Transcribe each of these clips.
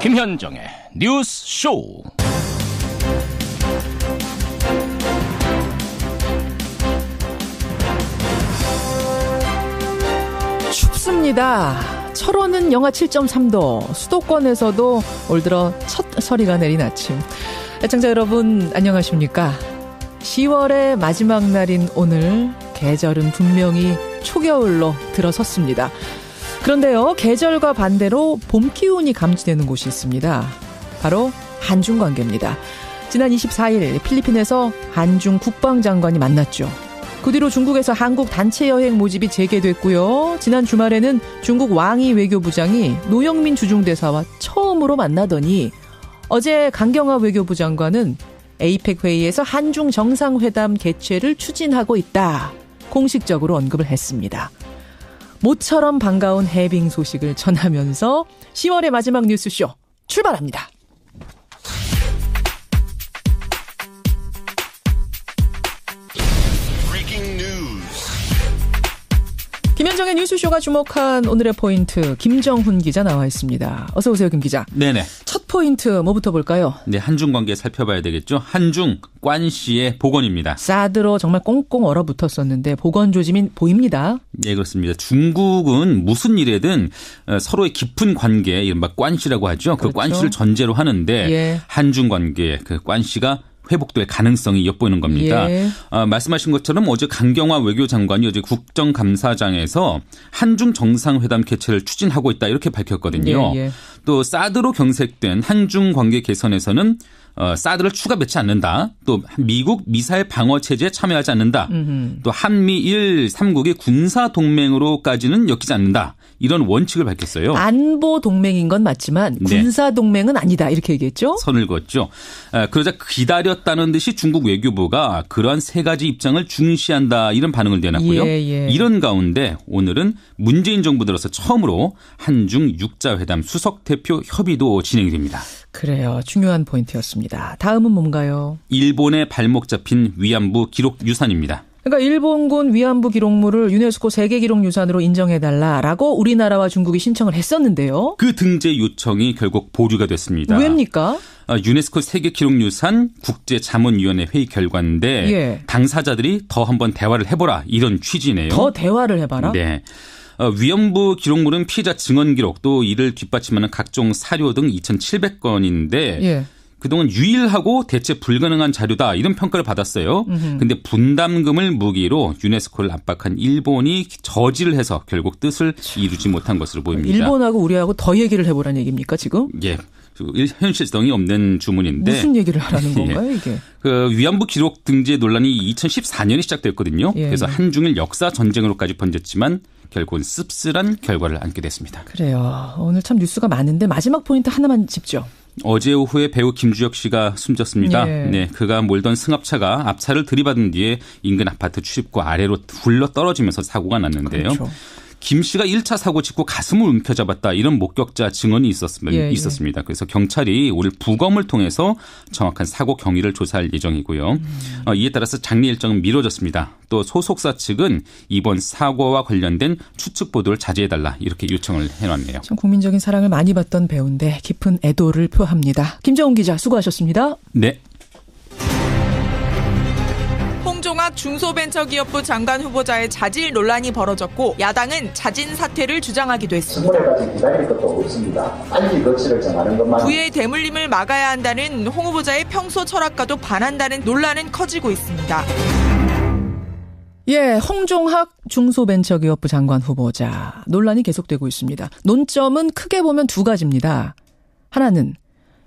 김현정의 뉴스 쇼. 춥습니다. 철원은 영하 7.3도, 수도권에서도 올 들어 첫 서리가 내린 아침. 애청자 여러분 안녕하십니까? 10월의 마지막 날인 오늘 계절은 분명히 초겨울로 들어섰습니다. 그런데요, 계절과 반대로 봄 기운이 감지되는 곳이 있습니다. 바로 한중 관계입니다. 지난 24일 필리핀에서 한중 국방장관이 만났죠. 그 뒤로 중국에서 한국 단체 여행 모집이 재개됐고요. 지난 주말에는 중국 왕이 외교부장이 노영민 주중대사와 처음으로 만나더니 어제 강경화 외교부 장관은 에이펙 회의에서 한중 정상회담 개최를 추진하고 있다. 공식적으로 언급을 했습니다. 모처럼 반가운 해빙 소식을 전하면서 10월의 마지막 뉴스쇼 출발합니다. 김현정의 뉴스쇼가 주목한 오늘의 포인트, 김정훈 기자 나와 있습니다. 어서 오세요, 김 기자. 네네. 첫 포인트 뭐부터 볼까요? 네, 한중 관계 살펴봐야 되겠죠. 한중 관시의 복원입니다. 사드로 정말 꽁꽁 얼어붙었었는데 복원 조짐이 보입니다. 네, 그렇습니다. 중국은 무슨 일에든 서로의 깊은 관계, 이른바 관시라고 하죠. 그렇죠. 그 관시를 전제로 하는데 예. 한중 관계 그 관시가 회복될 가능성이 엿보이는 겁니다. 예. 말씀하신 것처럼 어제 강경화 외교장관이 어제 국정감사장에서 한중 정상회담 개최를 추진하고 있다 이렇게 밝혔거든요. 예, 예. 또 사드로 경색된 한중 관계 개선에서는 사드를 추가 배치 않는다. 또 미국 미사일 방어 체제에 참여하지 않는다. 또 한미일 3국의 군사 동맹으로까지는 엮이지 않는다. 이런 원칙을 밝혔어요. 안보 동맹인 건 맞지만 군사 동맹은 아니다 이렇게 얘기했죠. 선을 그었죠. 그러자 기다렸다는 듯이 중국 외교부가 그러한 세 가지 입장을 중시한다 이런 반응을 내놨고요. 예. 이런 가운데 오늘은 문재인 정부 들어서 처음으로 한중 육자회담 수석 대표 협의도 진행이 됩니다. 그래요. 중요한 포인트였습니다. 다음은 뭔가요? 일본의 발목 잡힌 위안부 기록 유산입니다. 그러니까 일본군 위안부 기록물을 유네스코 세계기록유산으로 인정해달라라고 우리나라와 중국이 신청을 했었는데요. 그 등재 요청이 결국 보류가 됐습니다. 왜입니까? 유네스코 세계기록유산 국제자문위원회 회의 결과인데 예. 당사자들이 더 한번 대화를 해보라 이런 취지네요. 더 대화를 해봐라? 네. 위안부 기록물은 피해자 증언 기록 또 이를 뒷받침하는 각종 사료 등 2,700건인데 예. 그동안 유일하고 대체 불가능한 자료다 이런 평가를 받았어요. 그런데 분담금을 무기로 유네스코를 압박한 일본이 저지를 해서 결국 뜻을 이루지 못한 것으로 보입니다. 일본하고 우리하고 더 얘기를 해보라는 얘기입니까 지금? 예. 현실성이 없는 주문인데. 무슨 얘기를 하라는 건가요 이게? 그 위안부 기록 등재 논란이 2014년에 시작됐거든요. 예. 그래서 한중일 역사 전쟁으로까지 번졌지만 결국은 씁쓸한 결과를 안게 됐습니다. 그래요. 오늘 참 뉴스가 많은데 마지막 포인트 하나만 짚죠. 어제 오후에 배우 김주혁 씨가 숨졌습니다. 예. 네, 그가 몰던 승합차가 앞차를 들이받은 뒤에 인근 아파트 출입구 아래로 굴러 떨어지면서 사고가 났는데요. 그렇죠. 김 씨가 1차 사고 직후 가슴을 움켜잡았다 이런 목격자 증언이 있었습니다. 그래서 경찰이 오늘 부검을 통해서 정확한 사고 경위를 조사할 예정이고요. 이에 따라서 장례 일정은 미뤄졌습니다. 또 소속사 측은 이번 사고와 관련된 추측 보도를 자제해달라 이렇게 요청을 해놨네요. 참 국민적인 사랑을 많이 받던 배우인데 깊은 애도를 표합니다. 김정훈 기자 수고하셨습니다. 네. 홍종학 중소벤처기업부 장관 후보자의 자질 논란이 벌어졌고 야당은 자진 사퇴를 주장하기도 했습니다. 스물에까지 기다릴 것도 없습니다. 빨리 거취를 정하는 것만. 부의 대물림을 막아야 한다는 홍 후보자의 평소 철학과도 반한다는 논란은 커지고 있습니다. 예, 홍종학 중소벤처기업부 장관 후보자 논란이 계속되고 있습니다. 논점은 크게 보면 두 가지입니다. 하나는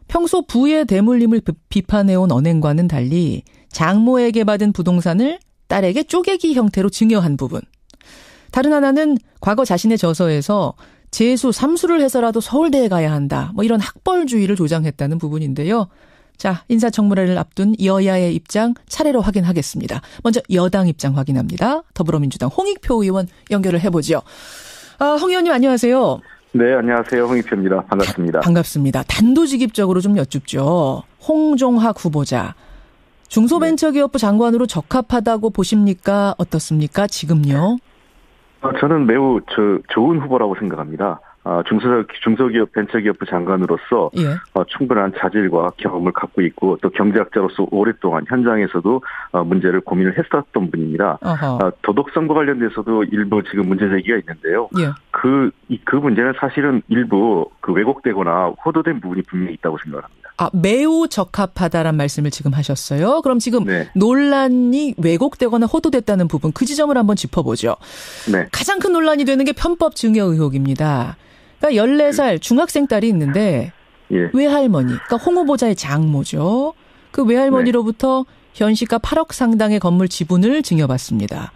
평소 부의 대물림을 비판해온 언행과는 달리 장모에게 받은 부동산을 딸에게 쪼개기 형태로 증여한 부분. 다른 하나는 과거 자신의 저서에서 재수, 삼수를 해서라도 서울대에 가야 한다. 이런 학벌주의를 조장했다는 부분인데요. 자, 인사청문회를 앞둔 여야의 입장 차례로 확인하겠습니다. 먼저 여당 입장 확인합니다. 더불어민주당 홍익표 의원 연결을 해보죠. 홍 의원님 안녕하세요. 네, 안녕하세요. 홍익표입니다. 반갑습니다. 반갑습니다. 단도직입적으로 좀 여쭙죠. 홍종학 후보자. 중소벤처기업부 장관으로 적합하다고 보십니까? 어떻습니까? 지금요? 저는 매우 좋은 후보라고 생각합니다. 중소기업 벤처기업부 장관으로서 예. 충분한 자질과 경험을 갖고 있고 또 경제학자로서 오랫동안 현장에서도 문제를 고민을 했었던 분입니다. 도덕성과 관련돼서도 일부 지금 문제 제기가 있는데요. 예. 그 문제는 사실은 일부 왜곡되거나 호도된 부분이 분명히 있다고 생각합니다. 매우 적합하다란 말씀을 지금 하셨어요. 그럼 지금 네. 논란이 왜곡되거나 호도됐다는 부분 그 지점을 한번 짚어보죠. 네. 가장 큰 논란이 되는 게 편법 증여 의혹입니다. 그러니까 14살 중학생 딸이 있는데 예. 외할머니, 그러니까 홍 후보자의 장모죠. 그 외할머니로부터 현시가 8억 상당의 건물 지분을 증여받습니다.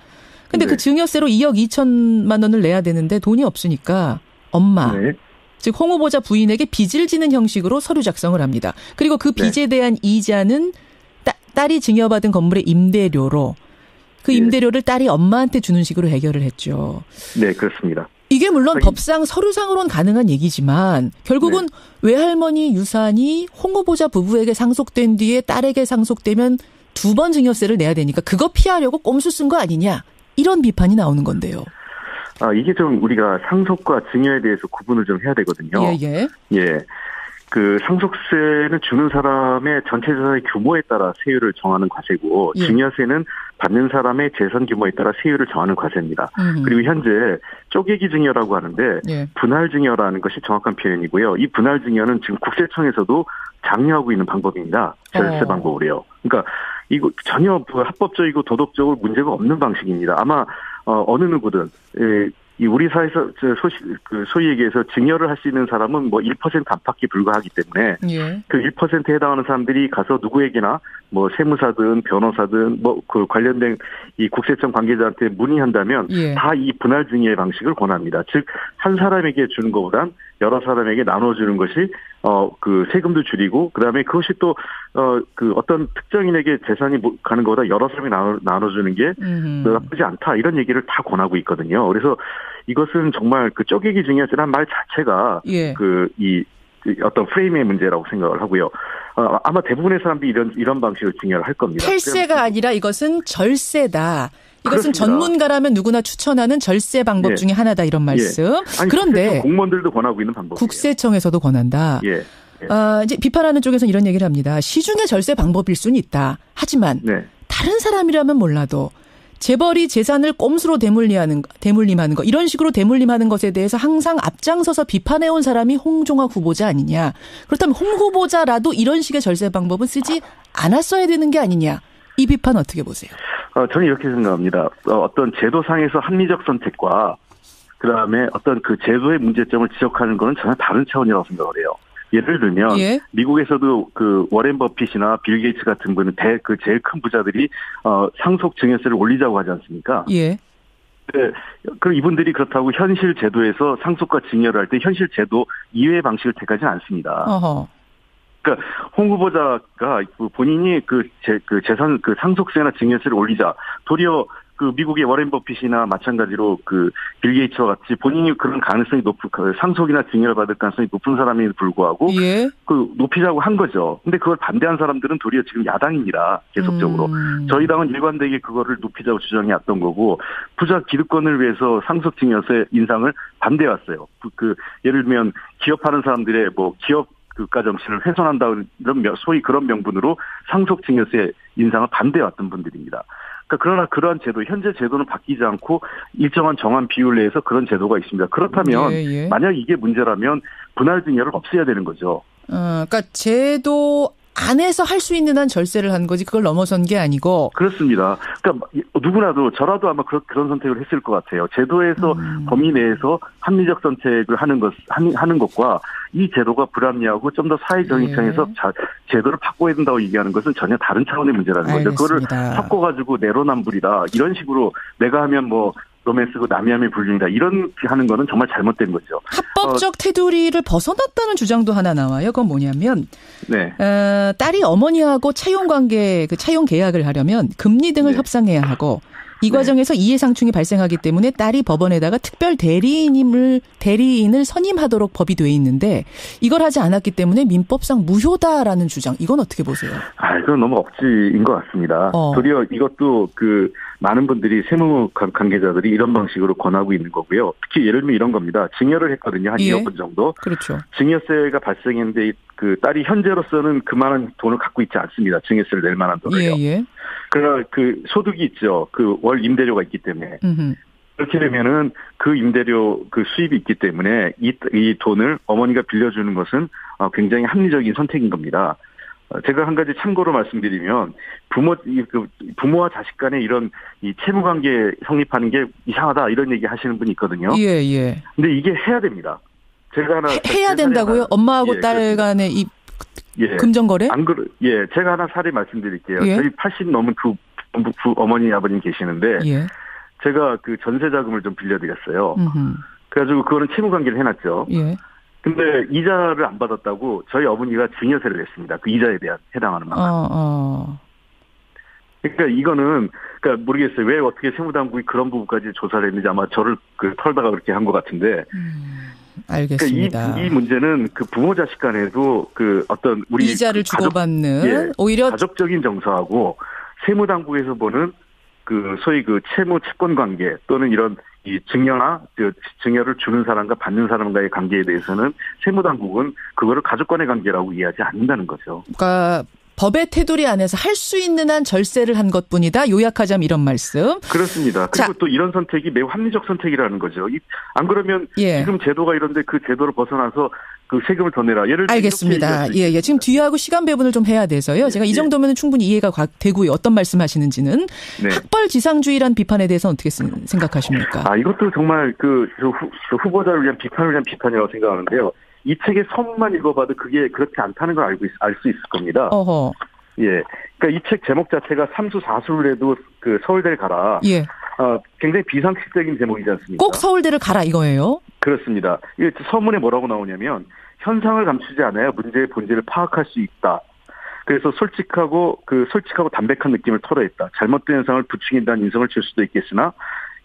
근데 그 증여세로 2억 2천만 원을 내야 되는데 돈이 없으니까 엄마, 네. 즉 홍 후보자 부인에게 빚을 지는 형식으로 서류 작성을 합니다. 그리고 그 빚에 대한 이자는 딸이 증여받은 건물의 임대료로 그 임대료를 딸이 엄마한테 주는 식으로 해결을 했죠. 네, 그렇습니다. 이게 물론 법상 서류상으로는 가능한 얘기지만 결국은 외할머니 유산이 홍 후보자 부부에게 상속된 뒤에 딸에게 상속되면 2번 증여세를 내야 되니까 그거 피하려고 꼼수 쓴 거 아니냐 이런 비판이 나오는 건데요. 이게 좀 우리가 상속과 증여에 대해서 구분을 좀 해야 되거든요. 예. 그 상속세는 주는 사람의 전체 재산의 규모에 따라 세율을 정하는 과세고 증여세는 받는 사람의 재산 규모에 따라 세율을 정하는 과세입니다. 그리고 현재 쪼개기 증여라고 하는데 분할 증여라는 것이 정확한 표현이고요. 이 분할 증여는 지금 국세청에서도 장려하고 있는 방법입니다. 절세 방법으로요. 그러니까 이거 전혀 합법적이고 도덕적으로 문제가 없는 방식입니다. 아마 어느 누구든 우리 사회에서 소위 얘기해서 증여를 할 수 있는 사람은 1% 안팎에 불과하기 때문에 그 1%에 해당하는 사람들이 가서 누구에게나 세무사든 변호사든 그 관련된 이 국세청 관계자한테 문의한다면 다 이 분할 증여의 방식을 권합니다. 즉 한 사람에게 주는 것보단 여러 사람에게 나눠주는 것이 그 세금도 줄이고 그다음에 그것이 또 그 어떤 특정인에게 재산이 가는 것보다 여러 사람이 나눠주는 게 나쁘지 않다 이런 얘기를 다 권하고 있거든요. 그래서 이것은 정말 그 쪼개기 증여세라는 말 자체가 이 어떤 프레임의 문제라고 생각을 하고요. 아마 대부분의 사람들이 이런 방식을 증여를 할 겁니다. 탈세가 아니라 이것은 절세다. 이것은 그렇습니다. 전문가라면 누구나 추천하는 절세 방법 중에 하나다 이런 말씀. 아니, 그런데 공무원들도 권하고 있는 방법이에요. 국세청에서도 권한다. 이제 비판하는 쪽에서 이런 얘기를 합니다. 시중의 절세 방법일 수는 있다. 하지만 다른 사람이라면 몰라도 재벌이 재산을 꼼수로 대물림하는 거 이런 식으로 대물림하는 것에 대해서 항상 앞장서서 비판해온 사람이 홍종학 후보자 아니냐. 그렇다면 홍 후보자라도 이런 식의 절세 방법은 쓰지 않았어야 되는 게 아니냐. 이 비판 어떻게 보세요? 저는 이렇게 생각합니다. 어떤 제도상에서 합리적 선택과 그다음에 어떤 그 제도의 문제점을 지적하는 것은 전혀 다른 차원이라고 생각을 해요. 예를 들면 미국에서도 그 워렌 버핏이나 빌 게이츠 같은 분은 그 제일 큰 부자들이 상속 증여세를 올리자고 하지 않습니까? 그럼 이분들이 그렇다고 현실 제도에서 상속과 증여를 할 때 현실 제도 이외의 방식을 택하지는 않습니다. 그러니까 홍 후보자가 본인이 그 재산 그 상속세나 증여세를 올리자 도리어 그 미국의 워렌 버핏이나 마찬가지로 그 빌 게이츠와 같이 본인이 그런 가능성이 높은 상속이나 증여를 받을 가능성이 높은 사람에도 불구하고 그 높이자고 한 거죠. 근데 그걸 반대한 사람들은 도리어 지금 야당입니다. 계속적으로. 저희 당은 일관되게 그거를 높이자고 주장해 왔던 거고 부자 기득권을 위해서 상속 증여세 인상을 반대해 왔어요. 예를 들면 기업하는 사람들의 기업 국가 정신을 훼손한다 이런 소위 그런 명분으로 상속 증여세 인상을 반대해 왔던 분들입니다. 그러나 그러한 제도, 현재 제도는 바뀌지 않고 일정한 정한 비율 내에서 그런 제도가 있습니다. 그렇다면 만약 이게 문제라면 분할 증여를 없애야 되는 거죠. 그러니까 제도 안에서 할 수 있는 한 절세를 한 거지 그걸 넘어선 게 아니고. 그렇습니다. 그러니까 누구나도 저라도 아마 그런 선택을 했을 것 같아요. 제도에서 범위 내에서 합리적 선택을 하는 것과 이 제도가 불합리하고 좀 더 사회적 입장에서 제도를 바꿔야 된다고 얘기하는 것은 전혀 다른 차원의 문제라는 거죠. 그거를 섞어가지고 내로남불이다 이런 식으로 내가 하면 로맨스고 남이 하면 불륜이다 이런 하는 거는 정말 잘못된 거죠. 합법적 테두리를 벗어났다는 주장도 하나 나와요. 그건 뭐냐면 딸이 어머니하고 차용 계약을 하려면 금리 등을 협상해야 하고 이 과정에서 이해상충이 발생하기 때문에 딸이 법원에다가 특별 대리인을 선임하도록 법이 돼 있는데 이걸 하지 않았기 때문에 민법상 무효다라는 주장. 이건 어떻게 보세요? 이건 너무 억지인 것 같습니다. 도리어 이것도 많은 분들이 세무 관계자들이 이런 방식으로 권하고 있는 거고요. 특히 예를 들면 이런 겁니다. 증여를 했거든요. 한 2억 원 정도. 그렇죠. 증여세가 발생했는데 그 딸이 현재로서는 그만한 돈을 갖고 있지 않습니다. 증여세를 낼 만한 돈을요. 그러나 그 소득이 있죠. 그 월 임대료가 있기 때문에. 그렇게 되면은 그 임대료 그 수입이 있기 때문에 이 돈을 어머니가 빌려주는 것은 굉장히 합리적인 선택인 겁니다. 제가 한 가지 참고로 말씀드리면 부모와 자식 간에 이런 이 채무 관계 성립하는 게 이상하다 이런 얘기 하시는 분이 있거든요. 근데 이게 해야 됩니다. 제가 하나 해야 된다고요? 엄마하고 딸 간의 이 금전거래? 제가 하나 사례 말씀드릴게요. 저희 80 넘은 두 어머니 아버님 계시는데 제가 그 전세 자금을 좀 빌려드렸어요. 그래가지고 그거는 채무 관계를 해놨죠. 근데 이자를 안 받았다고 저희 어머니가 증여세를 냈습니다. 그 이자에 대한 해당하는 만큼. 그러니까 이거는 그러니까 모르겠어요. 왜 어떻게 세무당국이 그런 부분까지 조사를 했는지 아마 저를 털다가 그렇게 한 것 같은데. 알겠습니다. 그러니까 이 문제는 그 부모 자식 간에도 그 어떤 우리 이자를 주고받는 오히려 가족적인 정서하고 세무당국에서 보는 그 소위 그 채무 채권 관계 또는 이런 이 증여를 주는 사람과 받는 사람과의 관계에 대해서는 세무당국은 그거를 가족 간의 관계라고 이해하지 않는다는 거죠. 그러니까 법의 테두리 안에서 할 수 있는 한 절세를 한 것뿐이다. 요약하자면 이런 말씀. 그렇습니다. 그리고 또 이런 선택이 매우 합리적 선택이라는 거죠. 안 그러면 지금 제도가 이런데 그 제도를 벗어나서 그 세금을 더 내라. 예를 들어 알겠습니다. 지금 뒤하고 시간 배분을 좀 해야 돼서요. 제가 이 정도면 충분히 이해가 되고요. 어떤 말씀하시는지는. 학벌지상주의란 비판에 대해서는 어떻게 생각하십니까? 이것도 정말 그 후보자를 위한 비판을 위한 비판이라고 생각하는데요. 이 책의 서문만 읽어봐도 그게 그렇지 않다는 걸 알 수 있을 겁니다. 그러니까 이 책 제목 자체가 삼수 사수를 해도 그 서울대를 가라. 굉장히 비상식적인 제목이지 않습니까? 꼭 서울대를 가라 이거예요? 그렇습니다. 이 서문에 뭐라고 나오냐면 현상을 감추지 않아야 문제의 본질을 파악할 수 있다. 그래서 솔직하고 담백한 느낌을 토로했다. 잘못된 현상을 부추긴다는 인성을 줄 수도 있겠으나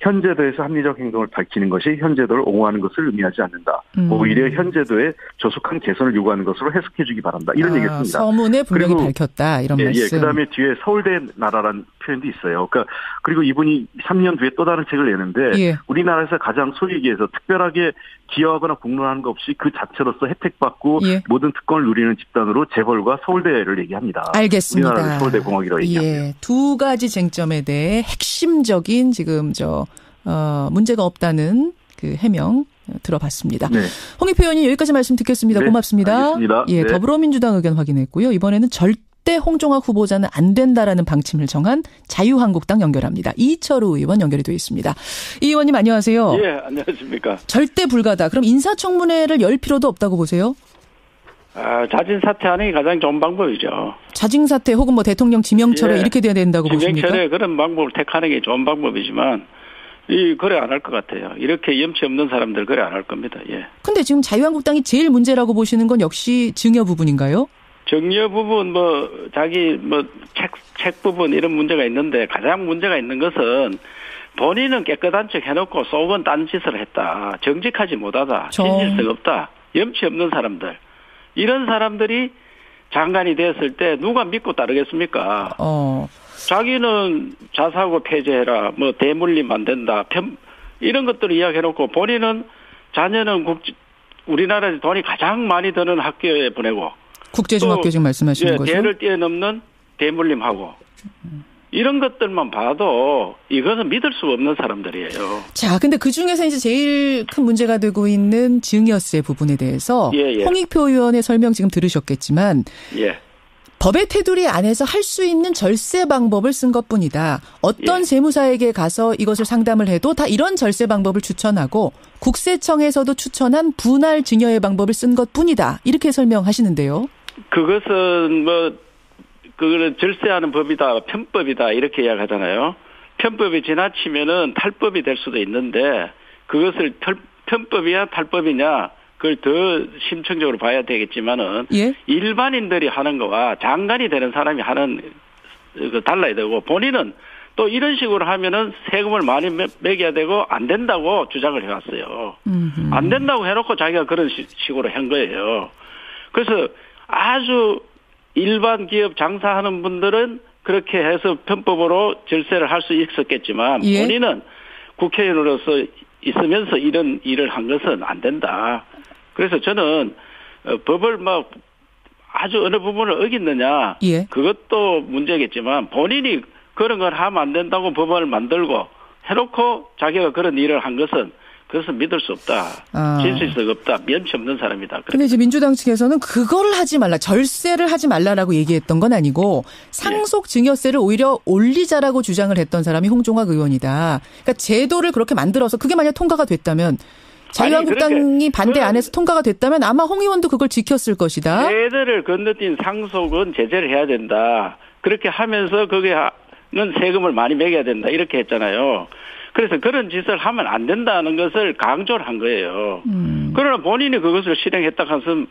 현재도에서 합리적 행동을 밝히는 것이 현재도를 옹호하는 것을 의미하지 않는다. 오히려 현재도에 조속한 개선을 요구하는 것으로 해석해 주기 바란다. 이런 얘기했습니다. 서문에 분명히 밝혔다. 이런 말씀. 그다음에 뒤에 서울대 나라라는 표현도 있어요. 그러니까 그리고 이분이 3년 뒤에 또 다른 책을 내는데 우리나라에서 가장 소위 얘기해서 특별하게 기여하거나 공론하는 것 없이 그 자체로서 혜택받고 모든 특권을 누리는 집단으로 재벌과 서울대를 얘기합니다. 알겠습니다. 우리나라 서울대 공학이라고 얘기합니다. 두 가지 쟁점에 대해 핵심적인 지금 문제가 없다는 그 해명 들어봤습니다. 홍익표 의원님 여기까지 말씀 듣겠습니다. 고맙습니다. 알겠습니다. 더불어민주당 의견 확인했고요. 이번에는 절대 홍종학 후보자는 안 된다라는 방침을 정한 자유한국당 연결합니다. 이철우 의원 연결이 되어 있습니다. 이 의원님 안녕하세요. 안녕하십니까. 절대 불가다. 그럼 인사청문회를 열 필요도 없다고 보세요? 자진 사퇴하는 게 가장 좋은 방법이죠. 자진 사퇴 혹은 대통령 지명철회 이렇게 돼야 된다고 보십니까? 지명철회 그런 방법을 택하는 게 좋은 방법이지만 거래 안 할 것 같아요. 이렇게 염치 없는 사람들 거래 안 할 겁니다. 근데 지금 자유한국당이 제일 문제라고 보시는 건 역시 증여 부분인가요? 증여 부분 자기 책 부분 이런 문제가 있는데 가장 문제가 있는 것은 본인은 깨끗한 척 해놓고 속은 딴 짓을 했다. 정직하지 못하다. 진실성 없다. 염치 없는 사람들. 이런 사람들이 장관이 됐을 때 누가 믿고 따르겠습니까? 자기는 자사고 폐지해라, 대물림 안 된다, 이런 것들을 이야기해놓고 본인은 자녀는 우리나라에서 돈이 가장 많이 드는 학교에 보내고 국제중학교 지금 말씀하시는 거죠? 대를 뛰어넘는 대물림하고 이런 것들만 봐도 이것은 믿을 수 없는 사람들이에요. 자, 근데 그 중에서 이제 제일 큰 문제가 되고 있는 증여세 부분에 대해서 홍익표 의원의 설명 지금 들으셨겠지만 법의 테두리 안에서 할 수 있는 절세 방법을 쓴 것뿐이다. 어떤 세무사에게 가서 이것을 상담을 해도 다 이런 절세 방법을 추천하고 국세청에서도 추천한 분할 증여의 방법을 쓴 것뿐이다. 이렇게 설명하시는데요. 그것은 그거는 절세하는 법이다, 편법이다 이렇게 이야기하잖아요. 편법이 지나치면은 탈법이 될 수도 있는데 그것을 편법이냐 탈법이냐 그걸 더 심층적으로 봐야 되겠지만은 일반인들이 하는 거와 장관이 되는 사람이 하는 달라야 되고 본인은 또 이런 식으로 하면은 세금을 많이 매겨야 되고 안 된다고 주장을 해왔어요. 안 된다고 해놓고 자기가 그런 식으로 한 거예요. 그래서 아주 일반 기업 장사하는 분들은 그렇게 해서 편법으로 절세를 할 수 있었겠지만 예. 본인은 국회의원으로서 있으면서 이런 일을 한 것은 안 된다. 그래서 저는 법을 막 아주 어느 부분을 어겼느냐 예. 그것도 문제겠지만 본인이 그런 걸 하면 안 된다고 법을 만들고 해놓고 자기가 그런 일을 한 것은 그것은 믿을 수 없다. 진실성 없다. 면치 없는 사람이다. 그런데 이제 민주당 측에서는 그걸 하지 말라. 절세를 하지 말라라고 얘기했던 건 아니고 상속 증여세를 오히려 올리자라고 주장을 했던 사람이 홍종학 의원이다. 그러니까 제도를 그렇게 만들어서 그게 만약 통과가 됐다면 자유한국당이 반대 안 해서 통과가 됐다면 아마 홍 의원도 그걸 지켰을 것이다. 세대를 건너뛴 상속은 제재를 해야 된다. 그렇게 하면서 거기는 세금을 많이 매겨야 된다. 이렇게 했잖아요. 그래서 그런 짓을 하면 안 된다는 것을 강조를 한 거예요. 그러나 본인이 그것을 실행했다 하면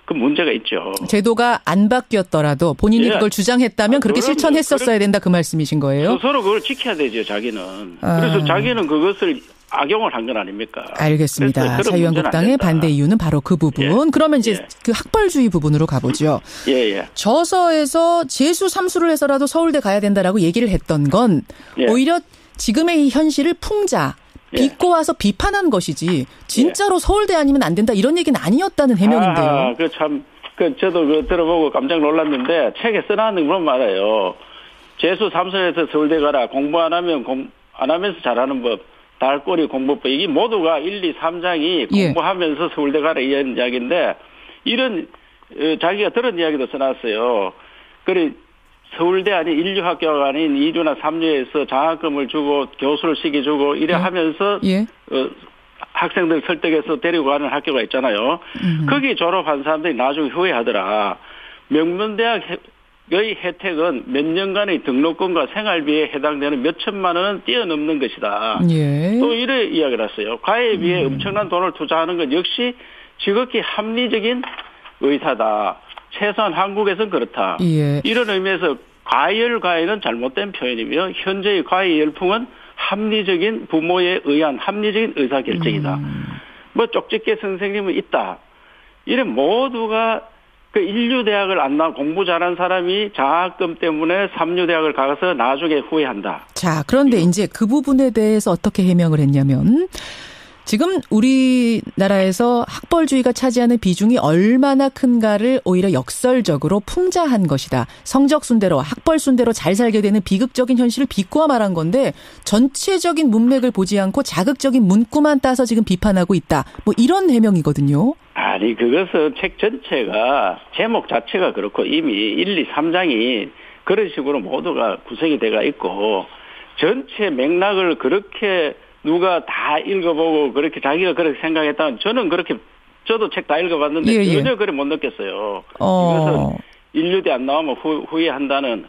그 문제가 있죠. 제도가 안 바뀌었더라도 본인이 그걸 주장했다면 그렇게 실천했었어야 된다 그 말씀이신 거예요? 스스로 그걸 지켜야 되죠. 자기는. 그래서 자기는 그것을 악용을 한 건 아닙니까? 알겠습니다. 자유한국당의 반대 이유는 바로 그 부분. 예. 그러면 이제 그 학벌주의 부분으로 가보죠. 예. 저서에서 재수 삼수를 해서라도 서울대 가야 된다라고 얘기를 했던 건 오히려 지금의 이 현실을 풍자, 비꼬 와서 비판한 것이지 진짜로 서울대 아니면 안 된다 이런 얘기는 아니었다는 해명인데요. 저도 들어보고 깜짝 놀랐는데 책에 써놨는 그런 말이에요. 재수 삼수해서 서울대 가라. 공부 안 하면서 잘하는 법. 달꼬리 공부법. 이게 모두가 1, 2, 3장이 공부하면서 서울대 가라 이런 이야기인데 이런 자기가 들은 이야기도 써놨어요. 그래 서울대 아닌 인류학교가 아닌 2류나 3류에서 장학금을 주고 교수를 시켜주고 이래 하면서 학생들 설득해서 데리고 가는 학교가 있잖아요. 거기 졸업한 사람들이 나중에 후회하더라. 명문대학의 혜택은 몇 년간의 등록금과 생활비에 해당되는 몇 천만 원은 뛰어넘는 것이다. 또 이래 이야기를 했어요. 과외비에 엄청난 돈을 투자하는 건 역시 지극히 합리적인 의사다. 최소한 한국에서는 그렇다. 이런 의미에서 과외는 잘못된 표현이며 현재의 과외 열풍은 합리적인 부모에 의한 합리적인 의사결정이다. 뭐 쪽집게 선생님은 있다. 이런 모두가 그 인류대학을 안 나와 공부 잘한 사람이 장학금 때문에 3류대학을 가서 나중에 후회한다. 자, 그런데 이제 그 부분에 대해서 어떻게 해명을 했냐면 지금 우리나라에서 학벌주의가 차지하는 비중이 얼마나 큰가를 오히려 역설적으로 풍자한 것이다. 성적 순대로 학벌 순대로 잘 살게 되는 비극적인 현실을 비꼬아 말한 건데 전체적인 문맥을 보지 않고 자극적인 문구만 따서 지금 비판하고 있다. 뭐 이런 해명이거든요. 아니 그것은 책 전체가 제목 자체가 그렇고 이미 1, 2, 3장이 그런 식으로 모두가 구성이 돼가 있고 전체 맥락을 그렇게 누가 다 읽어보고 그렇게 자기가 그렇게 생각했다면 저는 그렇게 저도 책 다 읽어봤는데 전혀 그래 못 느꼈어요. 이것은 인류대 안 나오면 후회한다는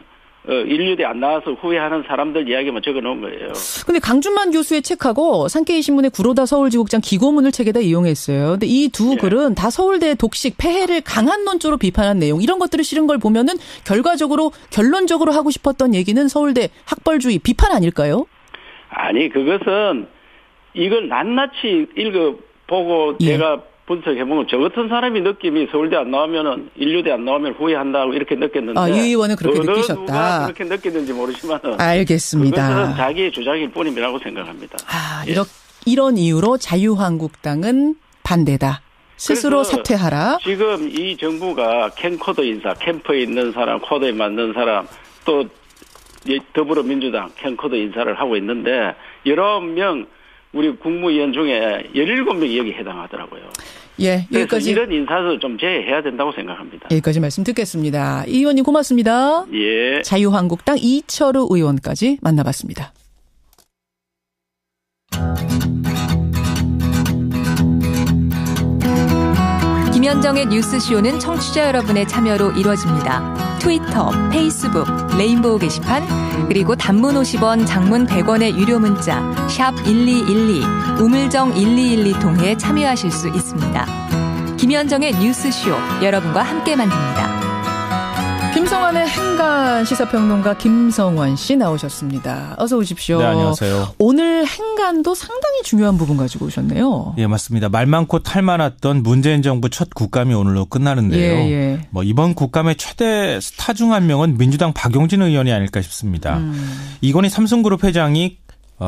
인류대 안 나와서 후회하는 사람들 이야기만 적어놓은 거예요. 근데 강준만 교수의 책하고 산케이 신문의 구로다 서울지국장 기고문을 책에다 이용했어요. 근데 이 두 글은 다 서울대의 독식, 폐해를 강한 논조로 비판한 내용 이런 것들을 실은 걸 보면은 결론적으로 하고 싶었던 얘기는 서울대 학벌주의 비판 아닐까요? 아니 그것은 이걸 낱낱이 읽어보고 제가 분석해보면 저 같은 사람이 느낌이 서울대 안 나오면은 인류대 안 나오면 후회한다고 이렇게 느꼈는데 이 의원은 그렇게 느끼셨다. 누가 그렇게 느꼈는지 모르지만은 알겠습니다. 그것은 자기의 주장일 뿐이라고 생각합니다. 이런 이유로 자유한국당은 반대다. 스스로 사퇴하라. 지금 이 정부가 캠코더 인사, 캠프에 있는 사람, 코더에 맞는 사람 또 더불어민주당 캠코더 인사를 하고 있는데 11명 우리 국무위원 중에 17명이 여기 해당하더라고요. 여기까지 이런 인사도 좀 제외해야 된다고 생각합니다. 여기까지 말씀 듣겠습니다. 이 의원님 고맙습니다. 자유한국당 이철우 의원까지 만나봤습니다. 김현정의 뉴스쇼는 청취자 여러분의 참여로 이루어집니다. 트위터, 페이스북, 레인보우 게시판, 그리고 단문 50원, 장문 100원의 유료 문자 샵 1212, 우물정 1212 통해 참여하실 수 있습니다. 김현정의 뉴스쇼, 여러분과 함께 만듭니다. 김성환의 행간 시사평론가 김성환 씨 나오셨습니다. 어서 오십시오. 네, 안녕하세요. 오늘 행간도 상당히 중요한 부분 가지고 오셨네요. 예, 맞습니다. 말 많고 탈 많았던 문재인 정부 첫 국감이 오늘로 끝나는데요. 이번 국감의 최대 스타 중 한 명은 민주당 박용진 의원이 아닐까 싶습니다. 이건희 삼성그룹 회장이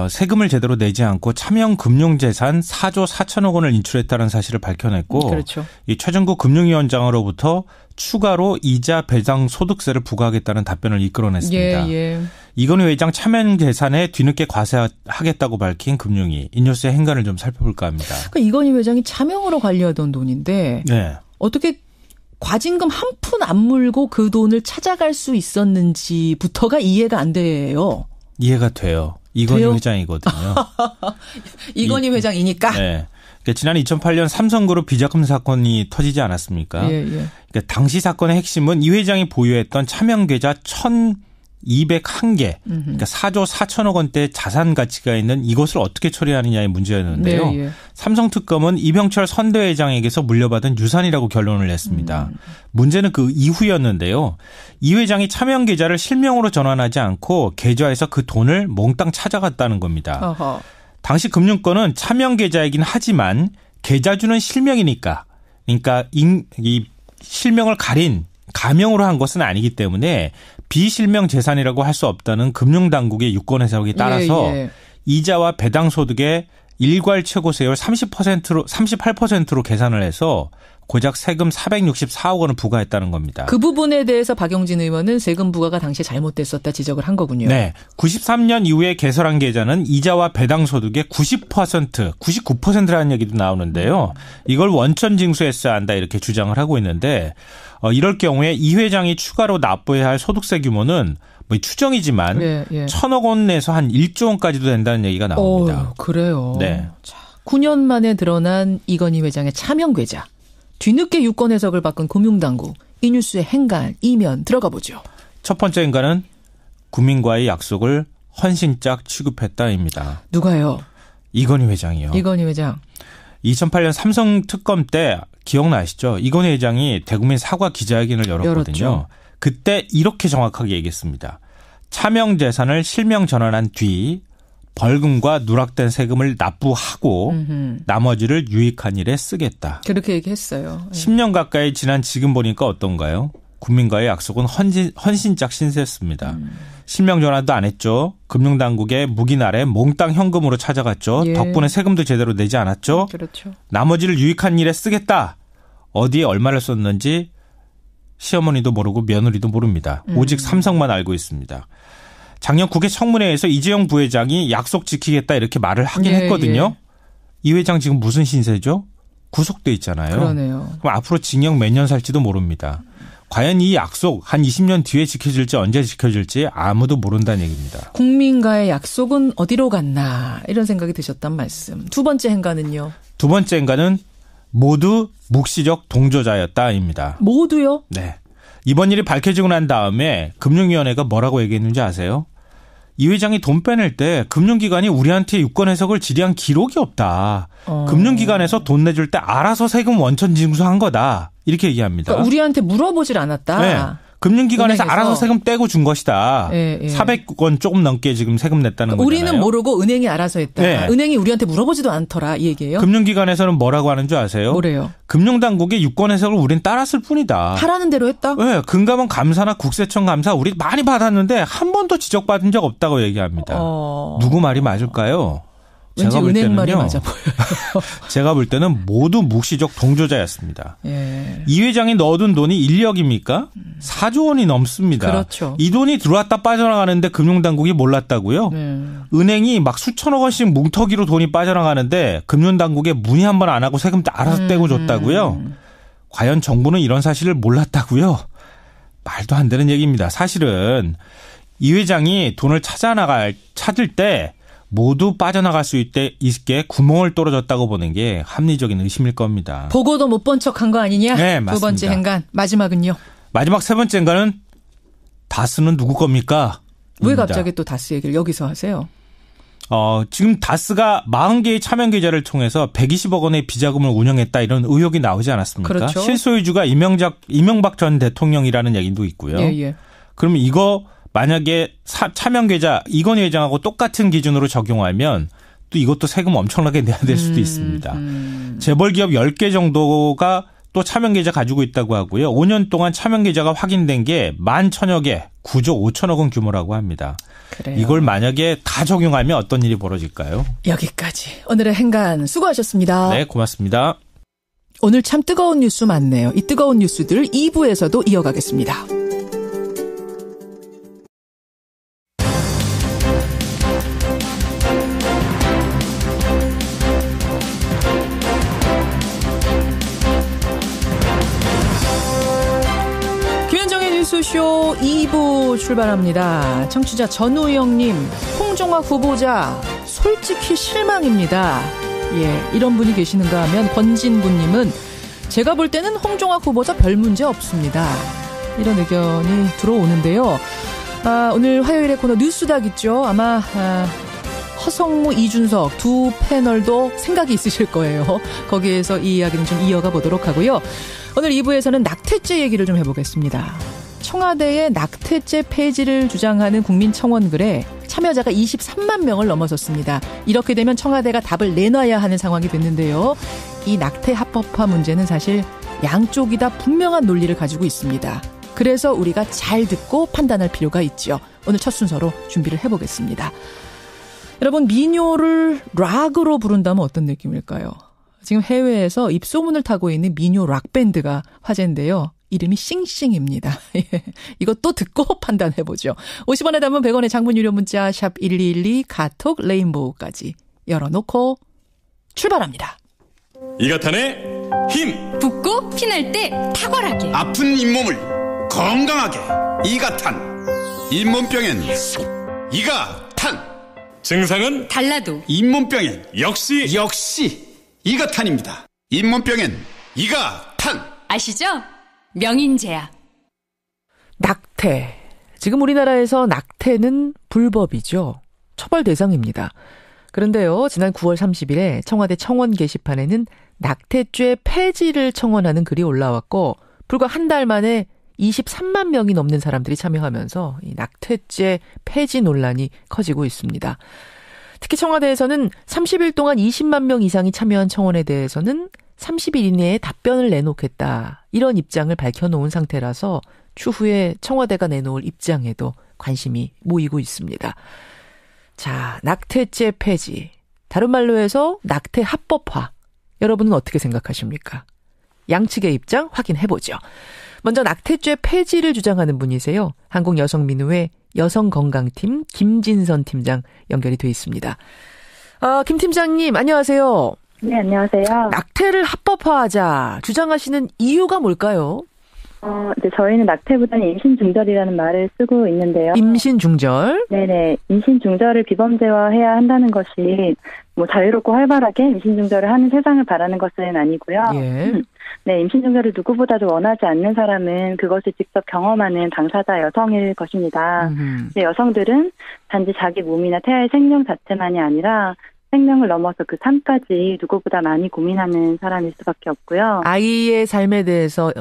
세금을 제대로 내지 않고 차명 금융재산 4조 4천억 원을 인출했다는 사실을 밝혀냈고 그렇죠. 이 최정국 금융위원장으로부터 추가로 이자 배당 소득세를 부과하겠다는 답변을 이끌어냈습니다. 이건희 회장 차명 재산에 뒤늦게 과세하겠다고 밝힌 금융위. 이 뉴스의 행간을 좀 살펴볼까 합니다. 그러니까 이건희 회장이 차명으로 관리하던 돈인데 어떻게 과징금 한 푼 안 물고 그 돈을 찾아갈 수 있었는지부터가 이해가 안 돼요. 이해가 돼요. 이건희 회장이거든요. 이건희 회장이니까. 네. 그러니까 지난 2008년 삼성그룹 비자금 사건이 터지지 않았습니까? 그러니까 당시 사건의 핵심은 이 회장이 보유했던 차명 계좌 1,201개, 그러니까 4조 4천억 원대 자산 가치가 있는 이것을 어떻게 처리하느냐의 문제였는데요. 삼성특검은 이병철 선대회장에게서 물려받은 유산이라고 결론을 냈습니다. 문제는 그 이후였는데요. 이 회장이 차명 계좌를 실명으로 전환하지 않고 계좌에서 그 돈을 몽땅 찾아갔다는 겁니다. 당시 금융권은 차명 계좌이긴 하지만 계좌주는 실명이니까, 그러니까 이 실명을 가린 가명으로 한 것은 아니기 때문에 비실명 재산이라고 할 수 없다는 금융당국의 유권 해석에 따라서 이자와 배당 소득의 일괄 최고세율 38%로 계산을 해서 고작 세금 464억 원을 부과했다는 겁니다. 그 부분에 대해서 박용진 의원은 세금 부과가 당시에 잘못됐었다 지적을 한 거군요. 네. 93년 이후에 개설한 계좌는 이자와 배당 소득의 90%, 99%라는 얘기도 나오는데요. 이걸 원천 징수했어야 한다 이렇게 주장을 하고 있는데 이럴 경우에 이 회장이 추가로 납부해야 할 소득세 규모는 뭐 추정이지만 1,000억 원 내서 한 1조 원까지도 된다는 얘기가 나옵니다. 그래요. 네. 자, 9년 만에 드러난 이건희 회장의 차명 계좌. 뒤늦게 유권 해석을 바꾼 금융당국. 이 뉴스의 행간, 이면 들어가 보죠. 첫 번째 행간은 국민과의 약속을 헌신짝 취급했다입니다. 누가요? 이건희 회장이요. 이건희 회장. 2008년 삼성 특검 때 기억나시죠? 이건희 회장이 대국민 사과 기자회견을 열었거든요. 그때 이렇게 정확하게 얘기했습니다. 차명 재산을 실명 전환한 뒤 벌금과 누락된 세금을 납부하고 나머지를 유익한 일에 쓰겠다. 그렇게 얘기했어요. 10년 가까이 지난 지금 보니까 어떤가요? 국민과의 약속은 헌신짝 신세였습니다. 실명 전환도 안 했죠. 금융당국의 묵인 아래 몽땅 현금으로 찾아갔죠. 덕분에 세금도 제대로 내지 않았죠. 그렇죠. 나머지를 유익한 일에 쓰겠다. 어디에 얼마를 썼는지 시어머니도 모르고 며느리도 모릅니다. 오직 삼성만 알고 있습니다. 작년 국회 청문회에서 이재용 부회장이 약속 지키겠다 이렇게 말을 하긴 했거든요. 이 회장 지금 무슨 신세죠? 구속돼 있잖아요. 그러네요. 그럼 앞으로 징역 몇 년 살지도 모릅니다. 과연 이 약속 한 20년 뒤에 지켜질지 언제 지켜질지 아무도 모른다는 얘기입니다. 국민과의 약속은 어디로 갔나 이런 생각이 드셨단 말씀. 두 번째 행간은요? 두 번째 행간은 모두 묵시적 동조자였다입니다. 모두요? 네. 이번 일이 밝혀지고 난 다음에 금융위원회가 뭐라고 얘기했는지 아세요? 이 회장이 돈 빼낼 때 금융기관이 우리한테 유권 해석을 질의한 기록이 없다. 금융기관에서 돈 내줄 때 알아서 세금 원천 징수한 거다. 이렇게 얘기합니다. 그러니까 우리한테 물어보질 않았다. 네. 금융기관에서 은행에서. 알아서 세금 떼고 준 것이다. 400원 조금 넘게 지금 세금 냈다는 거잖아요. 우리는 모르고 은행이 알아서 했다. 네. 은행이 우리한테 물어보지도 않더라 이 얘기예요. 금융기관에서는 뭐라고 하는 줄 아세요? 뭐래요? 금융당국의 유권 해석을 우린 따랐을 뿐이다. 하라는 대로 했다? 네. 금감원 감사나 국세청 감사 우리 많이 받았는데 한 번도 지적받은 적 없다고 얘기합니다. 누구 말이 맞을까요? 왠지 은행 말이 맞아 보여요. 제가 볼 때는 모두 묵시적 동조자였습니다. 이 회장이 넣어둔 돈이 1억입니까? 4조 원이 넘습니다. 그렇죠. 이 돈이 들어왔다 빠져나가는데 금융당국이 몰랐다고요? 은행이 막 수천억 원씩 뭉터기로 돈이 빠져나가는데 금융당국에 문의 한 번 안 하고 세금 알아서 떼고 줬다고요? 과연 정부는 이런 사실을 몰랐다고요? 말도 안 되는 얘기입니다. 사실은 이 회장이 돈을 찾을 때 모두 빠져나갈 수 있게 구멍을 뚫어줬다고 보는 게 합리적인 의심일 겁니다. 보고도 못 본 척한 거 아니냐? 네, 맞습니다. 두 번째 행간. 마지막은요? 마지막 세 번째 행간은 다스는 누구 겁니까? 왜 갑자기 또 다스 얘기를 여기서 하세요? 지금 다스가 40개의 차명 계좌를 통해서 120억 원의 비자금을 운영했다 이런 의혹이 나오지 않았습니까? 그렇죠. 실소유주가 이명박 전 대통령이라는 얘기도 있고요. 예. 그러면 이거 만약에 차명 계좌 이건희 회장하고 똑같은 기준으로 적용하면 또 이것도 세금 엄청나게 내야 될 수도 있습니다. 재벌 기업 10개 정도가 또 차명 계좌 가지고 있다고 하고요. 5년 동안 차명 계좌가 확인된 게 11,000여 개, 9조 5천억 원 규모라고 합니다. 그래요. 이걸 만약에 다 적용하면 어떤 일이 벌어질까요? 여기까지. 오늘의 행간 수고하셨습니다. 네, 고맙습니다. 오늘 참 뜨거운 뉴스 많네요. 이 뜨거운 뉴스들 2부에서도 이어가겠습니다. 뉴스쇼 2부 출발합니다. 청취자 전우영님, 홍종학 후보자 솔직히 실망입니다. 예, 이런 분이 계시는가 하면 권진부님은 제가 볼 때는 홍종학 후보자 별 문제 없습니다. 이런 의견이 들어오는데요. 오늘 화요일에 코너 뉴스닥 있죠. 아마 허성무, 이준석 두 패널도 생각이 있으실 거예요. 거기에서 이 이야기는 좀 이어가 보도록 하고요. 오늘 2부에서는 낙태죄 얘기를 좀 해보겠습니다. 청와대의 낙태죄 폐지를 주장하는 국민청원글에 참여자가 23만 명을 넘어섰습니다. 이렇게 되면 청와대가 답을 내놔야 하는 상황이 됐는데요. 이 낙태 합법화 문제는 사실 양쪽이 다 분명한 논리를 가지고 있습니다. 그래서 우리가 잘 듣고 판단할 필요가 있죠. 오늘 첫 순서로 준비를 해보겠습니다. 여러분, 미녀를 락으로 부른다면 어떤 느낌일까요? 지금 해외에서 입소문을 타고 있는 미녀 락밴드가 화제인데요. 이름이 싱싱입니다. 이것도 듣고 판단해보죠. 50원에 담은 100원의 장문 유료 문자 샵 1212 카톡 레인보우까지 열어놓고 출발합니다. 이가탄의 힘! 붓고 피날 때 탁월하게 아픈 잇몸을 건강하게 이가탄! 잇몸병엔 이가탄! 증상은 달라도 잇몸병엔 역시 이가탄입니다. 잇몸병엔 이가탄! 아시죠? 명인제약. 낙태. 지금 우리나라에서 낙태는 불법이죠. 처벌 대상입니다. 그런데요, 지난 9월 30일에 청와대 청원 게시판에는 낙태죄 폐지를 청원하는 글이 올라왔고 불과 한 달 만에 23만 명이 넘는 사람들이 참여하면서 이 낙태죄 폐지 논란이 커지고 있습니다. 특히 청와대에서는 30일 동안 20만 명 이상이 참여한 청원에 대해서는 30일 이내에 답변을 내놓겠다. 이런 입장을 밝혀놓은 상태라서 추후에 청와대가 내놓을 입장에도 관심이 모이고 있습니다. 자, 낙태죄 폐지. 다른 말로 해서 낙태 합법화. 여러분은 어떻게 생각하십니까? 양측의 입장 확인해보죠. 먼저 낙태죄 폐지를 주장하는 분이세요. 한국여성민우회 여성건강팀 김진선 팀장 연결이 돼 있습니다. 김 팀장님, 안녕하세요. 네, 안녕하세요. 낙태를 합법화하자 주장하시는 이유가 뭘까요? 이제 저희는 낙태보다는 임신중절이라는 말을 쓰고 있는데요. 임신중절? 네네. 임신중절을 비범죄화해야 한다는 것이 뭐 자유롭고 활발하게 임신중절을 하는 세상을 바라는 것은 아니고요. 예. 네, 임신중절을 누구보다도 원하지 않는 사람은 그것을 직접 경험하는 당사자 여성일 것입니다. 근데 여성들은 단지 자기 몸이나 태아의 생명 자체만이 아니라 생명을 넘어서 그 삶까지 누구보다 많이 고민하는 사람일 수밖에 없고요. 아이의 삶에 대해서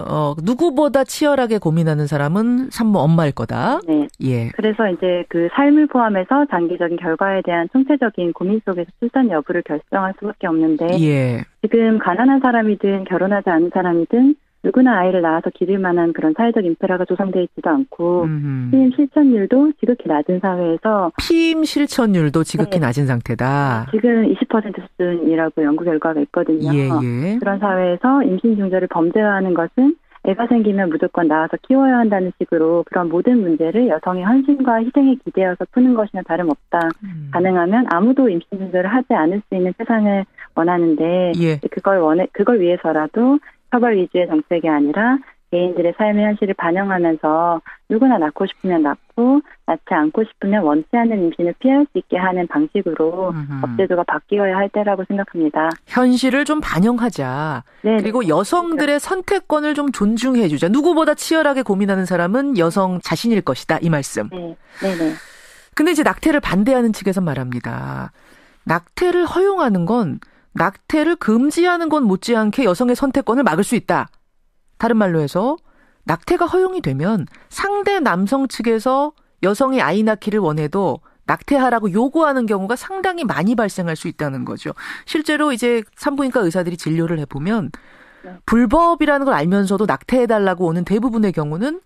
누구보다 치열하게 고민하는 사람은 산모 엄마일 거다. 네. 예. 그래서 이제 그 삶을 포함해서 장기적인 결과에 대한 총체적인 고민 속에서 출산 여부를 결정할 수밖에 없는데 예. 지금 가난한 사람이든 결혼하지 않은 사람이든 누구나 아이를 낳아서 기를 만한 그런 사회적 인프라가 조성되어 있지도 않고 피임 실천율도 지극히 낮은 사회에서 피임 실천율도 지극히 낮은 상태다. 지금 20% 수준이라고 연구 결과가 있거든요. 예. 그런 사회에서 임신 중절을 범죄화하는 것은 애가 생기면 무조건 낳아서 키워야 한다는 식으로 그런 모든 문제를 여성의 헌신과 희생에 기대어서 푸는 것이나 다름없다. 가능하면 아무도 임신 중절을 하지 않을 수 있는 세상을 원하는데 예. 그걸 위해서라도 처벌 위주의 정책이 아니라 개인들의 삶의 현실을 반영하면서 누구나 낳고 싶으면 낳고 낳지 않고 싶으면 원치 않는 임신을 피할 수 있게 하는 방식으로 법제도가 바뀌어야 할 때라고 생각합니다. 현실을 좀 반영하자. 네. 그리고 여성들의 선택권을 좀 존중해 주자. 누구보다 치열하게 고민하는 사람은 여성 자신일 것이다. 이 말씀. 네. 네네. 근데 이제 낙태를 반대하는 측에서 말합니다. 낙태를 허용하는 건 낙태를 금지하는 건 못지않게 여성의 선택권을 막을 수 있다. 다른 말로 해서 낙태가 허용이 되면 상대 남성 측에서 여성이 아이 낳기를 원해도 낙태하라고 요구하는 경우가 상당히 많이 발생할 수 있다는 거죠. 실제로 이제 산부인과 의사들이 진료를 해보면 불법이라는 걸 알면서도 낙태해달라고 오는 대부분의 경우는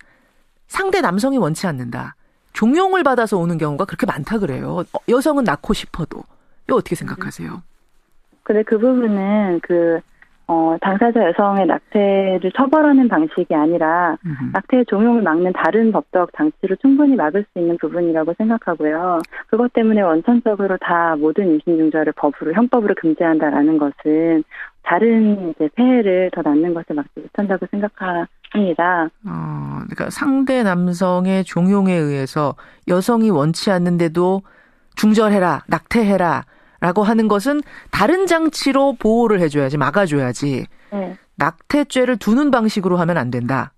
상대 남성이 원치 않는다. 종용을 받아서 오는 경우가 그렇게 많다 그래요. 여성은 낳고 싶어도. 이거 어떻게 생각하세요? 근데 그 부분은 당사자 여성의 낙태를 처벌하는 방식이 아니라 낙태의 종용을 막는 다른 법적 장치로 충분히 막을 수 있는 부분이라고 생각하고요. 그것 때문에 원천적으로 다 모든 임신 중절을 형법으로 금지한다라는 것은 다른 이제 폐해를 더 낳는 것을 막지 못한다고 생각합니다. 그러니까 상대 남성의 종용에 의해서 여성이 원치 않는데도 중절해라, 낙태해라. 라고 하는 것은 다른 장치로 보호를 해줘야지, 막아줘야지. 네. 낙태죄를 두는 방식으로 하면 안 된다.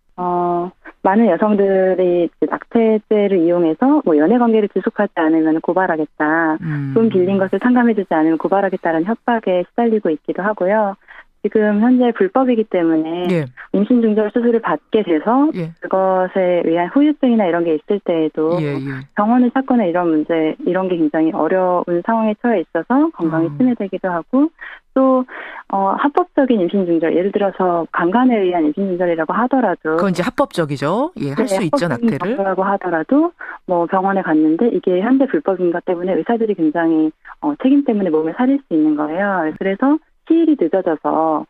많은 여성들이 낙태죄를 이용해서 연애 관계를 지속하지 않으면 고발하겠다. 돈 빌린 것을 상감해주지 않으면 고발하겠다는 협박에 시달리고 있기도 하고요. 지금 현재 불법이기 때문에 예. 임신 중절 수술을 받게 돼서 예. 그것에 의한 후유증이나 이런 게 있을 때에도 병원을 찾거나 이런 게 굉장히 어려운 상황에 처해 있어서 건강이 침해되기도 하고 또 합법적인 임신 중절, 예를 들어서 강간에 의한 임신 중절이라고 하더라도 그건 이제 합법적이죠. 예, 할 수 있죠, 낙태를. 라고 하더라도 병원에 갔는데 이게 현재 불법인 것 때문에 의사들이 굉장히 책임 때문에 몸을 살릴 수 있는 거예요. 그래서 시일이 늦어져서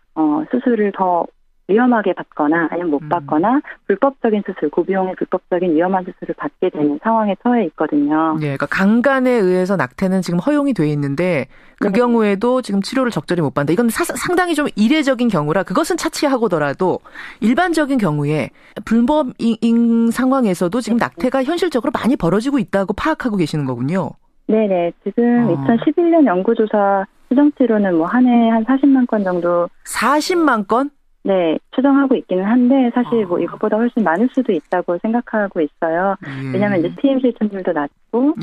수술을 더 위험하게 받거나 아니면 못 받거나 불법적인 수술, 고비용의 불법적인 위험한 수술을 받게 되는 상황에 처해 있거든요. 네, 그러니까 강간에 의해서 낙태는 지금 허용이 돼 있는데 그 네. 경우에도 지금 치료를 적절히 못 받는다. 이건 상당히 좀 이례적인 경우라 그것은 차치하고더라도 일반적인 경우에 불법인 상황에서도 지금 낙태가 현실적으로 많이 벌어지고 있다고 파악하고 계시는 거군요. 네네. 지금 2011년 연구조사 추정치로는 한 해에 한 40만 건 정도. 40만 건? 네, 추정하고 있기는 한데 사실 이것보다 훨씬 많을 수도 있다고 생각하고 있어요. 왜냐하면 이제 PM 실천율도 낮고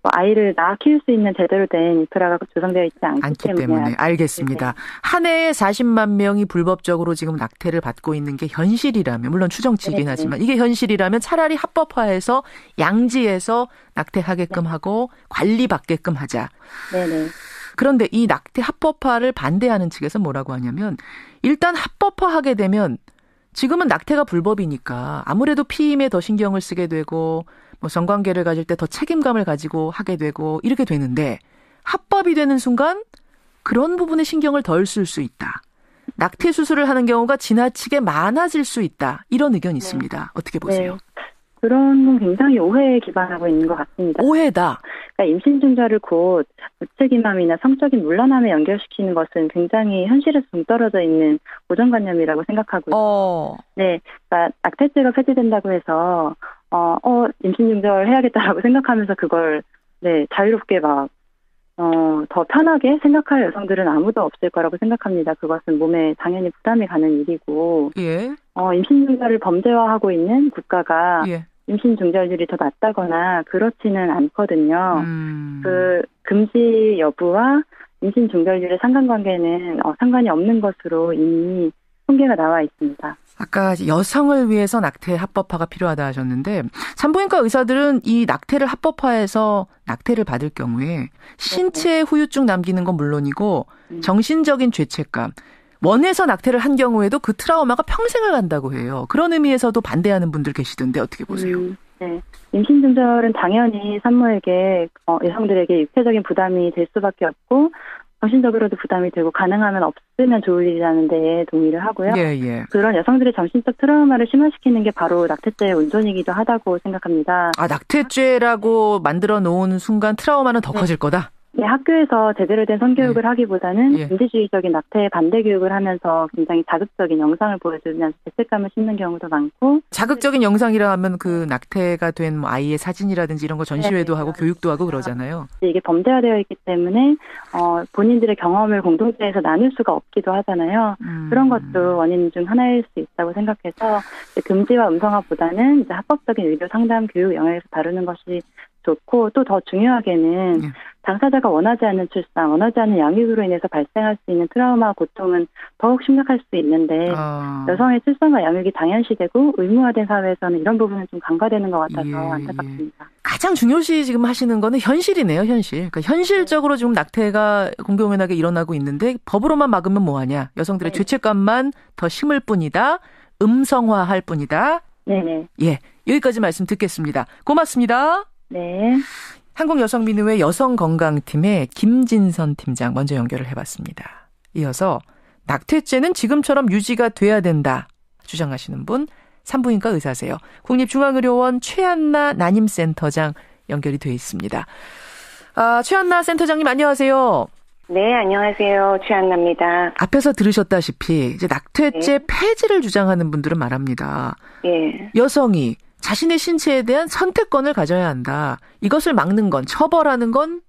아이를 낳아 키울 수 있는 제대로 된 인프라가 조성되어 있지 않기 때문에. 알겠습니다. 한 해에 40만 명이 불법적으로 지금 낙태를 받고 있는 게 현실이라면 물론 추정치긴 하지만 이게 현실이라면 차라리 합법화해서 양지에서 낙태하게끔 하고 관리받게끔 하자. 네네. 그런데 이 낙태 합법화를 반대하는 측에서 뭐라고 하냐면 일단 합법화하게 되면 지금은 낙태가 불법이니까 아무래도 피임에 더 신경을 쓰게 되고 성관계를 가질 때 더 책임감을 가지고 하게 되고 이렇게 되는데 합법이 되는 순간 그런 부분에 신경을 덜 쓸 수 있다. 낙태 수술을 하는 경우가 지나치게 많아질 수 있다. 이런 의견이 있습니다. 어떻게 보세요? 네. 그런 건 굉장히 오해에 기반하고 있는 것 같습니다. 오해다. 그러니까 임신 중절을 곧 무책임함이나 성적인 문란함에 연결시키는 것은 굉장히 현실에서 동떨어져 있는 고정관념이라고 생각하고요. 네, 그러니까 낙태죄가 폐지된다고 해서 임신 중절 해야겠다라고 생각하면서 그걸 자유롭게 더 편하게 생각할 여성들은 아무도 없을 거라고 생각합니다. 그것은 몸에 당연히 부담이 가는 일이고, 임신 중절을 범죄화하고 있는 국가가 임신 중절률이 더 낮다거나 그렇지는 않거든요. 그 금지 여부와 임신 중절률의 상관관계는 상관이 없는 것으로 이미 통계가 나와 있습니다. 아까 여성을 위해서 낙태 합법화가 필요하다 하셨는데 산부인과 의사들은 이 낙태를 합법화해서 낙태를 받을 경우에 신체 후유증 남기는 건 물론이고 정신적인 죄책감, 원해서 낙태를 한 경우에도 그 트라우마가 평생을 간다고 해요. 그런 의미에서도 반대하는 분들 계시던데 어떻게 보세요? 네. 임신 중절은 당연히 산모에게 여성들에게 육체적인 부담이 될 수밖에 없고 정신적으로도 부담이 되고 가능하면 없으면 좋을 일이라는 데에 동의를 하고요. 그런 여성들의 정신적 트라우마를 심화시키는 게 바로 낙태죄의 온전이기도 하다고 생각합니다. 낙태죄라고 만들어 놓은 순간 트라우마는 더 커질 거다? 네, 학교에서 제대로 된 성교육을 하기보다는 민주주의적인 낙태 반대 교육을 하면서 굉장히 자극적인 영상을 보여주면서 죄책감을 심는 경우도 많고. 자극적인 영상이라 하면 그 낙태가 된 아이의 사진이라든지 이런 거 전시회도 하고 교육도 하고 그러잖아요. 이게 범죄화되어 있기 때문에 본인들의 경험을 공동체에서 나눌 수가 없기도 하잖아요. 그런 것도 원인 중 하나일 수 있다고 생각해서 금지와 음성화보다는 이제 합법적인 의료 상담 교육 영역에서 다루는 것이 좋고 또 더 중요하게는 당사자가 원하지 않는 출산, 원하지 않는 양육으로 인해서 발생할 수 있는 트라우마, 고통은 더욱 심각할 수 있는데 여성의 출산과 양육이 당연시되고 의무화된 사회에서는 이런 부분은 좀 간과되는 것 같아서 안타깝습니다. 가장 중요시 지금 하시는 거는 현실이네요, 현실. 그러니까 현실적으로 지금 낙태가 공공연하게 일어나고 있는데 법으로만 막으면 뭐하냐. 여성들의 죄책감만 더 심을 뿐이다. 음성화할 뿐이다. 네네. 예, 여기까지 말씀 듣겠습니다. 고맙습니다. 네. 한국여성민의회 여성건강팀의 김진선 팀장 먼저 연결을 해봤습니다. 이어서 낙태죄는 지금처럼 유지가 돼야 된다 주장하시는 분 산부인과 의사세요. 국립중앙의료원 최한나 난임센터장 연결이 돼 있습니다. 최한나 센터장님 안녕하세요. 네, 안녕하세요. 최한나입니다. 앞에서 들으셨다시피 이제 낙태죄 폐지를 주장하는 분들은 말합니다. 예. 여성이 자신의 신체에 대한 선택권을 가져야 한다. 이것을 막는 건, 처벌하는 건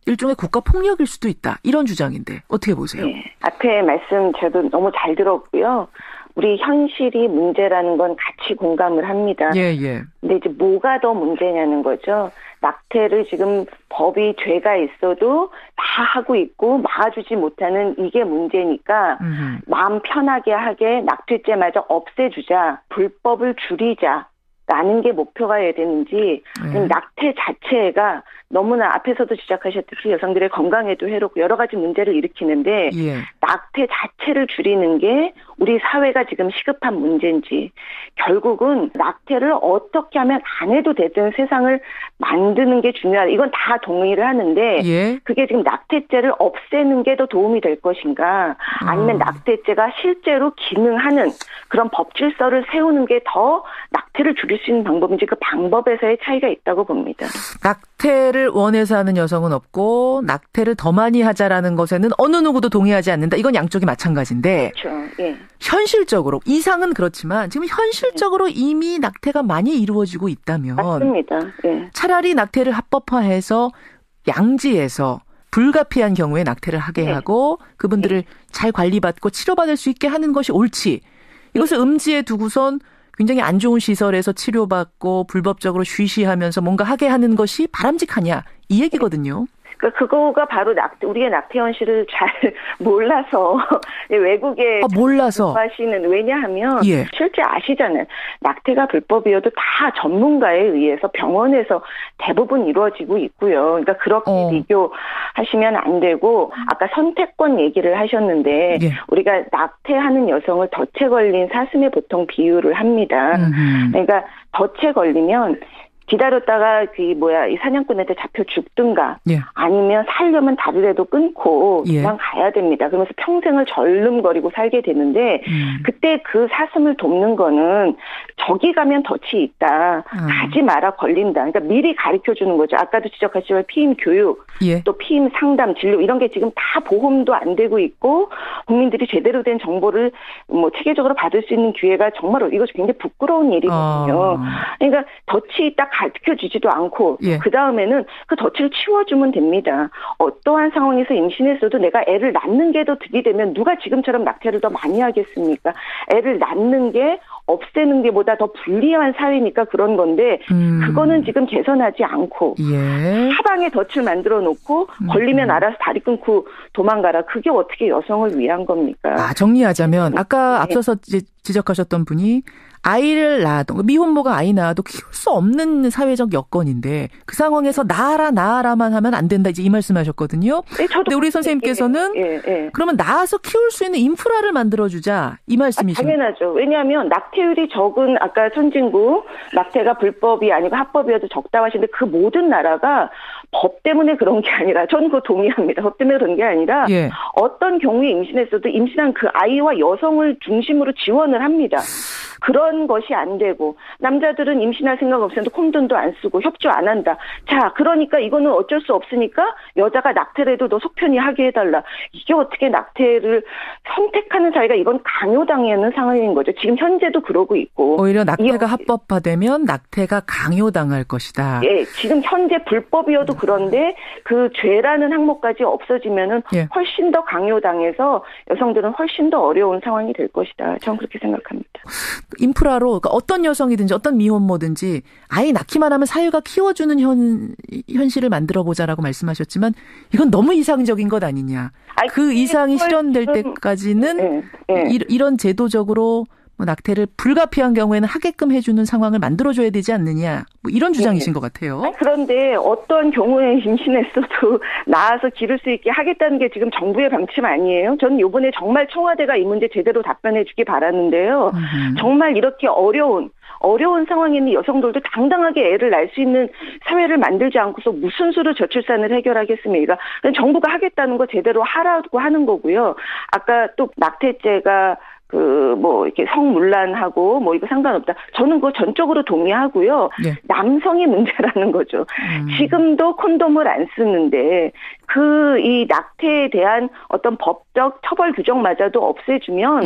일종의 국가폭력일 수도 있다. 이런 주장인데 어떻게 보세요? 예. 앞에 말씀 저도 너무 잘 들었고요. 우리 현실이 문제라는 건 같이 공감을 합니다. 예. 근데 이제 뭐가 더 문제냐는 거죠. 낙태를 지금 법이 죄가 있어도 다 하고 있고 막아주지 못하는 이게 문제니까 마음 편하게 하게 낙태죄마저 없애주자. 불법을 줄이자. 라는 게 목표가 되는지 낙태 자체가 너무나 앞에서도 지적하셨듯이 여성들의 건강에도 해롭고 여러 가지 문제를 일으키는데 낙태 자체를 줄이는 게 우리 사회가 지금 시급한 문제인지 결국은 낙태를 어떻게 하면 안 해도 되든 세상을 만드는 게 중요하다. 이건 다 동의를 하는데 그게 지금 낙태죄를 없애는 게 더 도움이 될 것인가 아니면 낙태죄가 실제로 기능하는 그런 법 질서를 세우는 게 더 낙태를 줄일 수 있는 방법인지 그 방법에서의 차이가 있다고 봅니다. 낙태를 원해서 하는 여성은 없고 낙태를 더 많이 하자라는 것에는 어느 누구도 동의하지 않는다. 이건 양쪽이 마찬가지인데 그렇죠. 예. 현실적으로 이상은 그렇지만 지금 현실적으로 이미 낙태가 많이 이루어지고 있다면 맞습니다. 예. 차라리 낙태를 합법화해서 양지에서 불가피한 경우에 낙태를 하게 하고 그분들을 잘 관리받고 치료받을 수 있게 하는 것이 옳지. 이것을 음지에 두고선 굉장히 안 좋은 시설에서 치료받고 불법적으로 쉬쉬하면서 뭔가 하게 하는 것이 바람직하냐 이 얘기거든요. 그거가 바로 우리의 낙태 현실을 잘 몰라서 외국에 몰라서 하시는 왜냐하면 실제 아시잖아요. 낙태가 불법이어도 다 전문가에 의해서 병원에서 대부분 이루어지고 있고요. 그러니까 그렇게 비교하시면 안 되고 아까 선택권 얘기를 하셨는데 우리가 낙태하는 여성을 덫에 걸린 사슴에 보통 비유를 합니다. 그러니까 덫에 걸리면 기다렸다가 이 사냥꾼한테 잡혀 죽든가 아니면 살려면 다리라도 끊고 그냥 가야 됩니다. 그러면서 평생을 절름거리고 살게 되는데 그때 그 사슴을 돕는 거는 저기 가면 덫이 있다. 가지 마라 걸린다. 그러니까 미리 가르쳐주는 거죠. 아까도 지적하셨지만 피임 교육 또 피임 상담 진료 이런 게 지금 다 보험도 안 되고 있고 국민들이 제대로 된 정보를 체계적으로 받을 수 있는 기회가 정말 이거 굉장히 부끄러운 일이거든요. 그러니까 덫이 딱 가르쳐주지도 않고 그 다음에는 그 덫을 치워주면 됩니다. 어떠한 상황에서 임신했어도 내가 애를 낳는 게 더 득이 되면 누가 지금처럼 낙태를 더 많이 하겠습니까? 애를 낳는 게 없애는 게 보다 더 불리한 사회니까 그런 건데 그거는 지금 개선하지 않고 사방에 덫을 만들어 놓고 걸리면 알아서 다리 끊고 도망가라. 그게 어떻게 여성을 위한 겁니까? 정리하자면 아까 앞서서 지적하셨던 분이 아이를 낳아도 미혼모가 아이 낳아도 키울 수 없는 사회적 여건인데 그 상황에서 낳아라만 하면 안 된다 이제 이 말씀하셨거든요. 근데 우리 선생님께서는 그러면 낳아서 키울 수 있는 인프라를 만들어주자 이 말씀이시죠? 당연하죠. 왜냐하면 낙태율이 적은 아까 선진국 낙태가 불법이 아니고 합법이어도 적다고 하시는데 그 모든 나라가 법 때문에 그런 게 아니라 저는 그거 동의합니다. 법 때문에 그런 게 아니라 어떤 경우에 임신했어도 임신한 그 아이와 여성을 중심으로 지원을 합니다. 그런 것이 안 되고 남자들은 임신할 생각 없었는데 콘돔도 안 쓰고 협조 안 한다. 자, 그러니까 이거는 어쩔 수 없으니까 여자가 낙태를 해도 너 속편히 하게 해달라. 이게 어떻게 낙태를 선택하는 사회가 이건 강요당하는 상황인 거죠. 지금 현재도 그러고 있고. 오히려 낙태가 합법화되면 낙태가 강요당할 것이다. 지금 현재 불법이어도 그런데 그 죄라는 항목까지 없어지면은 훨씬 더 강요당해서 여성들은 훨씬 더 어려운 상황이 될 것이다. 저는 그렇게 생각합니다. 인프라로 그러니까 어떤 여성이든지 어떤 미혼모든지 아이 낳기만 하면 사회가 키워주는 현실을 만들어보자라고 말씀하셨지만 이건 너무 이상적인 것 아니냐. 그 이상이 실현될 때까지는 이런 제도적으로 뭐 낙태를 불가피한 경우에는 하게끔 해주는 상황을 만들어줘야 되지 않느냐. 뭐 이런 주장이신 것 같아요. 그런데 어떤 경우에 임신했어도 낳아서 기를 수 있게 하겠다는 게 지금 정부의 방침 아니에요? 저는 이번에 정말 청와대가 이 문제 제대로 답변해 주기 바라는데요. 정말 이렇게 어려운 상황에 있는 여성들도 당당하게 애를 낳을 수 있는 사회를 만들지 않고서 무슨 수로 저출산을 해결하겠습니까? 정부가 하겠다는 거 제대로 하라고 하는 거고요. 아까 또 낙태죄가 이렇게 성문란하고 이거 상관없다. 저는 그거 전적으로 동의하고요. 네. 남성의 문제라는 거죠. 지금도 콘돔을 안 쓰는데 이 낙태에 대한 어떤 법적 처벌 규정마저도 없애주면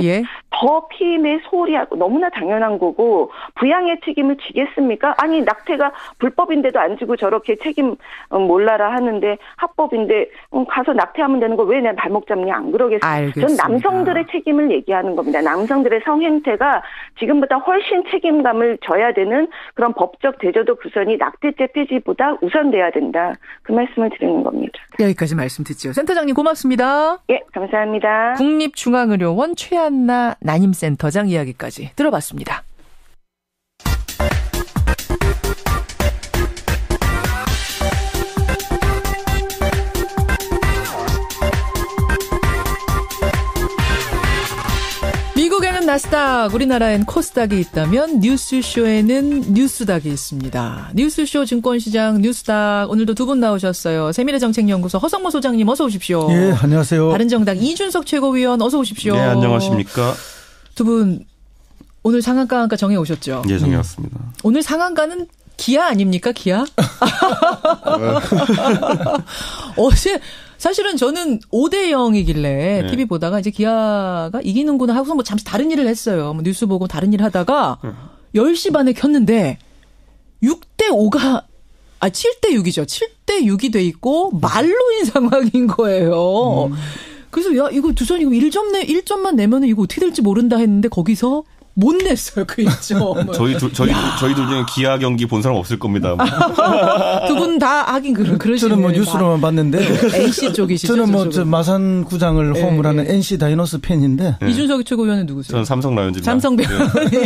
더 피임에 소홀히 하고 너무나 당연한 거고 부양의 책임을 지겠습니까? 아니 낙태가 불법인데도 안 지고 저렇게 책임 몰라라 하는데 합법인데 가서 낙태하면 되는 거 왜 내 발목 잡냐 안 그러겠습니까? 알겠습니다. 전 남성들의 책임을 얘기하는 겁니다. 남성들의 성행태가 지금보다 훨씬 책임감을 져야 되는 그런 법적 대제도 구성이 낙태죄 폐지보다 우선돼야 된다. 그 말씀을 드리는 겁니다. 여기까지 말씀 듣죠. 센터장님 고맙습니다. 예, 감사합니다. 국립중앙의료원 최한나 난임센터장 이야기까지 들어봤습니다. 미국에는 나스닥, 우리나라엔 코스닥이 있다면 뉴스쇼에는 뉴스닥이 있습니다. 뉴스쇼 증권시장 뉴스닥 오늘도 두 분 나오셨어요. 세미래정책연구소 허성모 소장님 어서 오십시오. 예, 안녕하세요. 바른정당 이준석 최고위원 어서 오십시오. 네, 안녕하십니까. 두 분 오늘 상한가 한가 정해 오셨죠? 예, 정해왔습니다. 오늘 상한가는 기아 아닙니까? 기아? 어제 사실은 저는 5대0이길래 TV 보다가 이제 기아가 이기는구나 하고서 뭐 잠시 다른 일을 했어요. 뭐 뉴스 보고 다른 일 하다가 10시 반에 켰는데 6대5가 7대6이죠. 7대6이 돼 있고 말로인 상황인 거예요. 그래서 야 이거 두산 이거 1점만 내면은 이거 어떻게 될지 모른다 했는데 거기서 못 냈어요, 그 1점. 저희 둘 중에 기아 경기 본 사람 없을 겁니다. 두 분 다 하긴 그러시네요. 저는 뭐 뉴스로만 봤는데. NC 쪽이시죠? 저는 저 마산 구장을 홈을 하는 NC 다이노스 팬인데. 이준석 최고위원은 누구세요? 저는 삼성 라이온즈입니다. 삼성 배우.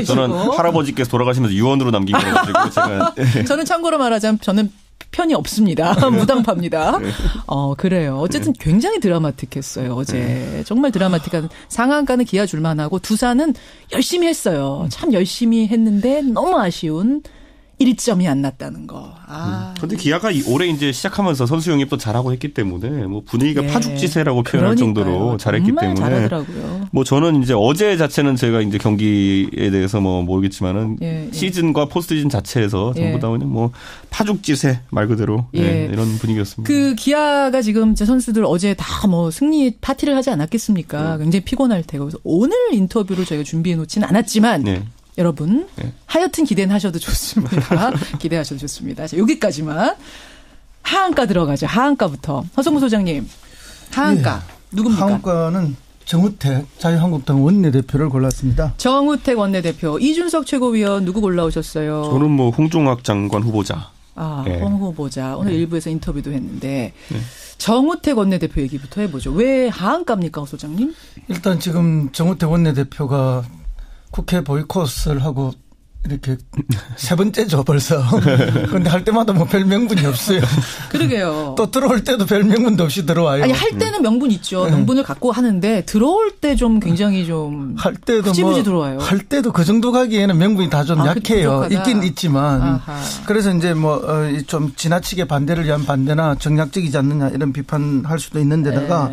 저는 할아버지께서 돌아가시면서 유언으로 남긴 거라가지고 제가. 저는 참고로 말하자면 저는 편이 없습니다. 무당파입니다. 그래요. 어쨌든 굉장히 드라마틱했어요. 어제. 정말 드라마틱한 상한가는 기아 줄만하고 두산은 열심히 했어요. 참 열심히 했는데 너무 아쉬운 1점이 안 났다는 거. 근데 기아가 올해 이제 시작하면서 선수 영입도 잘하고 했기 때문에 뭐 분위기가 파죽지세라고 표현할 정도로 잘했기 때문에. 잘하더라고요. 뭐 저는 이제 어제 자체는 제가 이제 경기에 대해서 뭐 모르겠지만은 시즌과 포스트 시즌 자체에서 전부 다 그냥 뭐 파죽지세 말 그대로 이런 분위기였습니다. 그 기아가 지금 제 선수들 어제 다 뭐 승리 파티를 하지 않았겠습니까? 굉장히 피곤할 테고. 그래서 오늘 인터뷰를 저희가 준비해 놓지는 않았지만 여러분 하여튼 기대는 하셔도 좋습니다. 기대하셔도 좋습니다. 자, 여기까지만. 하한가 들어가죠. 하한가부터. 허성무 소장님. 하한가. 누굽니까? 하한가는 정우택 자유한국당 원내대표를 골랐습니다. 정우택 원내대표. 이준석 최고위원 누구 골라오셨어요? 저는 뭐 홍종학 장관 후보자. 홍 후보자. 오늘 일부에서 인터뷰도 했는데 정우택 원내대표 얘기부터 해보죠. 왜 하한가입니까, 허 소장님? 일단 지금 정우택 원내대표가 국회 보이콧을 하고 이렇게 세 번째죠 벌써. 그런데 할 때마다 뭐 별 명분이 없어요. 그러게요. 또 들어올 때도 별 명분도 없이 들어와요. 아니 할 때는 명분 있죠. 명분을 갖고 하는데 들어올 때 좀 굉장히 좀 할 때도 흐지부지 들어와요. 할 때도 그 정도 가기에는 명분이 다 좀 약해요. 있긴 있지만. 그래서 이제 뭐 좀 지나치게 반대를 위한 반대나 정략적이지 않느냐 이런 비판할 수도 있는데다가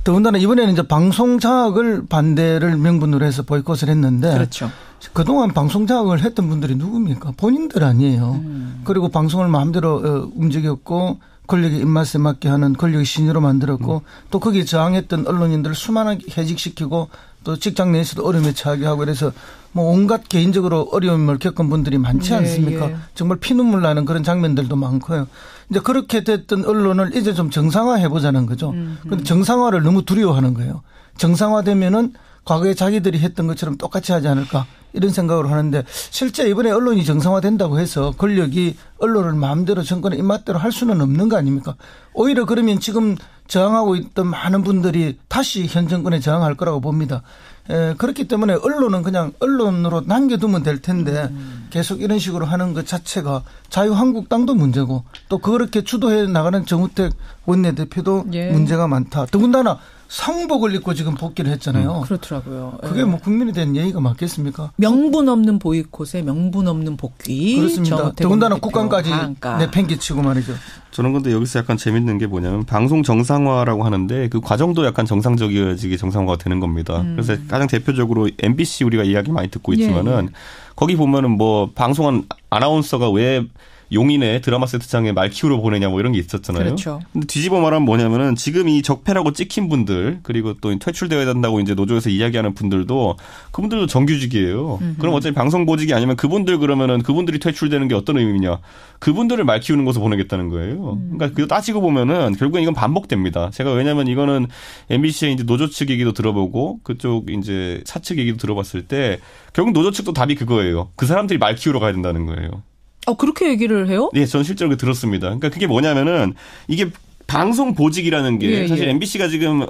더군다나 이번에는 이제 방송 장악을 반대를 명분으로 해서 보이콧을 했는데. 그렇죠. 그동안 방송 장악을 했던 분들이 누굽니까? 본인들 아니에요. 그리고 방송을 마음대로 움직였고 권력의 입맛에 맞게 하는 권력의 신유로 만들었고 또 거기에 저항했던 언론인들을 수많게 해직시키고 또 직장 내에서도 어려움에 처하게 하고 그래서 뭐 온갖 개인적으로 어려움을 겪은 분들이 많지 않습니까? 정말 피눈물 나는 그런 장면들도 많고요. 이제 그렇게 됐던 언론을 이제 좀 정상화해보자는 거죠. 그런데 정상화를 너무 두려워하는 거예요. 정상화되면은 과거에 자기들이 했던 것처럼 똑같이 하지 않을까 이런 생각을 하는데 실제 이번에 언론이 정상화된다고 해서 권력이 언론을 마음대로 정권의 입맛대로 할 수는 없는 거 아닙니까? 오히려 그러면 지금 저항하고 있던 많은 분들이 다시 현 정권에 저항할 거라고 봅니다. 그렇기 때문에 언론은 그냥 언론으로 남겨두면 될 텐데 계속 이런 식으로 하는 것 자체가 자유한국당도 문제고 또 그렇게 주도해 나가는 정우택 원내대표도 문제가 많다. 더군다나 상복을 입고 지금 복귀를 했잖아요. 그렇더라고요. 그게 뭐 국민에 대한 예의가 맞겠습니까? 명분 없는 보이콧에 명분 없는 복귀. 그렇습니다. 더군다나 국감까지 내팽개치고 말이죠. 저는 근데 여기서 약간 재밌는 게 뭐냐면 방송 정상화라고 하는데 그 과정도 약간 정상적이어지게 정상화가 되는 겁니다. 그래서 가장 대표적으로 MBC 우리가 이야기 많이 듣고 있지만은 거기 보면은 뭐 방송한 아나운서가 왜 용인의 드라마 세트장에 말 키우러 보내냐 뭐 이런 게 있었잖아요. 그렇죠. 근데 뒤집어 말하면 뭐냐면은 지금 이 적폐라고 찍힌 분들 그리고 또 퇴출되어야 된다고 이제 노조에서 이야기하는 분들도 그분들도 정규직이에요. 그럼 어차피 방송 보직이 아니면 그분들 그러면은 그분들이 퇴출되는 게 어떤 의미냐? 그분들을 말 키우는 곳으로 보내겠다는 거예요. 그러니까 그거 따지고 보면은 결국엔 이건 반복됩니다. 제가 왜냐면 이거는 MBC의 이제 노조 측 얘기도 들어보고 그쪽 이제 사측 얘기도 들어봤을 때 결국 노조 측도 답이 그거예요. 그 사람들이 말 키우러 가야 된다는 거예요. 그렇게 얘기를 해요? 네, 저는 실제로 들었습니다. 그러니까 그게 뭐냐면은 이게 방송 보직이라는 게 사실 MBC가 지금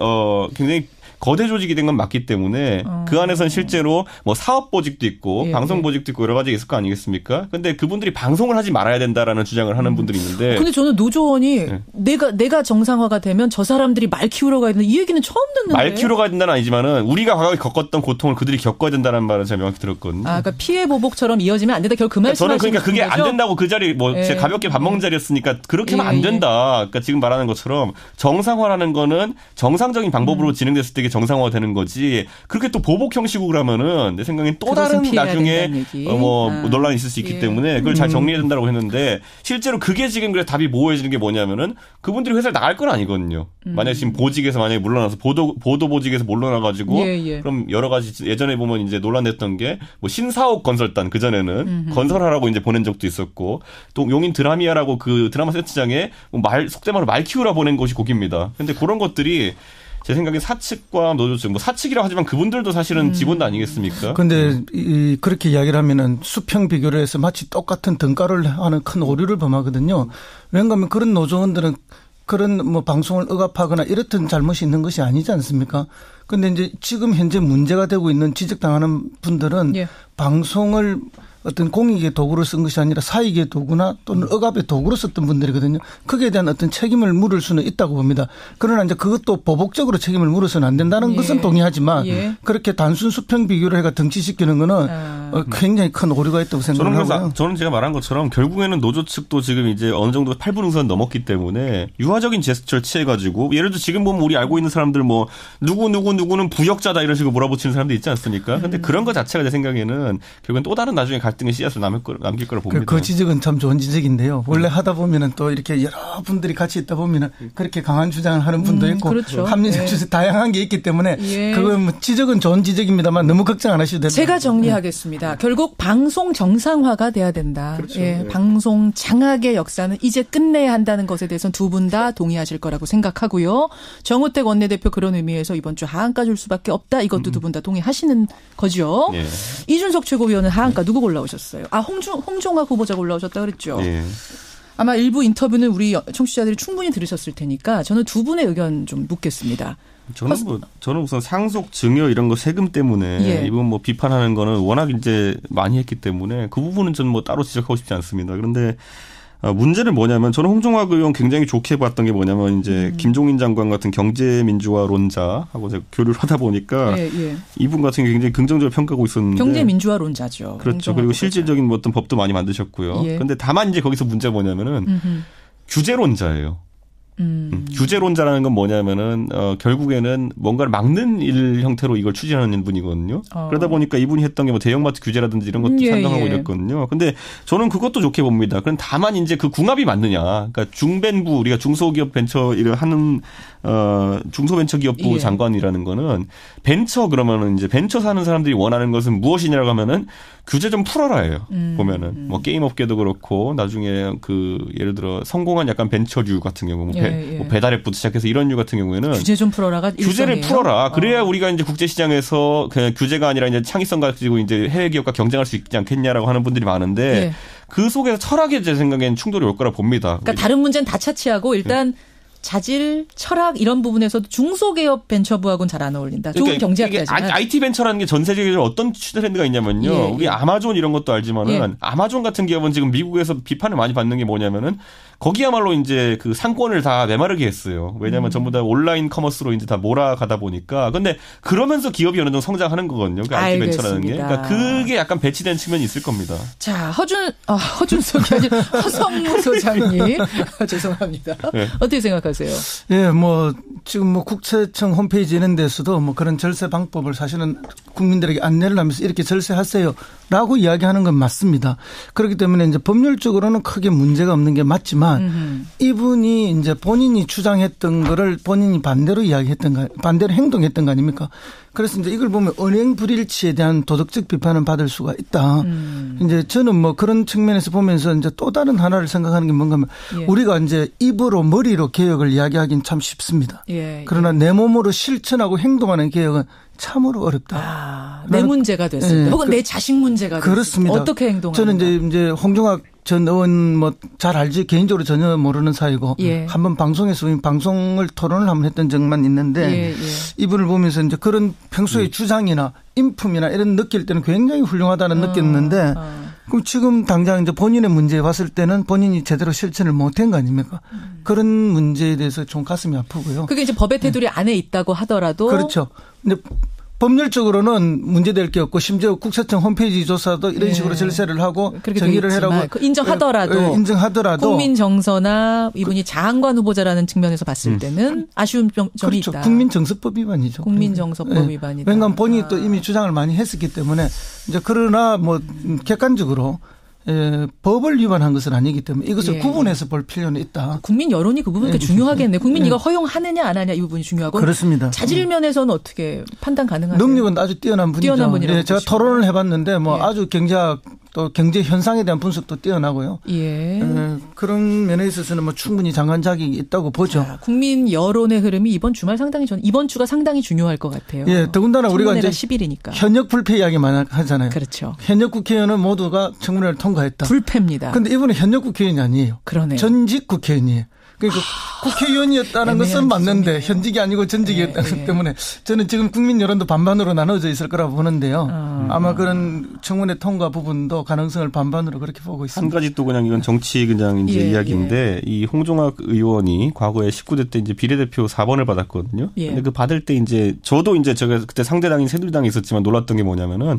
굉장히 거대 조직이 된 건 맞기 때문에 그 안에서는 실제로 뭐 사업 보직도 있고 방송 보직도 있고 여러 가지가 있을 거 아니겠습니까? 근데 그분들이 방송을 하지 말아야 된다라는 주장을 하는 분들이 있는데. 근데 저는 노조원이 내가 정상화가 되면 저 사람들이 말 키우러 가야 된다 이 얘기는 처음 듣는데. 말 키우러 가야 된다는 아니지만은 우리가 과거에 겪었던 고통을 그들이 겪어야 된다는 말은 제가 명확히 들었거든요. 그러니까 피해 보복처럼 이어지면 안 된다. 결국 그 말씀. 저는 그러니까 그게 안 된다고 그 자리 뭐 제가 가볍게 밥 먹는 자리였으니까 그렇게 하면 안 된다. 그러니까 지금 말하는 것처럼 정상화라는 거는 정상적인 방법으로 진행됐을 때 이게 정상화가 되는 거지. 그렇게 또 보복 형식으로 하면은 내 생각엔 또 다른 나중에 뭐 논란이 있을 수 있기 때문에 그걸 잘 정리해야 된다고 했는데 실제로 그게 지금 그래 답이 모호해지는 게 뭐냐면은 그분들이 회사를 나갈 건 아니거든요. 만약에 지금 보직에서 만약에 물러나서 보도 보직에서 물러나가지고 그럼 여러 가지 예전에 보면 이제 논란됐던 게 뭐 신사옥 건설단 그 전에는 건설하라고 이제 보낸 적도 있었고 또 용인 드라미아라고 그 드라마 세트장에 속된 말로 말 키우라 보낸 곳이 거기입니다. 근데 그런 것들이 제 생각엔 사측과 노조 측, 뭐 사측이라고 하지만 그분들도 사실은 직원도 아니겠습니까? 그런데 그렇게 이야기를 하면은 수평 비교를 해서 마치 똑같은 등가를 하는 큰 오류를 범하거든요. 왜냐하면 그런 노조원들은 그런 뭐 방송을 억압하거나 이렇던 잘못이 있는 것이 아니지 않습니까? 그런데 이제 지금 현재 문제가 되고 있는 지적당하는 분들은 방송을 어떤 공익의 도구로 쓴 것이 아니라 사익의 도구나 또는 억압의 도구로 썼던 분들이거든요. 거기에 대한 어떤 책임을 물을 수는 있다고 봅니다. 그러나 이제 그것도 보복적으로 책임을 물어서는 안 된다는 것은 동의하지만 그렇게 단순 수평 비교를 해가 등치시키는 거는 굉장히 큰 오류가 있다고 생각하고요. 저는 제가 말한 것처럼 결국에는 노조 측도 지금 이제 어느 정도 8분 응선 넘었기 때문에 유화적인 제스처를 취해가지고 예를 들어 지금 보면 우리 알고 있는 사람들 뭐 누구는 부역자다 이런 식으로 몰아붙이는 사람들 있지 않습니까? 근데 그런 것 자체가 제 생각에는 결국엔 또 다른 나중에 갈등의 씨앗을 남길 거라 봅니다. 그 지적은 참 좋은 지적인데요. 원래 하다 보면은 또 이렇게 여러 분들이 같이 있다 보면은 그렇게 강한 주장을 하는 분도 있고 합리적 주장 다양한 게 있기 때문에 그건 뭐 지적은 좋은 지적입니다만 너무 걱정 안 하셔도 됩니다. 제가 정리하겠습니다. 결국 방송 정상화가 돼야 된다. 방송 장악의 역사는 이제 끝내야 한다는 것에 대해서는 두 분 다 동의하실 거라고 생각하고요. 정우택 원내대표 그런 의미에서 이번 주 하한가 줄 수밖에 없다. 이것도 두 분 다 동의하시는 거죠. 이준석 최고위원은 하한가 누구 골라오셨어요? 홍종학 후보자가 올라오셨다 그랬죠. 아마 일부 인터뷰는 우리 청취자들이 충분히 들으셨을 테니까 저는 두 분의 의견 좀 묻겠습니다. 저는 우선 상속 증여 이런 거 세금 때문에 이분 뭐 비판하는 거는 워낙 이제 많이 했기 때문에 그 부분은 저는 뭐 따로 지적하고 싶지 않습니다. 그런데 문제는 뭐냐면 저는 홍종학 의원 굉장히 좋게 봤던 게 뭐냐면 이제 김종인 장관 같은 경제민주화론자하고 제가 교류를 하다 보니까 이분 같은 게 굉장히 긍정적으로 평가하고 있었는데 경제민주화론자죠. 그렇죠. 그리고 실질적인 뭐 어떤 법도 많이 만드셨고요. 그런데 다만 이제 거기서 문제가 뭐냐면은 규제론자예요. 규제론자라는 건 뭐냐면은 결국에는 뭔가를 막는 일 형태로 이걸 추진하는 분이거든요. 그러다 보니까 이분이 했던 게 뭐 대형마트 규제라든지 이런 것도 상당하고 이랬거든요. 근데 저는 그것도 좋게 봅니다. 그럼 다만 이제 그 궁합이 맞느냐. 그러니까 중벤부 우리가 중소기업 벤처 일을 하는 중소벤처기업부 장관이라는 거는 벤처 그러면은 이제 벤처 사는 사람들이 원하는 것은 무엇이냐라고 하면은 규제 좀 풀어라예요. 보면은 뭐 게임 업계도 그렇고 나중에 그 예를 들어 성공한 약간 벤처류 같은 경우 뭐 뭐 배달앱부터 시작해서 이런 이유 같은 경우에는 규제 좀 풀어라가 규제를 풀어라. 그래야 우리가 이제 국제 시장에서 그냥 규제가 아니라 이제 창의성 가지고 이제 해외 기업과 경쟁할 수 있지 않겠냐라고 하는 분들이 많은데 그 속에서 철학이 제 생각에는 충돌이 올 거라 봅니다. 그러니까 다른 문제는 다 차치하고 일단 자질, 철학 이런 부분에서도 중소기업 벤처부하고는 잘 안 어울린다. 좋은 그러니까 경제학자지만. IT 벤처라는 게 전 세계적으로 어떤 트렌드가 있냐면요. 우리 아마존 이런 것도 알지만은 아마존 같은 기업은 지금 미국에서 비판을 많이 받는 게 뭐냐면은 거기야말로 이제 그 상권을 다 메마르게 했어요. 왜냐하면 전부 다 온라인 커머스로 이제 다 몰아가다 보니까. 근데 그러면서 기업이 어느 정도 성장하는 거거든요. 그 IT 벤처라는 게. 그러니까 그게 약간 배치된 측면이 있을 겁니다. 자, 허준석이 아니라 허성무 소장님. 죄송합니다. 어떻게 생각하세요? 예, 뭐 지금 뭐 국세청 홈페이지 이런 데서도 뭐 그런 절세 방법을 사실은 국민들에게 안내를 하면서 이렇게 절세하세요라고 이야기하는 건 맞습니다. 그렇기 때문에 이제 법률적으로는 크게 문제가 없는 게 맞지만 이분이 이제 본인이 주장했던 거를 본인이 반대로 반대로 행동했던 거 아닙니까? 그래서 이제 이걸 보면 언행 불일치에 대한 도덕적 비판을 받을 수가 있다. 이제 저는 뭐 그런 측면에서 보면서 이제 또 다른 하나를 생각하는 게 뭔가 하면 우리가 이제 입으로 머리로 개혁을 이야기하기는 참 쉽습니다. 그러나 내 몸으로 실천하고 행동하는 개혁은 참으로 어렵다. 내 문제가 됐습니다. 혹은 내 자식 문제가 됐습니다. 그렇습니다. 어떻게 행동하는가. 저는 이제 홍종학 전 의원 뭐 잘 알지 개인적으로 전혀 모르는 사이고 한번 방송에서 방송을 토론을 한번 했던 적만 있는데 이분을 보면서 이제 그런 평소의 주장이나 인품이나 이런 느낄 때는 굉장히 훌륭하다는 느꼈는데 그럼 지금 당장 이제 본인의 문제에 봤을 때는 본인이 제대로 실천을 못한 거 아닙니까? 그런 문제에 대해서 좀 가슴이 아프고요. 그게 이제 법의 테두리 안에 있다고 하더라도 그렇죠. 근데 법률적으로는 문제될 게 없고 심지어 국세청 홈페이지 조사도 이런 식으로 절세를 하고 정의를 해라고 인정하더라도 국민 정서나 이분이 장관 후보자라는 측면에서 봤을 때는 아쉬운 점이 그렇죠. 있다. 국민 정서법 위반이죠. 국민 정서법 위반이다. 왜냐하면 본인이 또 이미 주장을 많이 했었기 때문에 이제 그러나 뭐 객관적으로 법을 위반한 것은 아니기 때문에 이것을 구분해서 볼 필요는 있다. 국민 여론이 그 부분이 중요하겠네. 국민 이거 허용하느냐 안 하느냐 이 부분이 중요하고. 그렇습니다. 자질 면에서는 어떻게 판단 가능하세요? 능력은 아주 뛰어난 분이죠. 뛰어난 분이라고 제가 토론을 해봤는데 뭐 아주 경제학 또 경제 현상에 대한 분석도 뛰어나고요. 그런 면에 있어서는 뭐 충분히 장관 자격이 있다고 보죠. 자, 국민 여론의 흐름이 이번 주가 상당히 중요할 것 같아요. 더군다나 우리가 이제 10일이니까. 현역 불패 이야기 많이 하잖아요. 그렇죠. 현역 국회의원은 모두가 청문회를 통과했다. 불패입니다. 그런데 이분은 현역 국회의원이 아니에요. 그러네요. 전직 국회의원이에요. 그러니까 국회의원이었다는 것은 맞는데 현직이 아니고 전직이었다기 때문에 저는 지금 국민 여론도 반반으로 나눠져 있을 거라고 보는데요. 아마 그런 청문회 통과 부분도 가능성을 반반으로 그렇게 보고 있습니다. 한 가지 또 그냥 이건 정치 그냥 이제 이야기인데 이 홍종학 의원이 과거에 19대 때 이제 비례대표 4번을 받았거든요. 근데 그 받을 때 이제 저도 이제 제가 그때 상대당인 새누리당에 있었지만 놀랐던 게 뭐냐면은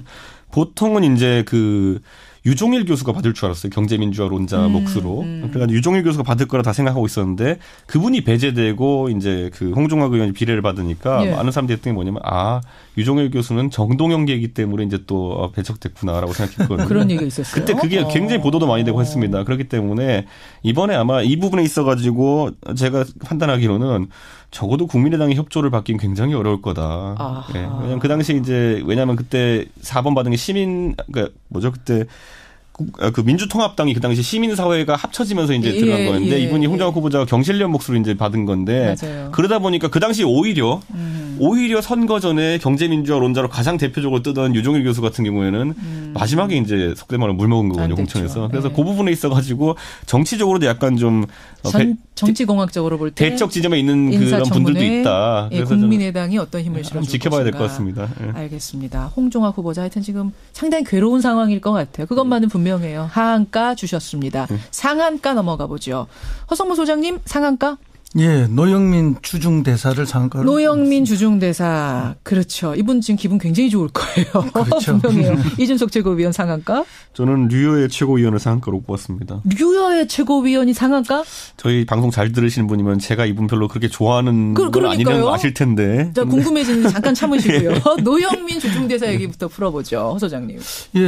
보통은 이제 그 유종일 교수가 받을 줄 알았어요. 경제민주화론자 몫으로. 그러니까 유종일 교수가 받을 거라 다 생각하고 있었는데 그분이 배제되고 이제 그 홍종학 의원이 비례를 받으니까 많은 사람들이 했던 게 뭐냐면 유종일 교수는 정동영계이기 때문에 이제 또 배척됐구나라고 생각했거든요. 그런 얘기가 있었어요. 그때 그게 굉장히 보도도 많이 되고 했습니다. 그렇기 때문에 이번에 아마 이 부분에 있어가지고 제가 판단하기로는 적어도 국민의당의 협조를 받긴 굉장히 어려울 거다. 왜냐면 그 당시 왜냐면 그때 4번 받은 게 그때 그 민주통합당이 그 당시 시민사회가 합쳐지면서 이제 들어간 거였는데 이분이 홍종학 후보자가 경실련 몫으로 이제 받은 건데 그러다 보니까 그 당시 오히려 선거 전에 경제민주화론자로 가장 대표적으로 뜨던 유종일 교수 같은 경우에는 마지막에 이제 속된 말로 물 먹은 거거든요, 공천에서. 그래서 그 부분에 있어가지고 정치적으로도 약간 좀 정치공학적으로 볼 때 대척 지점에 있는 그런 분들도 있다. 그래서 국민의당이 어떤 힘을 실어줄 지켜봐야 될 것 같습니다. 알겠습니다. 홍종학 후보자 하여튼 지금 상당히 괴로운 상황일 것 같아요. 그것만은 분명해요. 하한가 주셨습니다. 상한가 넘어가 보죠. 허성무 소장님 상한가? 노영민 주중대사를 상한가로. 노영민 주중대사. 그렇죠. 이분 지금 기분 굉장히 좋을 거예요. 그렇죠. 분명해요. 이준석 최고위원 상한가? 저는 류여의 최고위원을 상한가로 뽑았습니다. 류여의 최고위원이 상한가? 저희 방송 잘 들으시는 분이면 제가 이분 별로 그렇게 좋아하는 건 아니라는 거 아실 텐데. 자, 궁금해지는데 잠깐 참으시고요. 노영민 주중대사 얘기부터 풀어보죠. 허 소장님.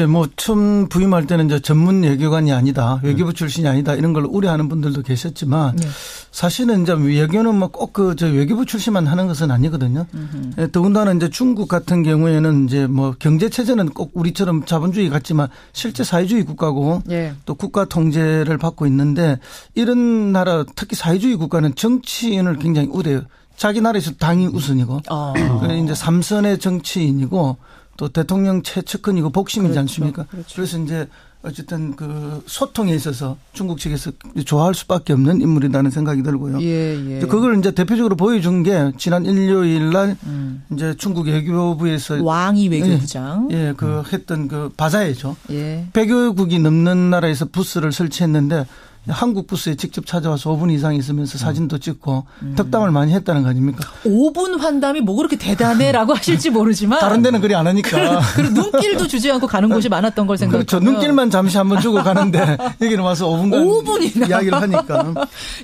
뭐 처음 부임할 때는 이제 전문 외교관이 아니다. 외교부 출신이 아니다. 이런 걸 우려하는 분들도 계셨지만 사실은 이제 외교는 뭐 꼭 저 외교부 출신만 하는 것은 아니거든요. 더군다나 이제 중국 같은 경우에는 이제 뭐 경제 체제는 꼭 우리처럼 자본주의 같지만 실제 사회주의 국가고 또 국가 통제를 받고 있는데 이런 나라 특히 사회주의 국가는 정치인을 굉장히 우대해요. 자기 나라에서 당이 우선이고 이제 3선의 정치인이고 또 대통령 최측근이고 복심이지 않습니까? 그래서 이제 어쨌든 그 소통에 있어서 중국 측에서 좋아할 수밖에 없는 인물이라는 생각이 들고요. 그걸 이제 대표적으로 보여준 게 지난 일요일 날 이제 중국 외교부에서 왕이 외교부장 그 했던 그 바자회죠. 100여국이 넘는 나라에서 부스를 설치했는데 한국 부스에 직접 찾아와서 5분 이상 있으면서 사진도 찍고 덕담을 많이 했다는 거 아닙니까? 5분 환담이 뭐 그렇게 대단해라고 하실지 모르지만 다른 데는 그리 안 하니까. 그리고 눈길도 주지 않고 가는 곳이 많았던 걸 생각하면. 그렇죠. 눈길만 잠시 한번 주고 가는데 여기는 와서 5분간 이야기를 하니까.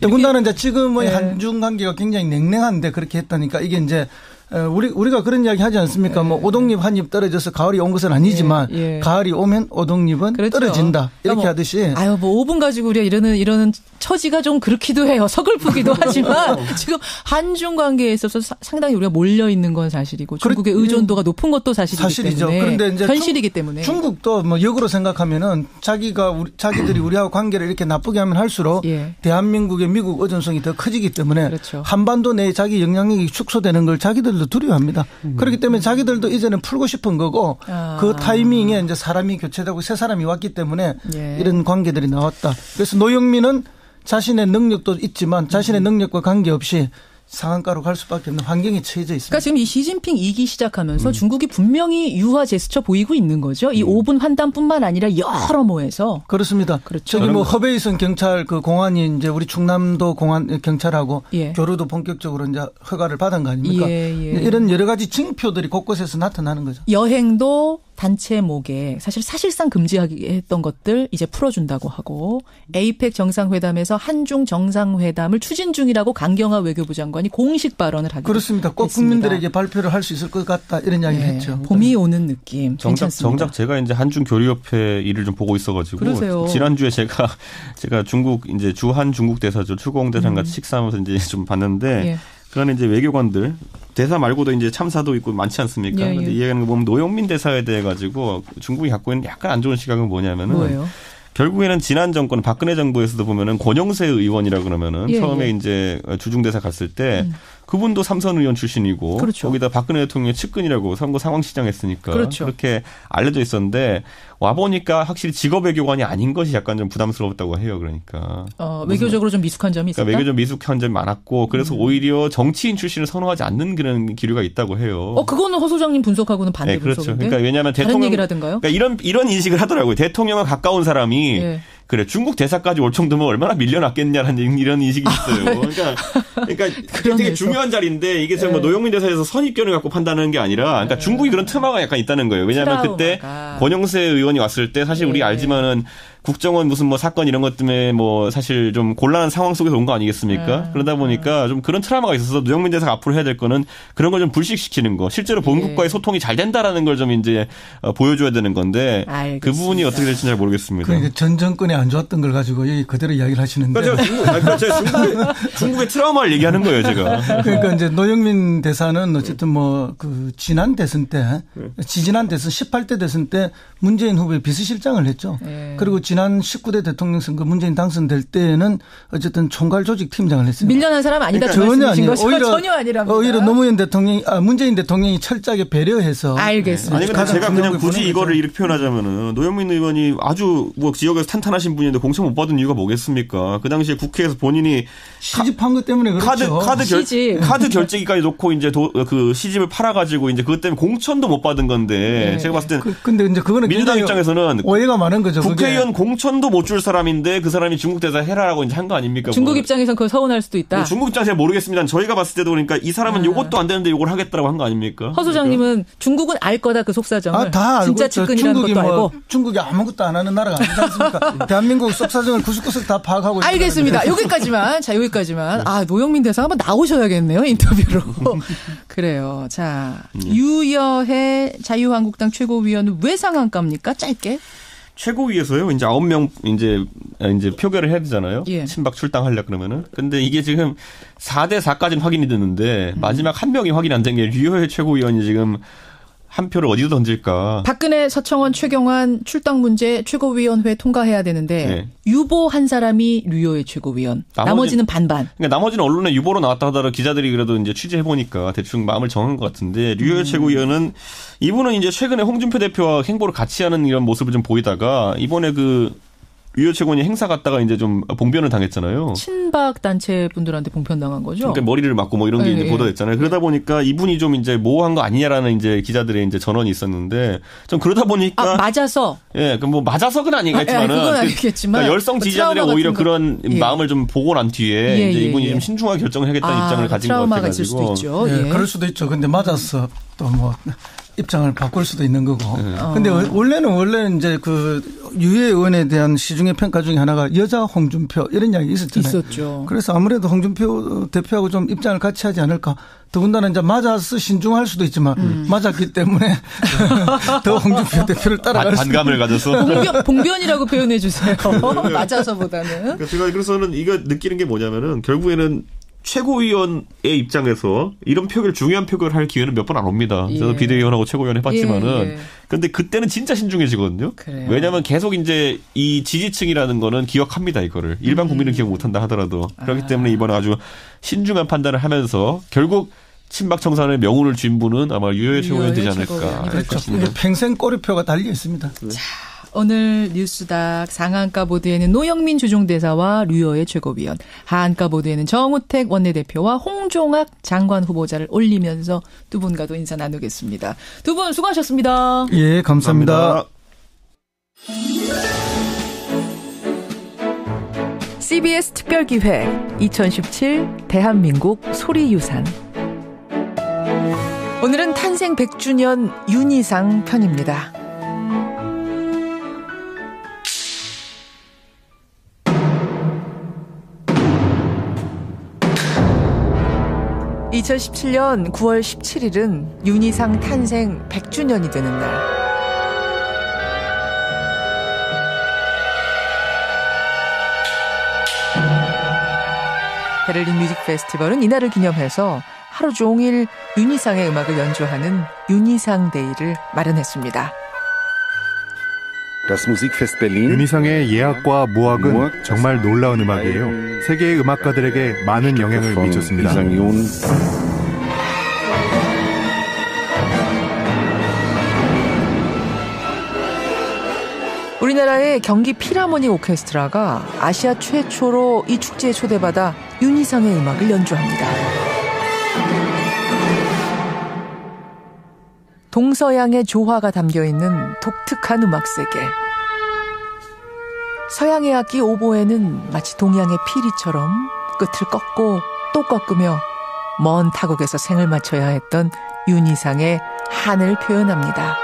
더군다나 이제 지금의 한중 관계가 굉장히 냉랭한데 그렇게 했다니까 이게 이제 우리가 그런 이야기 하지 않습니까? 뭐 오동잎 한 입 떨어져서 가을이 온 것은 아니지만 가을이 오면 오동잎은 떨어진다. 이렇게 하듯이. 아유, 뭐 5분 가지고 우리가 이러는 처지가 좀 그렇기도 해요. 서글프기도 하지만 지금 한중 관계에 있어서 상당히 우리가 몰려 있는 건 사실이고 중국의 의존도가 높은 것도 사실이기 때문에. 그런데 이제 현실이기 때문에. 중국도 뭐 역으로 생각하면은 자기들이 우리하고 관계를 이렇게 나쁘게 하면 할수록 대한민국의 미국 의존성이 더 커지기 때문에 한반도 내에 자기 영향력이 축소되는 걸 자기들도 두려워합니다. 그렇기 때문에 자기들도 이제는 풀고 싶은 거고 그 타이밍에 이제 사람이 교체되고 새 사람이 왔기 때문에 이런 관계들이 나왔다. 그래서 노영민은 자신의 능력도 있지만 자신의 능력과 관계없이 상한가로 갈 수밖에 없는 환경에 처해져 있습니다. 그러니까 지금 이 시진핑 2기 시작하면서 중국이 분명히 유화 제스처 보이고 있는 거죠. 이 5분 환담뿐만 아니라 여러 모에서. 그렇습니다. 저기 뭐 허베이성 경찰 그 공안이 이제 우리 충남도 공안 경찰하고 교류도 본격적으로 이제 허가를 받은 거 아닙니까? 이런 여러 가지 징표들이 곳곳에서 나타나는 거죠. 여행도 단체 목에 사실상 금지하기 했던 것들 이제 풀어준다고 하고 에이펙 정상회담에서 한중 정상회담을 추진 중이라고 강경화 외교부 장관이 공식 발언을 하기로 그렇습니다. 꼭 했습니다. 국민들에게 발표를 할 수 있을 것 같다 이런 이야기를 했죠. 봄이 오는 느낌. 정작 제가 이제 한중 교류협회 일을 좀 보고 있어가지고 그러세요. 지난주에 제가 중국 이제 주한 중국 대사죠 추공 대사랑 같이 식사하면서 이제 좀 봤는데. 그러나 이제 외교관들 대사 말고도 이제 참사도 있고 많지 않습니까? 근데 이야기하는 거 보면 노영민 대사에 대해 가지고 중국이 갖고 있는 약간 안 좋은 시각은 뭐냐면은 뭐예요? 결국에는 지난 정권 박근혜 정부에서도 보면은 권영세 의원이라 그러면은 처음에 이제 주중대사 갔을 때 그분도 삼선 의원 출신이고 거기다 박근혜 대통령의 측근이라고 선거 상황시장 했으니까 그렇게 알려져 있었는데 와 보니까 확실히 직업 외교관이 아닌 것이 약간 좀 부담스러웠다고 해요. 그러니까 외교적으로 좀 미숙한 점이 있었다. 그러니까 외교적 미숙한 점이 많았고 그래서 오히려 정치인 출신을 선호하지 않는 그런 기류가 있다고 해요. 그거는 허 소장님 분석하고는 반대 분석인데. 그렇죠. 그러니까 왜냐하면 다른 얘기를 하던가요? 그러니까 이런 인식을 하더라고요. 대통령과 가까운 사람이 그래 중국 대사까지 올 정도면 얼마나 밀려났겠냐라는 이런 인식이 있어요. 그러니까 되게 중요한 자리인데 이게 뭐 노영민 대사에서 선입견을 갖고 판단하는 게 아니라 그러니까 중국이 그런 트라우마가 약간 있다는 거예요. 왜냐하면 그때 권영세 의원이 왔을 때 사실 우리 알지만은 국정원 무슨 뭐 사건 이런 것 때문에 뭐 사실 좀 곤란한 상황 속에서 온 거 아니겠습니까? 그러다 보니까 좀 그런 트라우마가 있어서 노영민 대사가 앞으로 해야 될 거는 그런 걸 좀 불식시키는 거. 실제로 본국과의 소통이 잘 된다라는 걸 좀 이제 보여줘야 되는 건데 알겠습니다. 그 부분이 어떻게 될지 잘 모르겠습니다. 그러니까 전 정권이 안 좋았던 걸 가지고 여기 그대로 이야기를 하시는데. 그러니까 제가 중국의 트라우마를 얘기하는 거예요, 제가. 그러니까 이제 노영민 대사는 어쨌든 뭐 그 지난 대선 때, 지지난 대선 18대 대선 때 문재인 후보의 비서실장을 했죠. 그리고 지난 19대 대통령 선거 문재인 당선될 때에는 어쨌든 총괄 조직 팀장을 했어요. 밀려난 사람 아니다. 그러니까 전혀 아니에요. 전혀 아니랍니다. 오히려 노무현 대통령이 문재인 대통령이 철저하게 배려해서. 알겠습니다. 아니 근데 제가 그냥 굳이 이거를 이렇게 표현하자면은 노영민 의원이 아주 뭐 지역에서 탄탄하신 분인데 공천 못 받은 이유가 뭐겠습니까? 그 당시에 국회에서 본인이 시집한 것 때문에 그렇죠. 카드 결제기까지 놓고 이제 그 시집을 팔아가지고 이제 그것 때문에 공천도 못 받은 건데 제가 봤을 때는 근데 이제 그거는 민주당 입장에서는 오해가 많은 거죠. 국회의원 공천도 못 줄 사람인데 그 사람이 중국 대사 해라라고 이제 한 거 아닙니까? 중국 입장에선 그거 서운할 수도 있다. 중국 입장에서 모르겠습니다. 저희가 봤을 때도 그러니까 이 사람은 이것도 안 되는데 이걸 하겠다라고 한 거 아닙니까? 허 소장님은 중국은 알 거다 그 속사정을. 다 알고 진짜 측근이라는 것도 알고. 중국이 아무것도 안 하는 나라가 아니지 않습니까? 대한민국 속사정을 99% 다 파악하고. 알겠습니다. 여기까지만. 자, 여기까지만. 노영민 대사 한번 나오셔야겠네요. 인터뷰로. 그래요. 자, 유여해 자유한국당 최고위원은 왜 상한가입니까? 짧게. 최고위에서요. 이제 9명 이제 이제 표결을 해야 되잖아요. 예. 친박 출당하려 그러면은. 근데 이게 지금 4대4까지는 확인이 됐는데 마지막 한 명이 확인 안 된 게 류호의 최고위원이 지금 한 표를 어디로 던질까. 박근혜, 서청원, 최경환 출당 문제 최고위원회 통과해야 되는데 네. 유보 한 사람이 류호의 최고위원. 나머지는 반반. 그러니까 나머지는 언론에 유보로 나왔다 하더라도 기자들이 그래도 이제 취재해 보니까 대충 마음을 정한 것 같은데 류호의 최고위원은 이분은 이제 최근에 홍준표 대표와 행보를 같이 하는 이런 모습을 좀 보이다가 이번에 그 류호 최고위원이 행사 갔다가 이제 좀 봉변을 당했잖아요. 친박 단체 분들한테 봉변 당한 거죠. 그러니까 머리를 맞고 뭐 이런 게 이제 보도됐잖아요. 그러다 보니까 이분이 좀 이제 모호한 거 아니냐라는 이제 기자들의 이제 전언이 있었는데 좀 그러다 보니까 맞아서 예, 그 뭐 맞아서는 아니겠지만은 그건 아니겠지만 그러니까 열성 지지자들의 오히려 그런 마음을 좀 보고 난 뒤에 이제 이분이 좀 신중하게 결정을 하겠다는 입장을 가진 것 같아가지고. 트라우마가 있을 수도 있죠. 예, 그럴 수도 있죠. 근데 맞았어 또 뭐. 입장을 바꿀 수도 있는 거고. 근데 원래는 이제 그 유해 의원에 대한 시중의 평가 중에 하나가 여자 홍준표 이런 이야기 있었잖아요. 있었죠. 그래서 아무래도 홍준표 대표하고 좀 입장을 같이 하지 않을까. 더군다나 이제 맞아서 신중할 수도 있지만 맞았기 때문에 더 홍준표 대표를 따라갈 수 반감을 가져서 봉변이라고 표현해 주세요. 맞아서보다는. 제가 그래서는 이거 느끼는 게 뭐냐면은 결국에는 최고위원의 입장에서 이런 표결 중요한 표결을 할 기회는 몇 번 안 옵니다. 저도 비대위원하고 최고위원 해봤지만은 근데 그때는 진짜 신중해지거든요. 그래요. 왜냐하면 계속 이제 이 지지층이라는 거는 기억합니다. 이거를 일반 국민은 기억 못한다 하더라도 그렇기 때문에 이번에 아주 신중한 판단을 하면서 결국 친박 청산의 명운을 쥔 분은 아마 유효의 최고위원 되지 않을까. 그렇죠. 평생 꼬리표가 달려 있습니다. 자. 오늘 뉴스닥 상한가 보도에는 노영민 주종대사와 류호의 최고위원, 하한가 보도에는 정우택 원내대표와 홍종학 장관 후보자를 올리면서 두 분과도 인사 나누겠습니다. 두 분 수고하셨습니다. 예, 감사합니다. CBS 특별기획 2017 대한민국 소리유산. 오늘은 탄생 100주년 윤희상 편입니다. (2017년 9월 17일은) 윤희상 탄생 100주년이 되는 날. 베를린 뮤직 페스티벌은 이날을 기념해서 하루 종일 윤희상의 음악을 연주하는 윤희상 데이를 마련했습니다. 윤희상의 예악과 모악은 정말 놀라운 음악이에요. 세계의 음악가들에게 많은 영향을 미쳤습니다. 우리나라의 경기 필하모닉 오케스트라가 아시아 최초로 이 축제에 초대받아 윤희상의 음악을 연주합니다. 동서양의 조화가 담겨있는 독특한 음악 세계. 서양의 악기 오보에는 마치 동양의 피리처럼 끝을 꺾고 또 꺾으며 먼 타국에서 생을 마쳐야 했던 윤희상의 한을 표현합니다.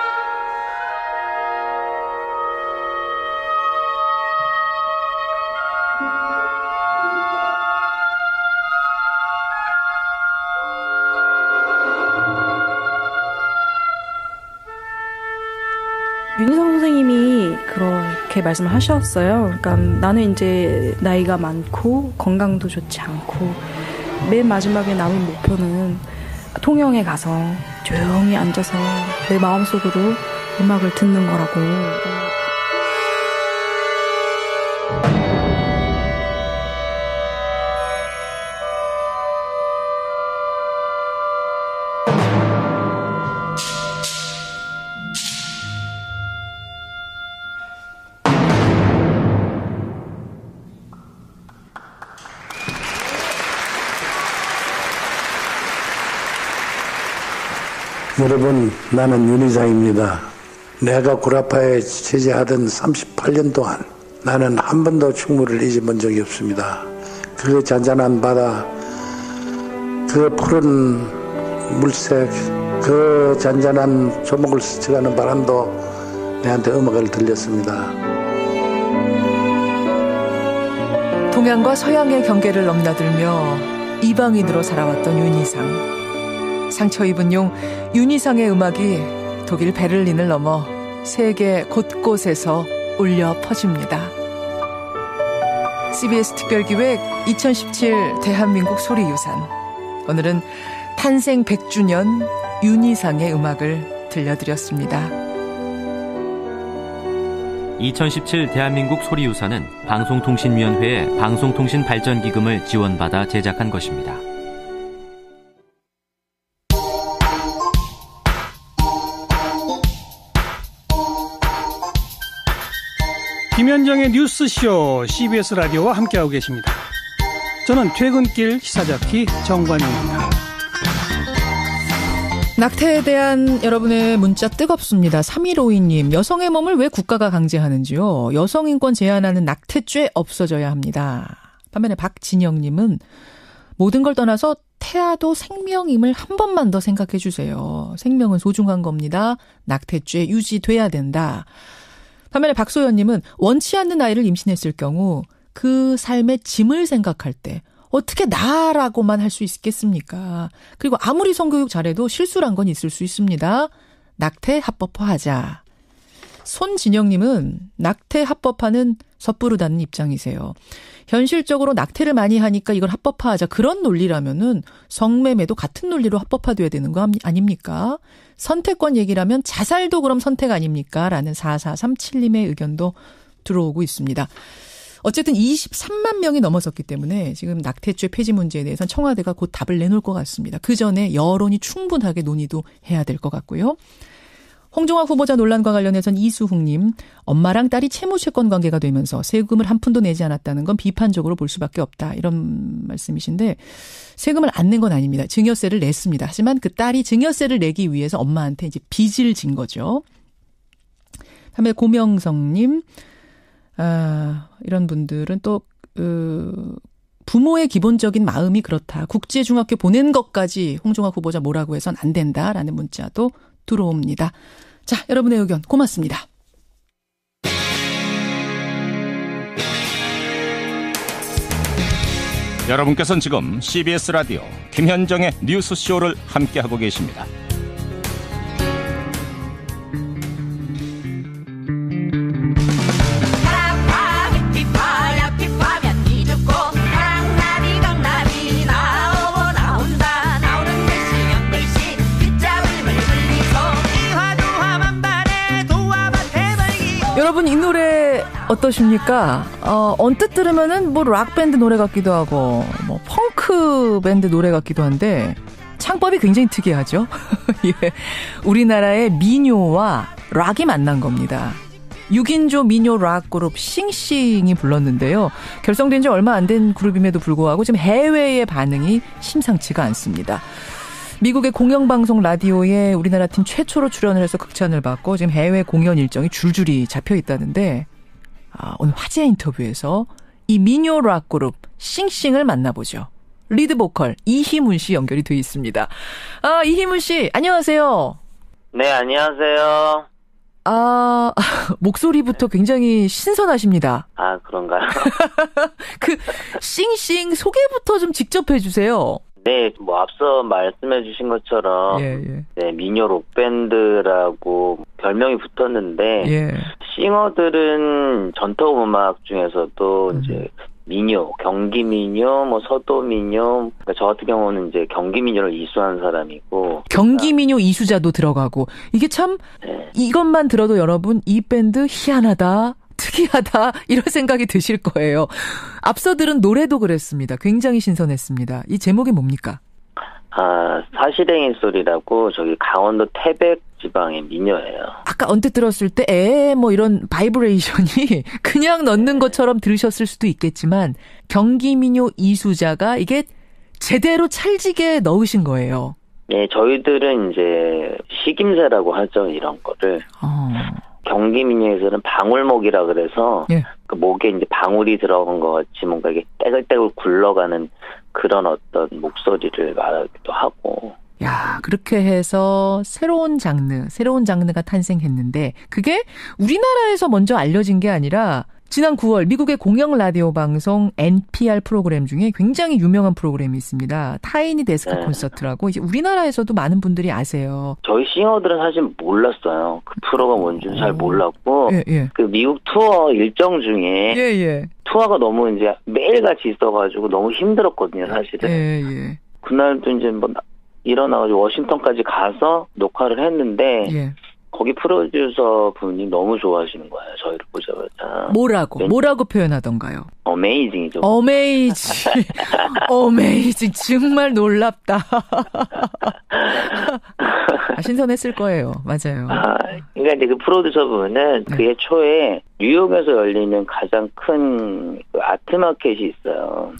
윤희상 선생님이 그렇게 말씀을 하셨어요. 그러니까 나는 이제 나이가 많고 건강도 좋지 않고 맨 마지막에 남은 목표는 통영에 가서 조용히 앉아서 내 마음속으로 음악을 듣는 거라고. 여러분, 나는 윤희상입니다. 내가 구라파에 취재하던 38년 동안 나는 한 번도 충무를 잊어본 적이 없습니다. 그 잔잔한 바다, 그 푸른 물색, 그 잔잔한 조목을 스쳐가는 바람도 내한테 음악을 들렸습니다. 동양과 서양의 경계를 넘나들며 이방인으로 살아왔던 윤희상. 상처 입은 용 윤희상의 음악이 독일 베를린을 넘어 세계 곳곳에서 울려 퍼집니다. CBS 특별기획 2017 대한민국 소리유산. 오늘은 탄생 100주년 윤희상의 음악을 들려드렸습니다. 2017 대한민국 소리유산은 방송통신위원회의 방송통신발전기금을 지원받아 제작한 것입니다. 김현정의 뉴스쇼 CBS 라디오와 함께하고 계십니다. 저는 퇴근길 시사자키 정관용입니다. 낙태에 대한 여러분의 문자 뜨겁습니다. 3152님, 여성의 몸을 왜 국가가 강제하는지요? 여성인권 제한하는 낙태죄 없어져야 합니다. 반면에 박진영님은 모든 걸 떠나서 태아도 생명임을 한 번만 더 생각해 주세요. 생명은 소중한 겁니다. 낙태죄 유지돼야 된다. 반면에 박소연님은 원치 않는 아이를 임신했을 경우 그 삶의 짐을 생각할 때 어떻게 나라고만 할 수 있겠습니까? 그리고 아무리 성교육 잘해도 실수란 건 있을 수 있습니다. 낙태 합법화하자. 손진영님은 낙태 합법화는 섣부르다는 입장이세요. 현실적으로 낙태를 많이 하니까 이걸 합법화하자. 그런 논리라면은 성매매도 같은 논리로 합법화돼야 되는 거 아닙니까? 선택권 얘기라면 자살도 그럼 선택 아닙니까? 라는 4437님의 의견도 들어오고 있습니다. 어쨌든 23만 명이 넘어섰기 때문에 지금 낙태죄 폐지 문제에 대해서는 청와대가 곧 답을 내놓을 것 같습니다. 그 전에 여론이 충분하게 논의도 해야 될 것 같고요. 홍종학 후보자 논란과 관련해서는 이수흥님, 엄마랑 딸이 채무채권 관계가 되면서 세금을 한 푼도 내지 않았다는 건 비판적으로 볼 수밖에 없다. 이런 말씀이신데 세금을 안 낸 건 아닙니다. 증여세를 냈습니다. 하지만 그 딸이 증여세를 내기 위해서 엄마한테 이제 빚을 진 거죠. 다음에 고명성님, 이런 분들은 또 부모의 기본적인 마음이 그렇다. 국제중학교 보낸 것까지 홍종학 후보자 뭐라고 해선 안 된다라는 문자도 들어옵니다. 자, 여러분의 의견 고맙습니다. 여러분께서는 지금 CBS 라디오 김현정의 뉴스쇼를 함께하고 계십니다. 여러분 이 노래 어떠십니까? 언뜻 들으면은 뭐 락밴드 노래 같기도 하고 뭐 펑크 밴드 노래 같기도 한데 창법이 굉장히 특이하죠. 예, 우리나라의 민요와 락이 만난 겁니다. 6인조 민요 락 그룹 싱싱이 불렀는데요. 결성된 지 얼마 안 된 그룹임에도 불구하고 지금 해외의 반응이 심상치가 않습니다. 미국의 공영방송 라디오에 우리나라 팀 최초로 출연을 해서 극찬을 받고 지금 해외 공연 일정이 줄줄이 잡혀 있다는데 오늘 화제 인터뷰에서 이 민요 락 그룹 싱싱을 만나보죠. 리드 보컬 이희문 씨 연결이 돼 있습니다. 이희문 씨 안녕하세요. 네, 안녕하세요. 목소리부터 굉장히 신선하십니다. 그런가요? 그 싱싱 소개부터 좀 직접 해주세요. 네, 뭐 앞서 말씀해 주신 것처럼 네, 민요 록밴드라고 별명이 붙었는데 싱어들은 전통 음악 중에서도 이제 민요, 경기 민요, 뭐 서도 민요, 그러니까 저 같은 경우는 이제 경기 민요를 이수한 사람이고 경기 민요 이수자도 들어가고 이게 참 이것만 들어도 여러분 이 밴드 희한하다. 특이하다 이런 생각이 드실 거예요. 앞서 들은 노래도 그랬습니다. 굉장히 신선했습니다. 이 제목이 뭡니까? 사시랭이 소리라고 저기 강원도 태백 지방의 민요예요. 아까 언뜻 들었을 때 뭐 이런 바이브레이션이 그냥 넣는 것처럼 들으셨을 수도 있겠지만 경기 민요 이수자가 이게 제대로 찰지게 넣으신 거예요. 네, 저희들은 이제 식임새라고 하죠. 이런 거를. 경기 민요에서는 방울목이라 그래서 그 목에 이제 방울이 들어간 것 같이 뭔가 이게 떼글떼글 굴러가는 그런 어떤 목소리를 말하기도 하고. 야, 그렇게 해서 새로운 장르가 탄생했는데 그게 우리나라에서 먼저 알려진 게 아니라 지난 9월 미국의 공영 라디오 방송 NPR 프로그램 중에 굉장히 유명한 프로그램이 있습니다. 타이니 데스크 콘서트라고 이제 우리나라에서도 많은 분들이 아세요. 저희 싱어들은 사실 몰랐어요. 그 프로가 뭔지는 잘 몰랐고 그 미국 투어 일정 중에 투어가 너무 이제 매일같이 있어가지고 너무 힘들었거든요, 사실은. 예. 그날도 이제 뭐 일어나가지고 워싱턴까지 가서 녹화를 했는데 거기 프로듀서 분이 너무 좋아하시는 거예요. 저희를 보자마자. 뭐라고 표현하던가요? 어메이징이죠. 어메이징. 정말 놀랍다. 신선했을 거예요. 맞아요. 그러니까 이제 그 프로듀서 분은 그해 초에 뉴욕에서 열리는 가장 큰 그 아트마켓이 있어요.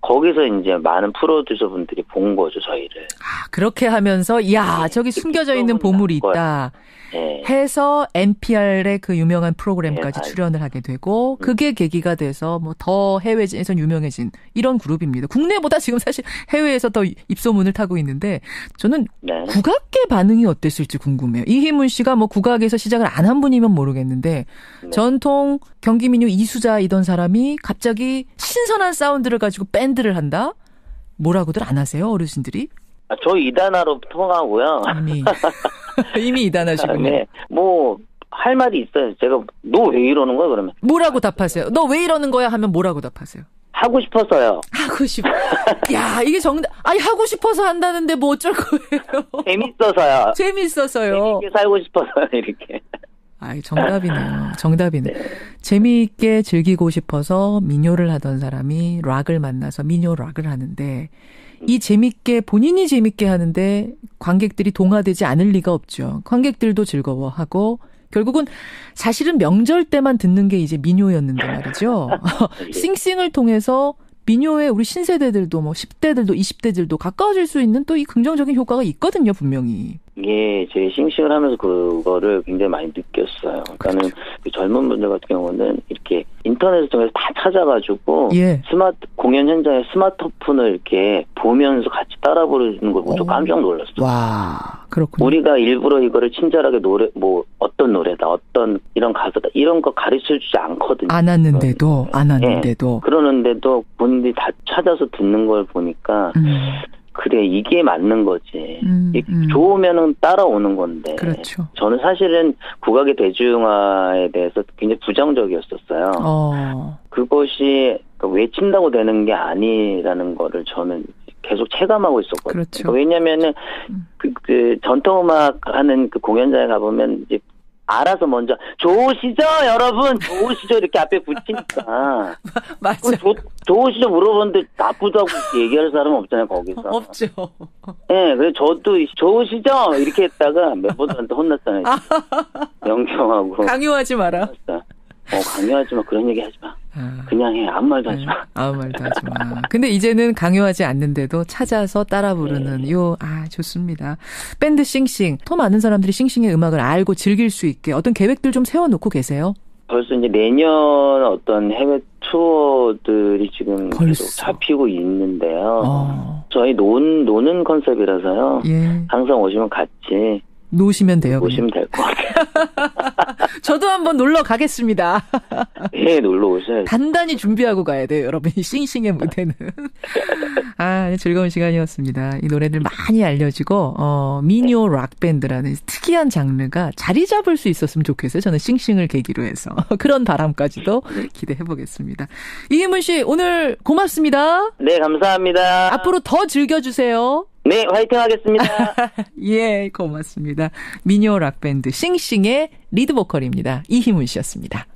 거기서 이제 많은 프로듀서 분들이 본 거죠, 저희를. 그렇게 하면서 저기 숨겨져 있는 보물이 있다. 해서 NPR의 그 유명한 프로그램까지 출연을 하게 되고 그게 계기가 돼서 뭐 더 해외에서 유명해진 이런 그룹입니다. 국내보다 지금 사실 해외에서 더 입소문을 타고 있는데 저는 국악계 반응이 어땠을지 궁금해요. 이희문 씨가 뭐 국악에서 시작을 안 한 분이면 모르겠는데 전통 경기민요 이수자이던 사람이 갑자기 신선한 사운드를 가지고 밴드를 한다? 뭐라고들 안 하세요, 어르신들이? 저희 이단아로 통하고요. 이미 이단하시군요. 네. 뭐 할 말이 있어요. 제가 너 왜 이러는 거야 그러면? 뭐라고 답하세요? 너 왜 이러는 거야 하면 뭐라고 답하세요? 하고 싶어서요. 하고 싶어. 야, 이게 정답. 하고 싶어서 한다는데 뭐 어쩔 거예요? 재밌어서요. 재밌게 살고 싶어서요, 이렇게. 정답이네요. 재미있게 즐기고 싶어서 민요를 하던 사람이 락을 만나서 민요 락을 하는데 이 재밌게 본인이 재밌게 하는데 관객들이 동화되지 않을 리가 없죠. 관객들도 즐거워하고 결국은 사실은 명절 때만 듣는 게 이제 민요였는데 말이죠. 싱싱을 통해서 민요에 우리 신세대들도 뭐 10대들도 20대들도 가까워질 수 있는 또 이 긍정적인 효과가 있거든요, 분명히. 예, 제 싱싱을 하면서 그거를 굉장히 많이 느꼈어요. 그러니까는 그 젊은 분들 같은 경우는 이렇게 인터넷을 통해서 다 찾아가지고 공연 현장에 스마트폰을 이렇게 보면서 같이 따라 부르는 걸 보고 깜짝 놀랐어요. 와, 그렇군요. 우리가 일부러 이거를 친절하게 어떤 노래다, 어떤 이런 가사다, 이런 거 가르쳐 주지 않거든요. 안 왔는데도. 그러는데도 본인들이 다 찾아서 듣는 걸 보니까 그래, 이게 맞는 거지. 좋으면은 따라오는 건데. 그렇죠. 저는 사실은 국악의 대중화에 대해서 굉장히 부정적이었었어요. 그것이 외친다고 되는 게 아니라는 거를 저는 계속 체감하고 있었거든요. 그렇죠. 왜냐면은 그 전통음악 하는 그 공연장에 가보면 이제 알아서 먼저 좋으시죠 여러분 좋으시죠 이렇게 앞에 붙이니까 맞아. 좋으시죠 물어보는데 나쁘다고 얘기할 사람은 없잖아요 거기서. 없죠. 네, 그래서 저도 좋으시죠 이렇게 했다가 멤버들한테 혼났잖아요. 영경하고 강요하지 마라. 강요하지 마 그런 얘기 하지 마. 그냥 해 아무 말도 하지 마. 아무 말도 하지 마. 근데 이제는 강요하지 않는데도 찾아서 따라 부르는 좋습니다. 밴드 싱싱. 더 많은 사람들이 싱싱의 음악을 알고 즐길 수 있게 어떤 계획들 좀 세워놓고 계세요? 벌써 이제 내년 어떤 해외 투어들이 지금 계속 잡히고 있는데요. 저희 노는 컨셉이라서요. 항상 오시면 같이 노시면 돼요. 오시면 될 것 같아요. 저도 한번 놀러 가겠습니다. 네, 놀러 오셔야죠. 단단히 준비하고 가야 돼요, 여러분. 싱싱의 무대는. 즐거운 시간이었습니다. 이 노래들 많이 알려지고 민요 락밴드라는 특이한 장르가 자리 잡을 수 있었으면 좋겠어요. 저는 싱싱을 계기로 해서. 그런 바람까지도 기대해보겠습니다. 이희문 씨, 오늘 고맙습니다. 네, 감사합니다. 앞으로 더 즐겨주세요. 네, 화이팅 하겠습니다. 예, 고맙습니다. 민요 락밴드 싱싱의 리드 보컬입니다. 이희문 씨였습니다.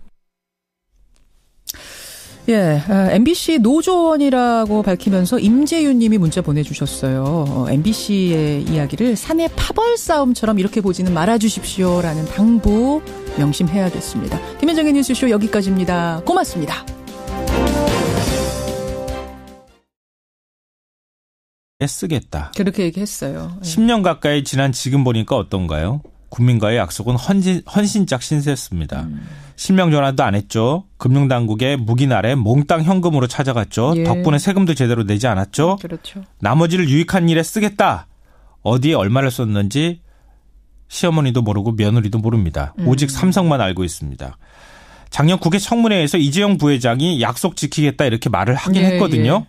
MBC 노조원이라고 밝히면서 임재윤 님이 문자 보내주셨어요. MBC의 이야기를 사내 파벌 싸움처럼 이렇게 보지는 말아주십시오라는 당부 명심해야겠습니다. 김현정의 뉴스쇼 여기까지입니다. 고맙습니다. 쓰겠다. 그렇게 얘기했어요. 10년 가까이 지난 지금 보니까 어떤가요? 국민과의 약속은 헌신짝 신세였습니다. 실명 전환도 안 했죠. 금융당국의 묵인 아래 몽땅 현금으로 찾아갔죠. 덕분에 세금도 제대로 내지 않았죠. 그렇죠. 나머지를 유익한 일에 쓰겠다. 어디에 얼마를 썼는지 시어머니도 모르고 며느리도 모릅니다. 오직 삼성만 알고 있습니다. 작년 국회 청문회에서 이재용 부회장이 약속 지키겠다 이렇게 말을 하긴 했거든요.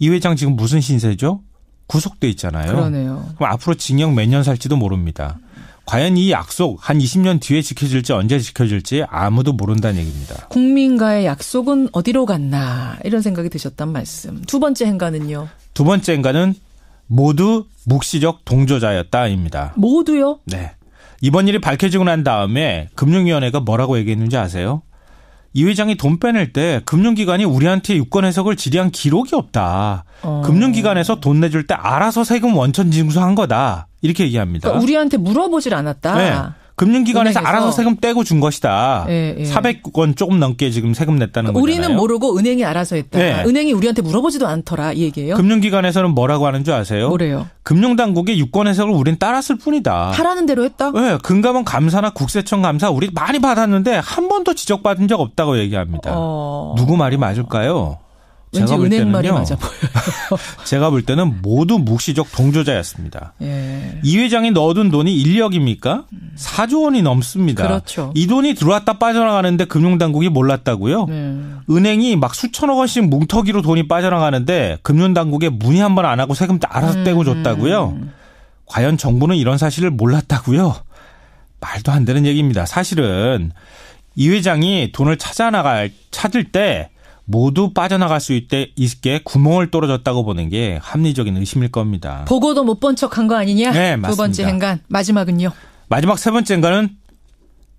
이 회장 지금 무슨 신세죠? 구속돼 있잖아요. 그러네요. 그럼 앞으로 징역 몇 년 살지도 모릅니다. 과연 이 약속 한 20년 뒤에 지켜질지 언제 지켜질지 아무도 모른다는 얘기입니다. 국민과의 약속은 어디로 갔나 이런 생각이 드셨단 말씀. 두 번째 행간은요? 두 번째 행간은 모두 묵시적 동조자였다입니다. 모두요? 네. 이번 일이 밝혀지고 난 다음에 금융위원회가 뭐라고 얘기했는지 아세요? 이 회장이 돈 빼낼 때 금융기관이 우리한테 유권 해석을 질의한 기록이 없다. 금융기관에서 돈 내줄 때 알아서 세금 원천 징수한 거다. 이렇게 얘기합니다. 그러니까 우리한테 물어보질 않았다. 네. 금융기관에서 은행에서. 알아서 세금 떼고 준 것이다. 예, 예. 400원 조금 넘게 지금 세금 냈다는 거잖아요. 우리는 모르고 은행이 알아서 했다. 네. 은행이 우리한테 물어보지도 않더라 이 얘기예요. 금융기관에서는 뭐라고 하는 줄 아세요? 뭐래요? 금융당국의 유권 해석을 우린 따랐을 뿐이다. 하라는 대로 했다? 네. 금감원 감사나 국세청 감사 우리 많이 받았는데 한 번도 지적받은 적 없다고 얘기합니다. 누구 말이 맞을까요? 왠지 은행 말이 맞아 보여요. 제가 볼 때는 모두 묵시적 동조자였습니다. 예. 이 회장이 넣어둔 돈이 1억입니까? 4조 원이 넘습니다. 그렇죠. 이 돈이 들어왔다 빠져나가는데 금융당국이 몰랐다고요? 은행이 막 수천억 원씩 뭉터기로 돈이 빠져나가는데 금융당국에 문의 한 번 안 하고 세금 알아서 떼고 줬다고요? 과연 정부는 이런 사실을 몰랐다고요? 말도 안 되는 얘기입니다. 사실은 이 회장이 돈을 찾을 때 모두 빠져나갈 수 있게 구멍을 뚫어줬다고 보는 게 합리적인 의심일 겁니다. 보고도 못 본 척한 거 아니냐? 네, 맞습니다. 두 번째 행간. 마지막은요? 마지막 세 번째 행간은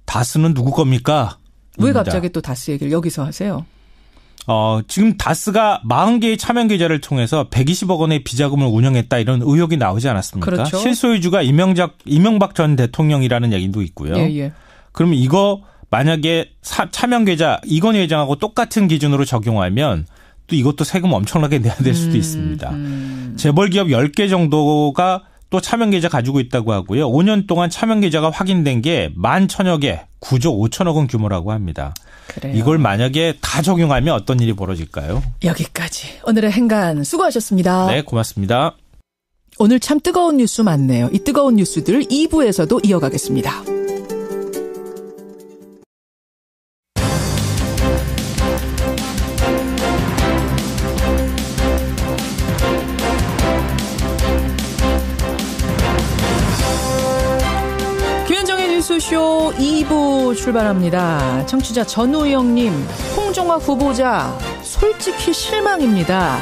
다스는 누구 겁니까? 왜 갑자기 또 다스 얘기를 여기서 하세요? 지금 다스가 40개의 차명 계좌를 통해서 120억 원의 비자금을 운영했다 이런 의혹이 나오지 않았습니까? 그렇죠. 실소유주가 이명박 전 대통령이라는 얘기도 있고요. 예. 그러면 이거 만약에 차명 계좌 이건희 회장하고 똑같은 기준으로 적용하면 또 이것도 세금 엄청나게 내야 될 수도 있습니다. 재벌 기업 10개 정도가 또 차명 계좌 가지고 있다고 하고요. 5년 동안 차명 계좌가 확인된 게 11,000여 개, 9조 5천억 원 규모라고 합니다. 그래요. 이걸 만약에 다 적용하면 어떤 일이 벌어질까요? 여기까지. 오늘의 행간 수고하셨습니다. 네, 고맙습니다. 오늘 참 뜨거운 뉴스 많네요. 이 뜨거운 뉴스들 2부에서도 이어가겠습니다. 뉴스쇼 2부 출발합니다. 청취자 전우영님, 홍종학 후보자 솔직히 실망입니다.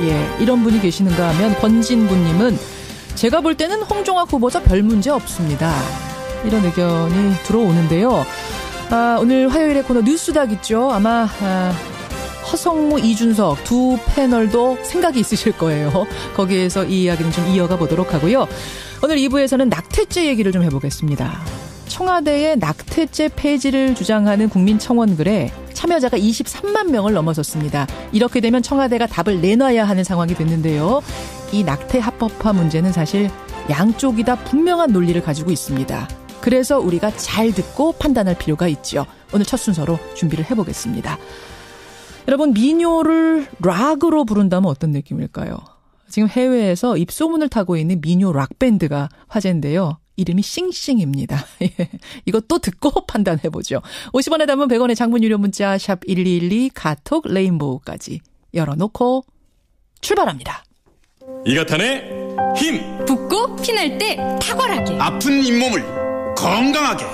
예, 이런 분이 계시는가 하면 권진구님은 제가 볼 때는 홍종학 후보자 별 문제 없습니다. 이런 의견이 들어오는데요. 오늘 화요일에 코너 뉴스닥 있죠. 아마 허성무, 이준석 두 패널도 생각이 있으실 거예요. 거기에서 이 이야기는 좀 이어가 보도록 하고요. 오늘 2부에서는 낙태죄 얘기를 좀 해보겠습니다. 청와대의 낙태죄 폐지를 주장하는 국민청원글에 참여자가 23만 명을 넘어섰습니다. 이렇게 되면 청와대가 답을 내놔야 하는 상황이 됐는데요. 이 낙태 합법화 문제는 사실 양쪽이 다 분명한 논리를 가지고 있습니다. 그래서 우리가 잘 듣고 판단할 필요가 있죠. 오늘 첫 순서로 준비를 해보겠습니다. 여러분, 미녀를 락으로 부른다면 어떤 느낌일까요? 지금 해외에서 입소문을 타고 있는 미녀 락밴드가 화제인데요. 이름이 싱싱입니다. 이것도 듣고 판단해보죠. 50원에 담은 100원의 장문 유료 문자 샵 1212 카톡 레인보우까지 열어놓고 출발합니다. 이가탄의 힘. 붓고 피날 때 탁월하게. 아픈 잇몸을 건강하게.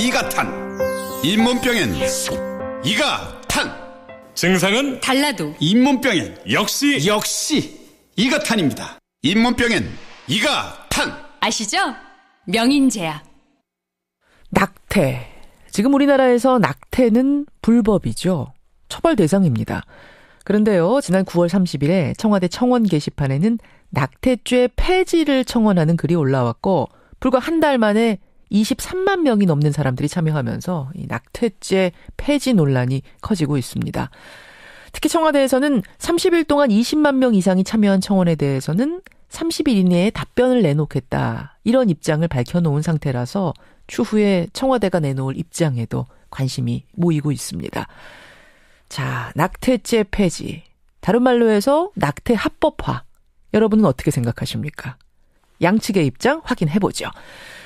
이가탄. 잇몸병엔 이가탄. 증상은 달라도 잇몸병엔 역시 이가탄입니다. 잇몸병엔 이가탄. 아시죠? 명인제약. 낙태. 지금 우리나라에서 낙태는 불법이죠. 처벌 대상입니다. 그런데요, 지난 9월 30일에 청와대 청원 게시판에는 낙태죄 폐지를 청원하는 글이 올라왔고 불과 한 달 만에 23만 명이 넘는 사람들이 참여하면서 이 낙태죄 폐지 논란이 커지고 있습니다. 특히 청와대에서는 30일 동안 20만 명 이상이 참여한 청원에 대해서는 30일 이내에 답변을 내놓겠다. 이런 입장을 밝혀놓은 상태라서 추후에 청와대가 내놓을 입장에도 관심이 모이고 있습니다. 자, 낙태죄 폐지. 다른 말로 해서 낙태 합법화. 여러분은 어떻게 생각하십니까? 양측의 입장 확인해보죠.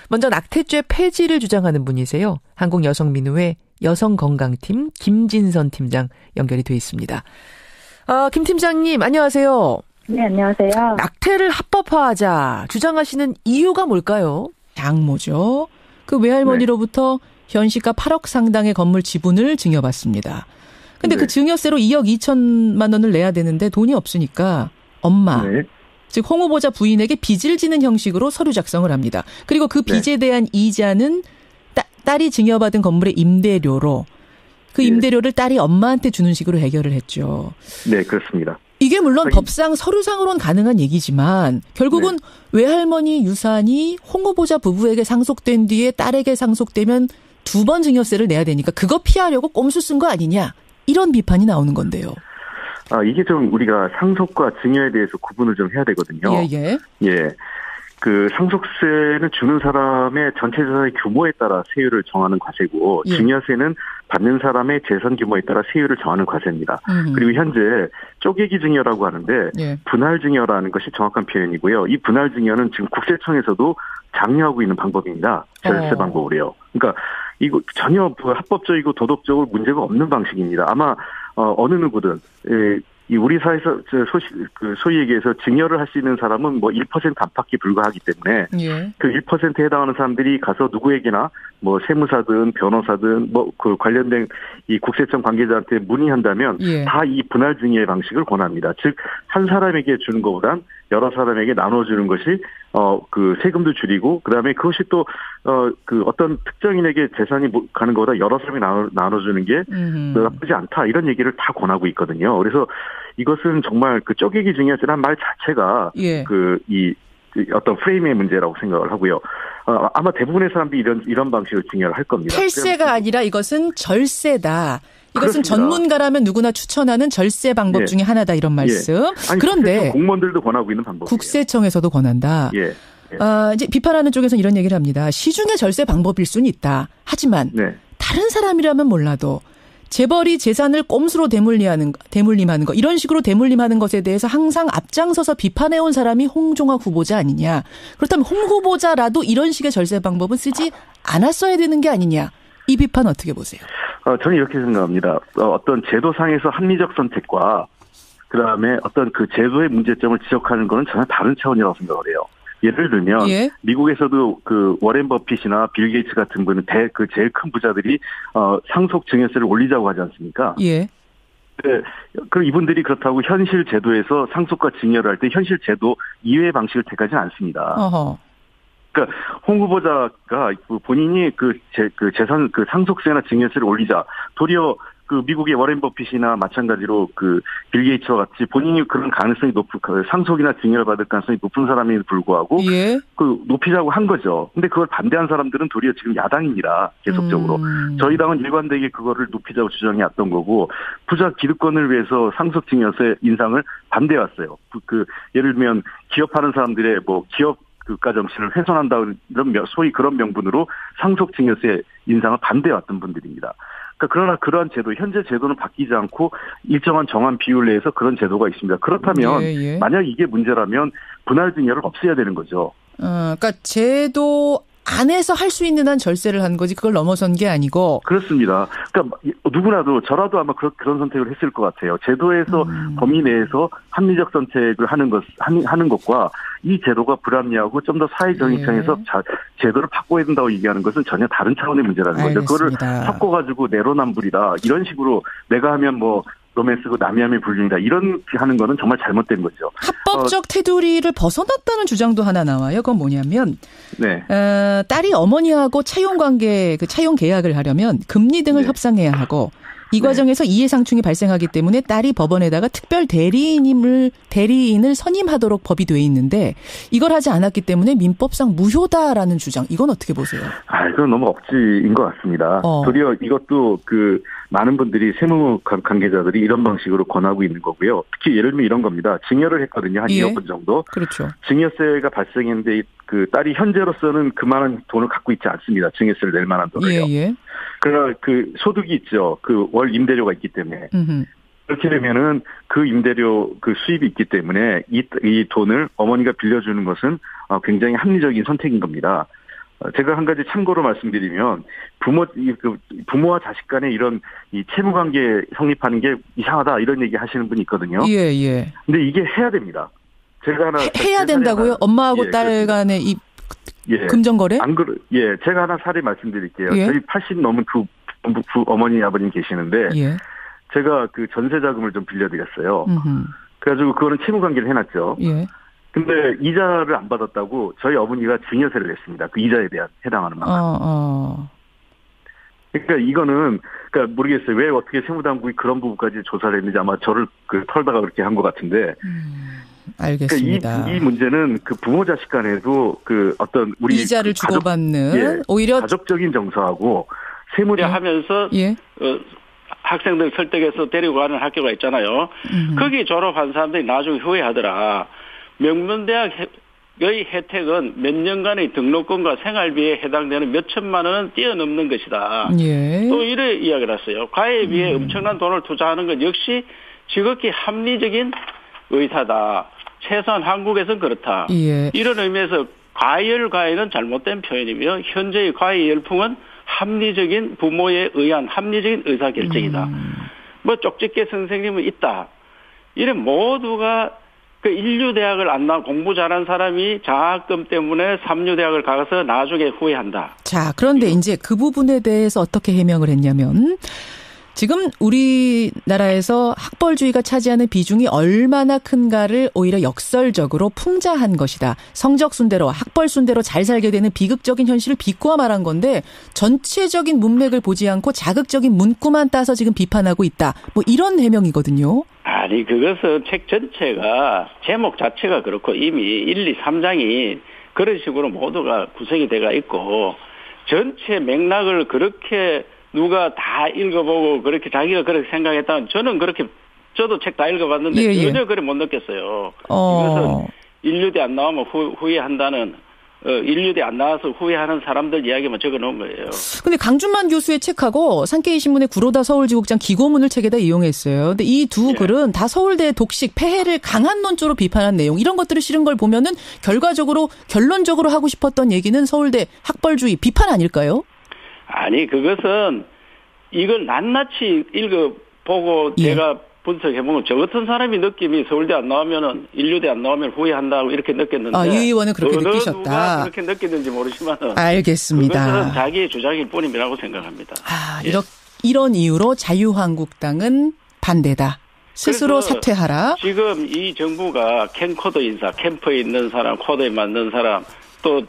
먼저 낙태죄 폐지를 주장하는 분이세요. 한국여성민우회 여성건강팀 김진선 팀장 연결이 돼 있습니다. 김 팀장님, 안녕하세요. 네, 안녕하세요. 낙태를 합법화하자 주장하시는 이유가 뭘까요? 양모죠. 그 외할머니로부터 현시가 8억 상당의 건물 지분을 증여받습니다. 근데 그 증여세로 2억 2천만 원을 내야 되는데 돈이 없으니까 엄마, 즉 홍 후보자 부인에게 빚을 지는 형식으로 서류 작성을 합니다. 그리고 그 빚에 대한 이자는 딸이 증여받은 건물의 임대료로 그 임대료를 딸이 엄마한테 주는 식으로 해결을 했죠. 네, 그렇습니다. 이게 물론 법상 서류상으로는 가능한 얘기지만 결국은 외할머니 유산이 홍 후보자 부부에게 상속된 뒤에 딸에게 상속되면 2번 증여세를 내야 되니까 그거 피하려고 꼼수 쓴 거 아니냐. 이런 비판이 나오는 건데요. 이게 좀 우리가 상속과 증여에 대해서 구분을 좀 해야 되거든요. 예. 그 상속세는 주는 사람의 전체 재산의 규모에 따라 세율을 정하는 과세고 증여세는 받는 사람의 재산 규모에 따라 세율을 정하는 과세입니다. 그리고 현재 쪼개기 증여라고 하는데 분할 증여라는 것이 정확한 표현이고요. 이 분할 증여는 지금 국세청에서도 장려하고 있는 방법입니다. 절세 방법으로요. 그러니까 이거 전혀 합법적이고 도덕적으로 문제가 없는 방식입니다. 아마 어느 누구든 우리 사회에서 소위 얘기해서 증여를 할 수 있는 사람은 뭐 1% 안팎에 불과하기 때문에 그 1%에 해당하는 사람들이 가서 누구에게나 뭐 세무사든 변호사든 뭐 그 관련된 이 국세청 관계자한테 문의한다면 다 이 분할 증여의 방식을 권합니다. 즉 한 사람에게 주는 것보단 여러 사람에게 나눠주는 것이 그 세금도 줄이고 그다음에 그것이 또 그 어떤 특정인에게 재산이 가는 것보다 여러 사람이 나눠주는 게 나쁘지 않다 이런 얘기를 다 권하고 있거든요. 그래서 이것은 정말 그 쪼개기 증여세라는 말 자체가 이 어떤 프레임의 문제라고 생각을 하고요. 아마 대부분의 사람들이 이런 방식으로 증여를 할 겁니다. 탈세가 아니라 이것은 절세다. 이것은 그렇습니다. 전문가라면 누구나 추천하는 절세 방법 중에 하나다 이런 말씀. 아니, 그런데 공무원들도 권하고 있는 방법이에요. 국세청에서도 권한다. 이제 비판하는 쪽에서는 이런 얘기를 합니다. 시중의 절세 방법일 수는 있다. 하지만 다른 사람이라면 몰라도 재벌이 재산을 꼼수로 대물림하는 거 이런 식으로 대물림하는 것에 대해서 항상 앞장서서 비판해온 사람이 홍종학 후보자 아니냐. 그렇다면 홍 후보자라도 이런 식의 절세 방법은 쓰지 않았어야 되는 게 아니냐. 이 비판 어떻게 보세요? 저는 이렇게 생각합니다. 어떤 제도상에서 합리적 선택과 그다음에 어떤 그 제도의 문제점을 지적하는 것은 전혀 다른 차원이라고 생각을 해요. 예를 들면 미국에서도 그 워렌 버핏이나 빌 게이츠 같은 분은 그 제일 큰 부자들이 상속 증여세를 올리자고 하지 않습니까? 그럼 이분들이 그렇다고 현실 제도에서 상속과 증여를 할 때 현실 제도 이외의 방식을 택하지는 않습니다. 그러니까 홍 후보자가 본인이 그 재산 그 상속세나 증여세를 올리자 도리어 그 미국의 워렌 버핏이나 마찬가지로 그 빌 게이츠와 같이 본인이 그런 가능성이 높은 상속이나 증여를 받을 가능성이 높은 사람에도 불구하고 그 높이자고 한 거죠. 근데 그걸 반대한 사람들은 도리어 지금 야당입니다. 계속적으로. 저희 당은 일관되게 그거를 높이자고 주장해 왔던 거고 부자 기득권을 위해서 상속 증여세 인상을 반대해 왔어요. 예를 들면 기업하는 사람들의 뭐 기업 국가 정신을 훼손한다 이런 소위 그런 명분으로 상속 증여세 인상을 반대해 왔던 분들입니다. 그러나 그러한 제도, 현재 제도는 바뀌지 않고 일정한 정한 비율 내에서 그런 제도가 있습니다. 그렇다면 만약 이게 문제라면 분할 증여를 없애야 되는 거죠. 그러니까 제도 안에서 할 수 있는 한 절세를 한 거지 그걸 넘어선 게 아니고. 그렇습니다. 그러니까 누구나도 저라도 아마 그런 선택을 했을 것 같아요. 제도에서 범위 내에서 합리적 선택을 하는 것과 이 제도가 불합리하고 좀 더 사회적 입장에서 제도를 바꿔야 된다고 얘기하는 것은 전혀 다른 차원의 문제라는 거죠. 그거를 섞어가지고 내로남불이다 이런 식으로 내가 하면 뭐 로맨스고 남이 하면 불륜이다 이런 하는 거는 정말 잘못된 거죠. 합법적 테두리를 벗어났다는 주장도 하나 나와요. 그건 뭐냐면 딸이 어머니하고 차용 계약을 하려면 금리 등을 협상해야 하고 이 과정에서 이해상충이 발생하기 때문에 딸이 법원에다가 특별 대리인을 선임하도록 법이 돼 있는데 이걸 하지 않았기 때문에 민법상 무효다라는 주장. 이건 어떻게 보세요? 이건 너무 억지인 것 같습니다. 도리어 이것도 그 많은 분들이 세무 관계자들이 이런 방식으로 권하고 있는 거고요. 특히 예를 들면 이런 겁니다. 증여를 했거든요. 한 2억 원 정도. 그렇죠. 증여세가 발생했는데 그 딸이 현재로서는 그만한 돈을 갖고 있지 않습니다. 증여세를 낼 만한 돈을요. 그러나 그 소득이 있죠. 그 월 임대료가 있기 때문에. 그렇게 되면은 그 임대료 그 수입이 있기 때문에 이 돈을 어머니가 빌려주는 것은 굉장히 합리적인 선택인 겁니다. 제가 한 가지 참고로 말씀드리면 부모와 자식 간에 이런 이 채무 관계 성립하는 게 이상하다 이런 얘기 하시는 분이 있거든요. 근데 이게 해야 됩니다. 제가 하나 해야 된다고요? 엄마하고 딸 간에 예. 금전거래? 예, 제가 하나 사례 말씀드릴게요. 예. 저희 80 넘은 두 어머니 아버님 계시는데 예. 제가 그 전세 자금을 좀 빌려드렸어요. 그래가지고 그거는 채무 관계를 해놨죠. 예. 근데 이자를 안 받았다고 저희 어머니가 증여세를 냈습니다. 그 이자에 대한 해당하는 만큼. 그러니까 이거는 그러니까 모르겠어요. 왜 어떻게 세무당국이 그런 부분까지 조사를 했는지 아마 저를 털다가 그렇게 한 것 같은데. 알겠습니다. 그러니까 이 문제는 그 부모 자식 간에도 그 어떤 우리 이자를 주고받는 오히려 가족적인 정서하고 세무를 하면서 예. 학생들 설득해서 데리고 가는 학교가 있잖아요. 거기 졸업한 사람들이 나중에 후회하더라. 명문대학의 혜택은 몇 년간의 등록금과 생활비에 해당되는 몇 천만 원은 뛰어넘는 것이다. 예. 또 이래 이야기를 했어요. 과외에 비해 엄청난 돈을 투자하는 건 역시 지극히 합리적인 의사다. 최소한 한국에서는 그렇다. 예. 이런 의미에서 과외는 잘못된 표현이며 현재의 과외 열풍은 합리적인 부모에 의한 합리적인 의사결정이다. 뭐 쪽집게 선생님은 있다. 이런 모두가 그 인류대학을 안 나와 공부 잘한 사람이 장학금 때문에 삼류대학을 가서 나중에 후회한다. 자, 그런데 이제 그 부분에 대해서 어떻게 해명을 했냐면 지금 우리나라에서 학벌주의가 차지하는 비중이 얼마나 큰가를 오히려 역설적으로 풍자한 것이다. 성적 순대로 학벌 순대로 잘 살게 되는 비극적인 현실을 비꼬아 말한 건데 전체적인 문맥을 보지 않고 자극적인 문구만 따서 지금 비판하고 있다. 뭐 이런 해명이거든요. 아니 그것은 책 전체가 제목 자체가 그렇고 이미 1, 2, 3장이 그런 식으로 모두가 구성이 돼가 있고 전체 맥락을 그렇게 누가 다 읽어보고 그렇게 자기가 그렇게 생각했다면 저는 그렇게 저도 책 다 읽어봤는데 전혀 그래 못 느꼈어요. 이것은 인류대 안 나오면 후회한다는 인류대 안 나와서 후회하는 사람들 이야기만 적어놓은 거예요. 근데 강준만 교수의 책하고 산케이 신문의 구로다 서울지국장 기고문을 책에다 이용했어요. 근데 이 두 글은 다 서울대의 독식, 폐해를 강한 논조로 비판한 내용 이런 것들을 실은 걸 보면은 결론적으로 하고 싶었던 얘기는 서울대 학벌주의 비판 아닐까요? 아니 그것은 이걸 낱낱이 읽어보고 제가 분석해보면 저 같은 사람이 느낌이 서울대 안 나오면은 인류대 안 나오면 후회한다고 이렇게 느꼈는데 유 의원은 그렇게 느끼셨다. 누가 그렇게 느꼈는지 모르지만은 알겠습니다. 그것은 자기의 주장일 뿐이라고 생각합니다. 이런 이유로 자유한국당은 반대다. 스스로 사퇴하라. 지금 이 정부가 캠코더 인사, 캠프에 있는 사람, 코더에 맞는 사람 또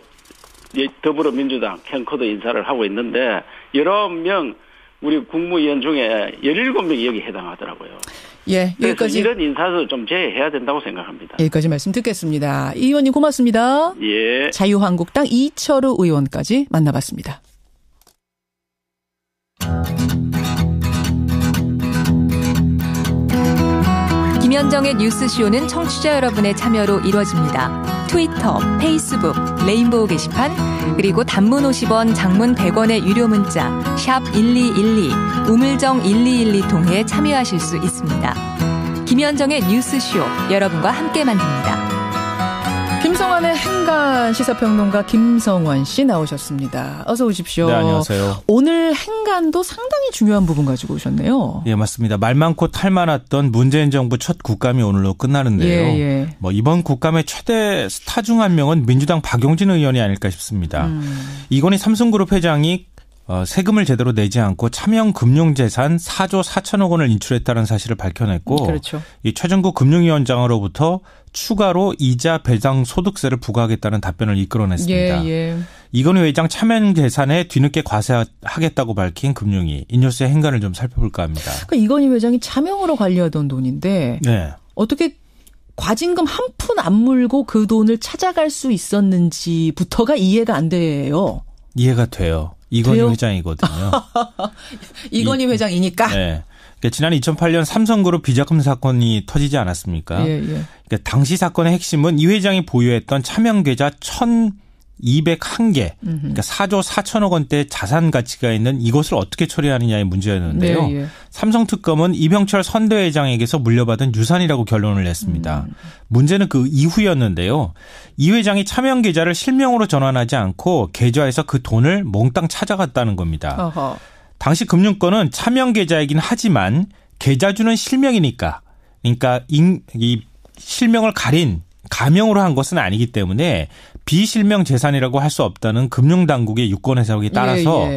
더불어민주당 캠코더 인사를 하고 있는데 11명 우리 국무위원 중에 17명이 여기 해당하더라고요. 예, 여기까지 이런 인사도 좀 제외해야 된다고 생각합니다. 여기까지 말씀 듣겠습니다. 이 의원님 고맙습니다. 예. 자유한국당 이철우 의원까지 만나봤습니다. 김현정의 뉴스쇼는 청취자 여러분의 참여로 이루어집니다. 트위터, 페이스북, 레인보우 게시판, 그리고 단문 50원, 장문 100원의 유료 문자 샵 1212, 우물정 1212 통해 참여하실 수 있습니다. 김현정의 뉴스쇼, 여러분과 함께 만듭니다. 김성환의 행간 시사평론가 김성환 씨 나오셨습니다. 어서 오십시오. 네, 안녕하세요. 오늘 행간도 상당히 중요한 부분 가지고 오셨네요. 예, 맞습니다. 말 많고 탈 많았던 문재인 정부 첫 국감이 오늘로 끝나는데요. 이번 국감의 최대 스타 중 한 명은 민주당 박용진 의원이 아닐까 싶습니다. 이건희 삼성그룹 회장이 세금을 제대로 내지 않고 차명 금융재산 4조 4천억 원을 인출했다는 사실을 밝혀냈고 그렇죠. 이 최정국 금융위원장으로부터 추가로 이자 배당 소득세를 부과하겠다는 답변을 이끌어냈습니다. 이건희 회장 차명 재산에 뒤늦게 과세하겠다고 밝힌 금융위. 이 뉴스의 행간을 좀 살펴볼까 합니다. 그러니까 이건희 회장이 차명으로 관리하던 돈인데 어떻게 과징금 한 푼 안 물고 그 돈을 찾아갈 수 있었는지부터가 이해가 안 돼요. 이해가 돼요. 이건희 회장이거든요. 이건희 회장이니까. 네. 그러니까 지난 2008년 삼성그룹 비자금 사건이 터지지 않았습니까? 그러니까 당시 사건의 핵심은 이 회장이 보유했던 차명 계좌 1,201개, 그러니까 4조 4천억 원대 자산 가치가 있는 이것을 어떻게 처리하느냐의 문제였는데요. 삼성특검은 이병철 선대회장에게서 물려받은 유산이라고 결론을 냈습니다. 문제는 그 이후였는데요. 이 회장이 차명 계좌를 실명으로 전환하지 않고 계좌에서 그 돈을 몽땅 찾아갔다는 겁니다. 당시 금융권은 차명 계좌이긴 하지만 계좌주는 실명이니까, 그러니까 이 실명을 가린 가명으로 한 것은 아니기 때문에 비실명 재산이라고 할 수 없다는 금융당국의 유권 해석에 따라서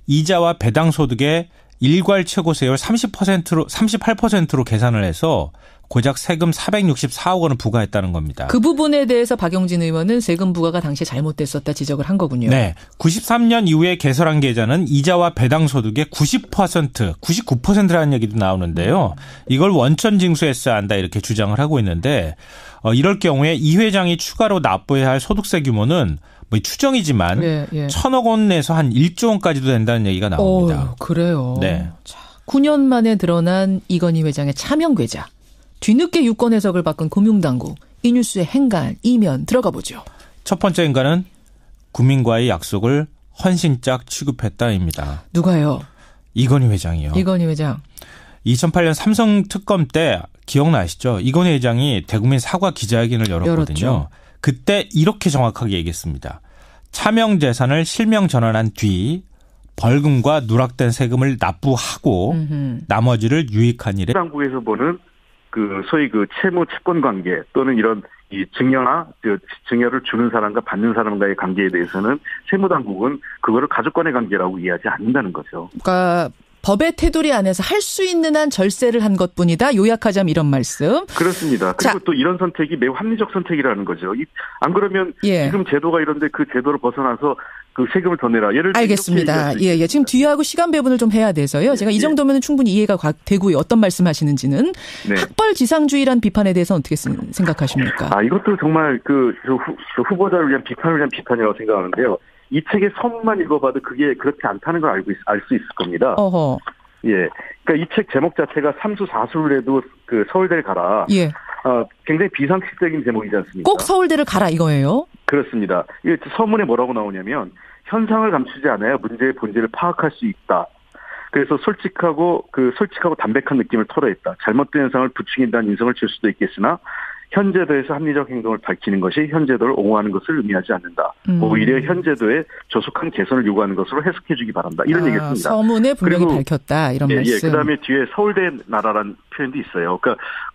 이자와 배당 소득의 일괄 최고세율 38%로 계산을 해서 고작 세금 464억 원을 부과했다는 겁니다. 그 부분에 대해서 박영진 의원은 세금 부과가 당시에 잘못됐었다 지적을 한 거군요. 네. 93년 이후에 개설한 계좌는 이자와 배당 소득의 99%라는 얘기도 나오는데요. 이걸 원천 징수했어야 한다 이렇게 주장을 하고 있는데 이럴 경우에 이 회장이 추가로 납부해야 할 소득세 규모는 뭐 추정이지만 1,000억 원에서 한 1조 원까지도 된다는 얘기가 나옵니다. 그래요. 네. 자, 9년 만에 드러난 이건희 회장의 차명 계좌. 뒤늦게 유권 해석을 바꾼 금융당국. 이 뉴스의 행간, 이면 들어가 보죠. 첫 번째 행간은 국민과의 약속을 헌신짝 취급했다입니다. 누가요? 이건희 회장이요. 이건희 회장. 2008년 삼성 특검 때 기억나시죠? 이건희 회장이 대국민 사과 기자회견을 열었거든요. 열었죠. 그때 이렇게 정확하게 얘기했습니다. 차명 재산을 실명 전환한 뒤 벌금과 누락된 세금을 납부하고 나머지를 유익한 일에 당국에서 보는 그 소위 그 채무 채권 관계 또는 이런 이 증여를 주는 사람과 받는 사람과의 관계에 대해서는 세무당국은 그거를 가족간의 관계라고 이해하지 않는다는 거죠. 그러니까 법의 테두리 안에서 할 수 있는 한 절세를 한 것뿐이다. 요약하자면 이런 말씀. 그렇습니다. 그리고 또 이런 선택이 매우 합리적 선택이라는 거죠. 안 그러면 지금 제도가 이런데 그 제도를 벗어나서 그 세금을 더 내라. 예를 들어 알겠습니다. 예. 지금 뒤하고 시간 배분을 좀 해야 돼서요. 제가 이 정도면 충분히 이해가 되고요. 어떤 말씀하시는지는. 학벌지상주의란 비판에 대해서는 어떻게 생각하십니까? 이것도 정말 그 후보자를 위한 비판을 위한 비판이라고 생각하는데요. 이 책의 서문만 읽어봐도 그게 그렇지 않다는 걸 알 수 있을 겁니다. 어허. 예. 그러니까 이 책 제목 자체가 삼수사수를 해도 그 서울대를 가라. 예. 굉장히 비상식적인 제목이지 않습니까? 꼭 서울대를 가라 이거예요? 그렇습니다. 이 서문에 뭐라고 나오냐면 현상을 감추지 않아야 문제의 본질을 파악할 수 있다. 그래서 솔직하고 담백한 느낌을 토로했다. 잘못된 현상을 부추긴다는 인성을 줄 수도 있겠으나 현재도에서 합리적 행동을 밝히는 것이 현재도를 옹호하는 것을 의미하지 않는다. 오히려 현재도에 조속한 개선을 요구하는 것으로 해석해 주기 바란다. 이런 얘기였습니다. 서문에 분명히 밝혔다. 이런 말씀. 그다음에 뒤에 서울대 나라라는 표현도 있어요.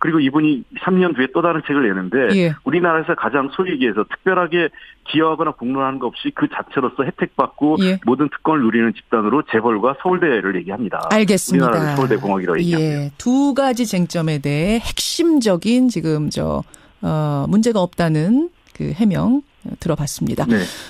그리고 이분이 3년 뒤에 또 다른 책을 내는데 우리나라에서 가장 소위 얘기해서 특별하게 기여하거나 공론하는 것 없이 그 자체로서 혜택받고 모든 특권을 누리는 집단으로 재벌과 서울대를 얘기합니다. 알겠습니다. 우리나라는 서울대 공학이라고 얘기합니다. 두 가지 쟁점에 대해 핵심적인 지금 문제가 없다는 그 해명 들어봤습니다.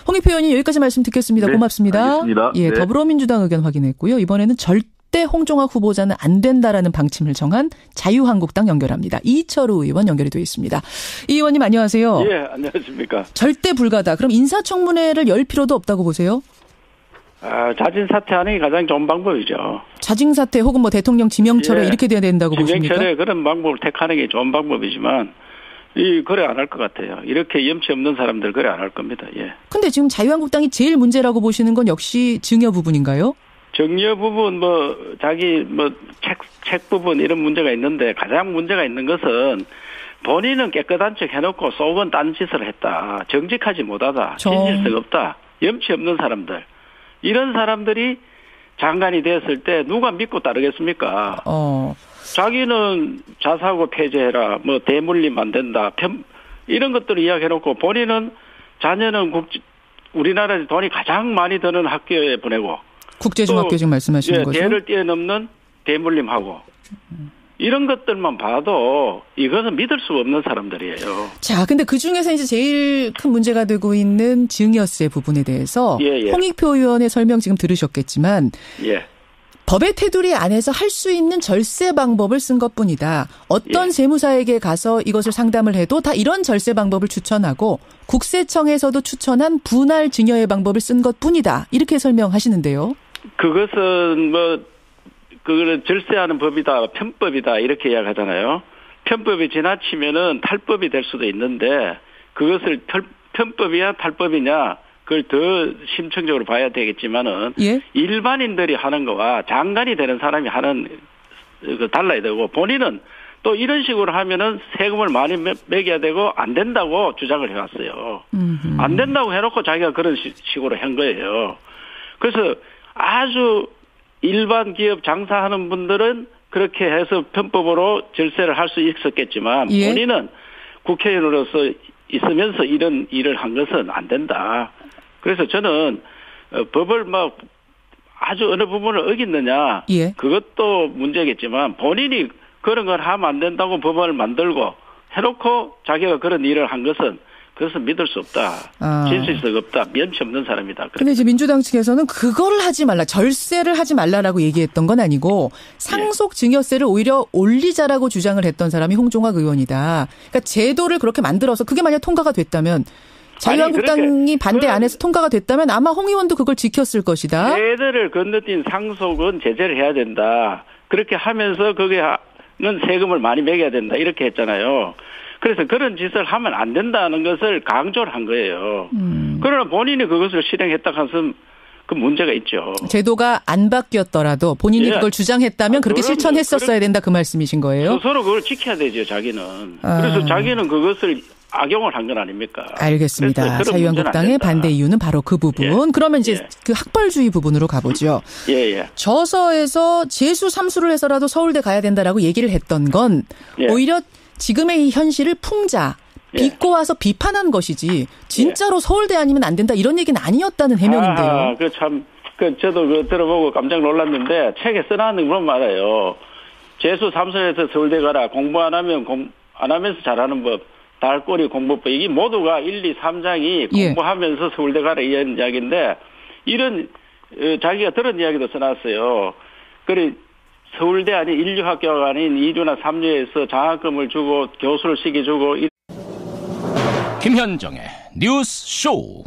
홍익표 의원님 여기까지 말씀 듣겠습니다. 고맙습니다. 알겠습니다. 더불어민주당 의견 확인했고요. 이번에는 절대 홍종학 후보자는 안 된다라는 방침을 정한 자유한국당 연결합니다. 이철우 의원 연결이 되어 있습니다. 이 의원님 안녕하세요. 예, 안녕하십니까. 절대 불가다. 그럼 인사청문회를 열 필요도 없다고 보세요? 자진 사퇴하는 게 가장 좋은 방법이죠. 자진 사퇴 혹은 대통령 지명철회 이렇게 돼야 된다고 보십니까? 지명철회 그런 방법을 택하는 게 좋은 방법이지만 거래 안 할 것 같아요. 이렇게 염치 없는 사람들 거래 안 할 겁니다. 근데 지금 자유한국당이 제일 문제라고 보시는 건 역시 증여 부분인가요? 증여 부분 자기 책 부분 이런 문제가 있는데 가장 문제가 있는 것은 본인은 깨끗한 척 해놓고 속은 딴 짓을 했다. 정직하지 못하다. 진실성 없다. 염치 없는 사람들. 이런 사람들이 장관이 됐을 때 누가 믿고 따르겠습니까? 자기는 자사고 폐지해라. 대물림 안 된다. 이런 것들을 이야기해놓고 본인은 자녀는 우리나라에서 돈이 가장 많이 드는 학교에 보내고 국제중학교 지금 말씀하시는 거죠? 대를 뛰어넘는 대물림하고 이런 것들만 봐도 이것은 믿을 수 없는 사람들이에요. 자, 근데 그 중에서 이제 제일 큰 문제가 되고 있는 증여세 부분에 대해서 홍익표 의원의 설명 지금 들으셨겠지만 법의 테두리 안에서 할 수 있는 절세 방법을 쓴 것뿐이다. 어떤 세무사에게 가서 이것을 상담을 해도 다 이런 절세 방법을 추천하고 국세청에서도 추천한 분할 증여의 방법을 쓴 것뿐이다. 이렇게 설명하시는데요. 그것은 그거는 절세하는 법이다, 편법이다 이렇게 이야기하잖아요. 편법이 지나치면은 탈법이 될 수도 있는데 그것을 편법이냐 탈법이냐 그걸 더 심층적으로 봐야 되겠지만은 일반인들이 하는 거와 장관이 되는 사람이 하는 달라야 되고 본인은 또 이런 식으로 하면은 세금을 많이 매겨야 되고 안 된다고 주장을 해왔어요. 안 된다고 해놓고 자기가 그런 식으로 한 거예요. 그래서 아주 일반 기업 장사하는 분들은 그렇게 해서 편법으로 절세를 할 수 있었겠지만 본인은 국회의원으로서 있으면서 이런 일을 한 것은 안 된다. 그래서 저는 법을 막 아주 어느 부분을 어겼느냐, 예. 그것도 문제겠지만 본인이 그런 걸 하면 안 된다고 법안을 만들고 해놓고 자기가 그런 일을 한 것은 그것은 믿을 수 없다. 진실성 없다. 면치 없는 사람이다. 그런데 이제 민주당 측에서는 그걸 하지 말라. 절세를 하지 말라라고 얘기했던 건 아니고 상속 증여세를 오히려 올리자라고 주장을 했던 사람이 홍종학 의원이다. 그러니까 제도를 그렇게 만들어서 그게 만약 통과가 됐다면 자유한국당이 반대 안 해서 통과가 됐다면 아마 홍 의원도 그걸 지켰을 것이다. 세대를 건너뛴 상속은 제재를 해야 된다. 그렇게 하면서 거기에는 세금을 많이 매겨야 된다. 이렇게 했잖아요. 그래서 그런 짓을 하면 안 된다는 것을 강조를 한 거예요. 그러나 본인이 그것을 실행했다 하면 그 문제가 있죠. 제도가 안 바뀌었더라도 본인이 그걸 주장했다면 그렇게 실천했었어야 된다 그 말씀이신 거예요? 스스로 그걸 지켜야 되죠, 자기는. 그래서 자기는 그것을 악용을 한 건 아닙니까? 알겠습니다. 자유한국당의 반대 이유는 바로 그 부분. 예. 그러면 이제 그 학벌주의 부분으로 가보죠. 예. 저서에서 재수 삼수를 해서라도 서울대 가야 된다라고 얘기를 했던 건 오히려 지금의 이 현실을 풍자, 비꼬 와서 비판한 것이지 진짜로 서울대 아니면 안 된다 이런 얘기는 아니었다는 해명인데요. 저도 들어보고 깜짝 놀랐는데 책에 써놨는 건 말아요. 재수 삼수해서 서울대 가라. 공부 안 하면서 잘하는 법. 달꼬리 공부법 이게 모두가 1, 2, 3장이 공부하면서 서울대 가라 이런 이야기인데 이런 자기가 들은 이야기도 써놨어요. 그래 서울대 아닌 인류학교가 아닌 2류나 3류에서 장학금을 주고 교수를 시켜주고. 김현정의 뉴스 쇼.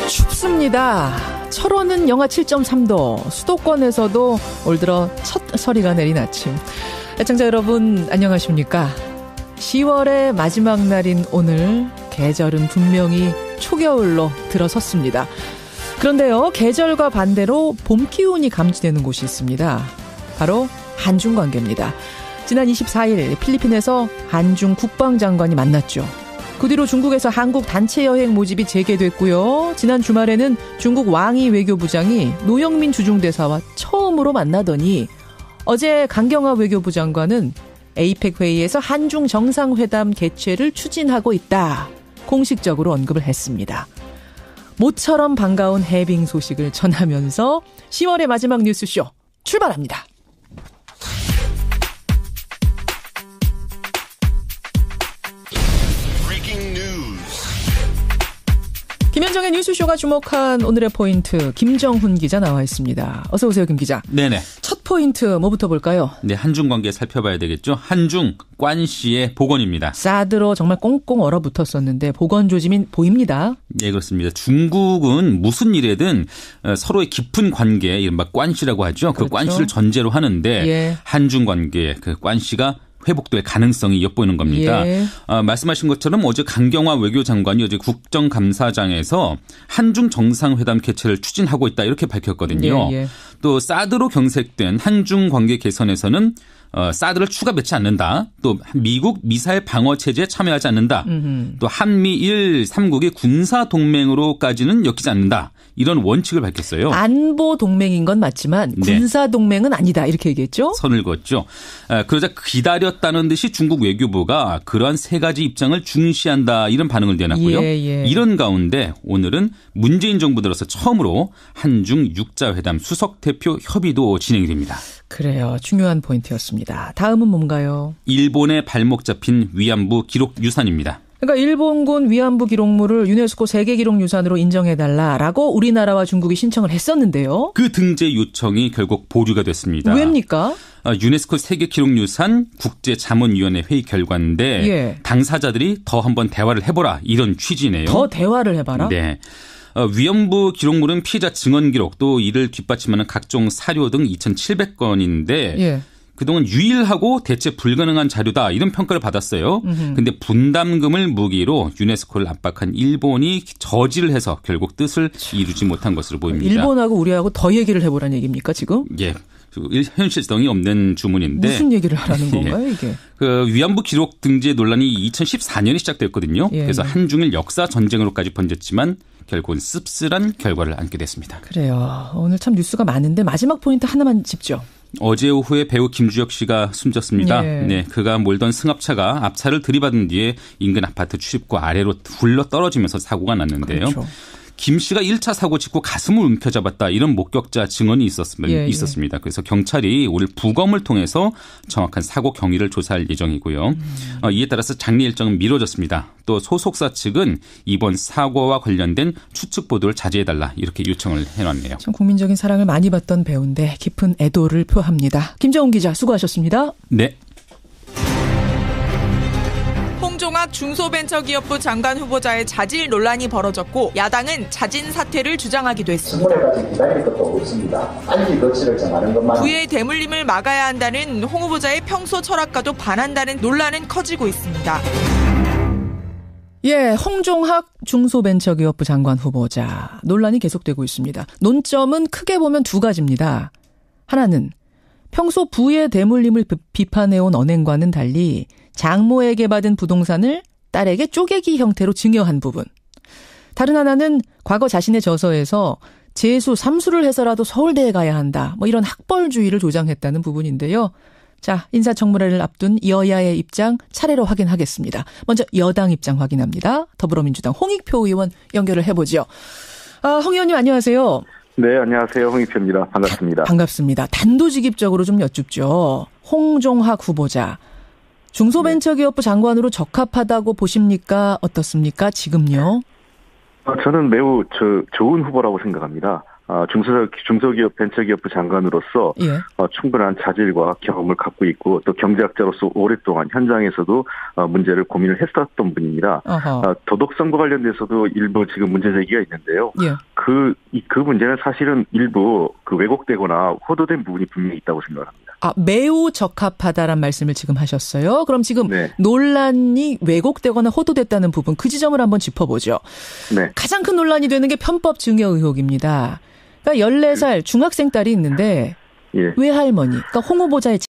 춥습니다. 철원은 영하 7.3도, 수도권에서도 올 들어 첫 서리가 내린 아침. 애청자 여러분 안녕하십니까? 10월의 마지막 날인 오늘 계절은 분명히 초겨울로 들어섰습니다. 그런데요, 계절과 반대로 봄 기운이 감지되는 곳이 있습니다. 바로 한중 관계입니다. 지난 24일 필리핀에서 한중 국방장관이 만났죠. 그 뒤로 중국에서 한국 단체 여행 모집이 재개됐고요. 지난 주말에는 중국 왕이 외교부장이 노영민 주중대사와 처음으로 만나더니 어제 강경화 외교부 장관은 에이펙 회의에서 한중 정상회담 개최를 추진하고 있다. 공식적으로 언급을 했습니다. 모처럼 반가운 해빙 소식을 전하면서 10월의 마지막 뉴스쇼 출발합니다. 김현정의 뉴스쇼가 주목한 오늘의 포인트 김정훈 기자 나와 있습니다. 어서 오세요, 김 기자. 네네. 첫 포인트 뭐부터 볼까요? 네, 한중 관계 살펴봐야 되겠죠. 한중 관시의 복원입니다. 사드로 정말 꽁꽁 얼어붙었었는데 복원 조짐이 보입니다. 네, 그렇습니다. 중국은 무슨 일에든 서로의 깊은 관계, 이른바 관시라고 하죠. 그렇죠. 그 관시를 전제로 하는데 한중 관계 그 관시가 회복될 가능성이 엿보이는 겁니다. 말씀하신 것처럼 어제 강경화 외교장관이 어제 국정감사장에서 한중 정상회담 개최를 추진하고 있다 이렇게 밝혔거든요. 또 사드로 경색된 한중 관계 개선에서는 사드를 추가 배치 않는다. 또 미국 미사일 방어 체제에 참여하지 않는다. 또 한미일 3국의 군사 동맹으로까지는 엮이지 않는다. 이런 원칙을 밝혔어요. 안보 동맹인 건 맞지만 군사 동맹은 아니다. 이렇게 얘기했죠. 선을 그었죠. 그러자 기다렸다는 듯이 중국 외교부가 그러한 세 가지 입장을 중시한다. 이런 반응을 내놨고요. 이런 가운데 오늘은 문재인 정부 들어서 처음으로 한중 육자회담 수석 대표 협의도 진행이 됩니다. 그래요. 중요한 포인트였습니다. 다음은 뭔가요? 일본의 발목 잡힌 위안부 기록 유산입니다. 그러니까 일본군 위안부 기록물을 유네스코 세계기록유산으로 인정해달라라고 우리나라와 중국이 신청을 했었는데요. 그 등재 요청이 결국 보류가 됐습니다. 왜입니까? 유네스코 세계기록유산 국제자문위원회 회의 결과인데 당사자들이 더 한번 대화를 해보라 이런 취지네요. 더 대화를 해봐라? 네. 위안부 기록물은 피해자 증언 기록 또 이를 뒷받침하는 각종 사료 등 2,700건인데 그동안 유일하고 대체 불가능한 자료다 이런 평가를 받았어요. 그런데 분담금을 무기로 유네스코를 압박한 일본이 저지를 해서 결국 뜻을 이루지 못한 것으로 보입니다. 일본하고 우리하고 더 얘기를 해보라는 얘기입니까 지금? 예. 현실성이 없는 주문인데. 무슨 얘기를 하라는 건가요 이게? 그 위안부 기록 등재 논란이 2014년에 시작됐거든요. 그래서 한중일 역사 전쟁으로까지 번졌지만 결국은 씁쓸한 결과를 안게 됐습니다. 그래요. 오늘 참 뉴스가 많은데 마지막 포인트 하나만 짚죠. 어제 오후에 배우 김주혁 씨가 숨졌습니다. 예. 네, 그가 몰던 승합차가 앞차를 들이받은 뒤에 인근 아파트 출입구 아래로 굴러 떨어지면서 사고가 났는데요. 그렇죠. 김 씨가 1차 사고 직후 가슴을 움켜잡았다 이런 목격자 증언이 있었습니다. 그래서 경찰이 오늘 부검을 통해서 정확한 사고 경위를 조사할 예정이고요. 이에 따라서 장례 일정은 미뤄졌습니다. 또 소속사 측은 이번 사고와 관련된 추측 보도를 자제해달라 이렇게 요청을 해놨네요. 참 국민적인 사랑을 많이 받던 배우인데 깊은 애도를 표합니다. 김정훈 기자 수고하셨습니다. 네. 홍종학 중소벤처기업부 장관 후보자의 자질 논란이 벌어졌고 야당은 자진 사퇴를 주장하기도 했습니다. 부의 대물림을 막아야 한다는 홍 후보자의 평소 철학과도 반한다는 논란은 커지고 있습니다. 예, 홍종학 중소벤처기업부 장관 후보자 논란이 계속되고 있습니다. 논점은 크게 보면 두 가지입니다. 하나는 평소 부의 대물림을 비판해온 언행과는 달리 장모에게 받은 부동산을 딸에게 쪼개기 형태로 증여한 부분. 다른 하나는 과거 자신의 저서에서 재수, 삼수를 해서라도 서울대에 가야 한다. 이런 학벌주의를 조장했다는 부분인데요. 자, 인사청문회를 앞둔 여야의 입장 차례로 확인하겠습니다. 먼저 여당 입장 확인합니다. 더불어민주당 홍익표 의원 연결을 해보죠. 홍 의원님 안녕하세요. 네, 안녕하세요. 홍익표입니다. 반갑습니다. 반갑습니다. 단도직입적으로 좀 여쭙죠. 홍종학 후보자. 중소벤처기업부 장관으로 적합하다고 보십니까? 어떻습니까? 지금요? 저는 매우 좋은 후보라고 생각합니다. 중소기업 벤처기업부 장관으로서 충분한 자질과 경험을 갖고 있고 또 경제학자로서 오랫동안 현장에서도 문제를 고민을 했었던 분입니다. 도덕성과 관련돼서도 일부 지금 문제 제기가 있는데요. 그 문제는 사실은 일부 왜곡되거나 호도된 부분이 분명히 있다고 생각합니다. 매우 적합하다란 말씀을 지금 하셨어요. 그럼 지금 논란이 왜곡되거나 호도됐다는 부분 그 지점을 한번 짚어보죠. 네. 가장 큰 논란이 되는 게 편법 증여 의혹입니다. 그러니까 14살 중학생 딸이 있는데 외할머니, 그러니까 홍 후보자의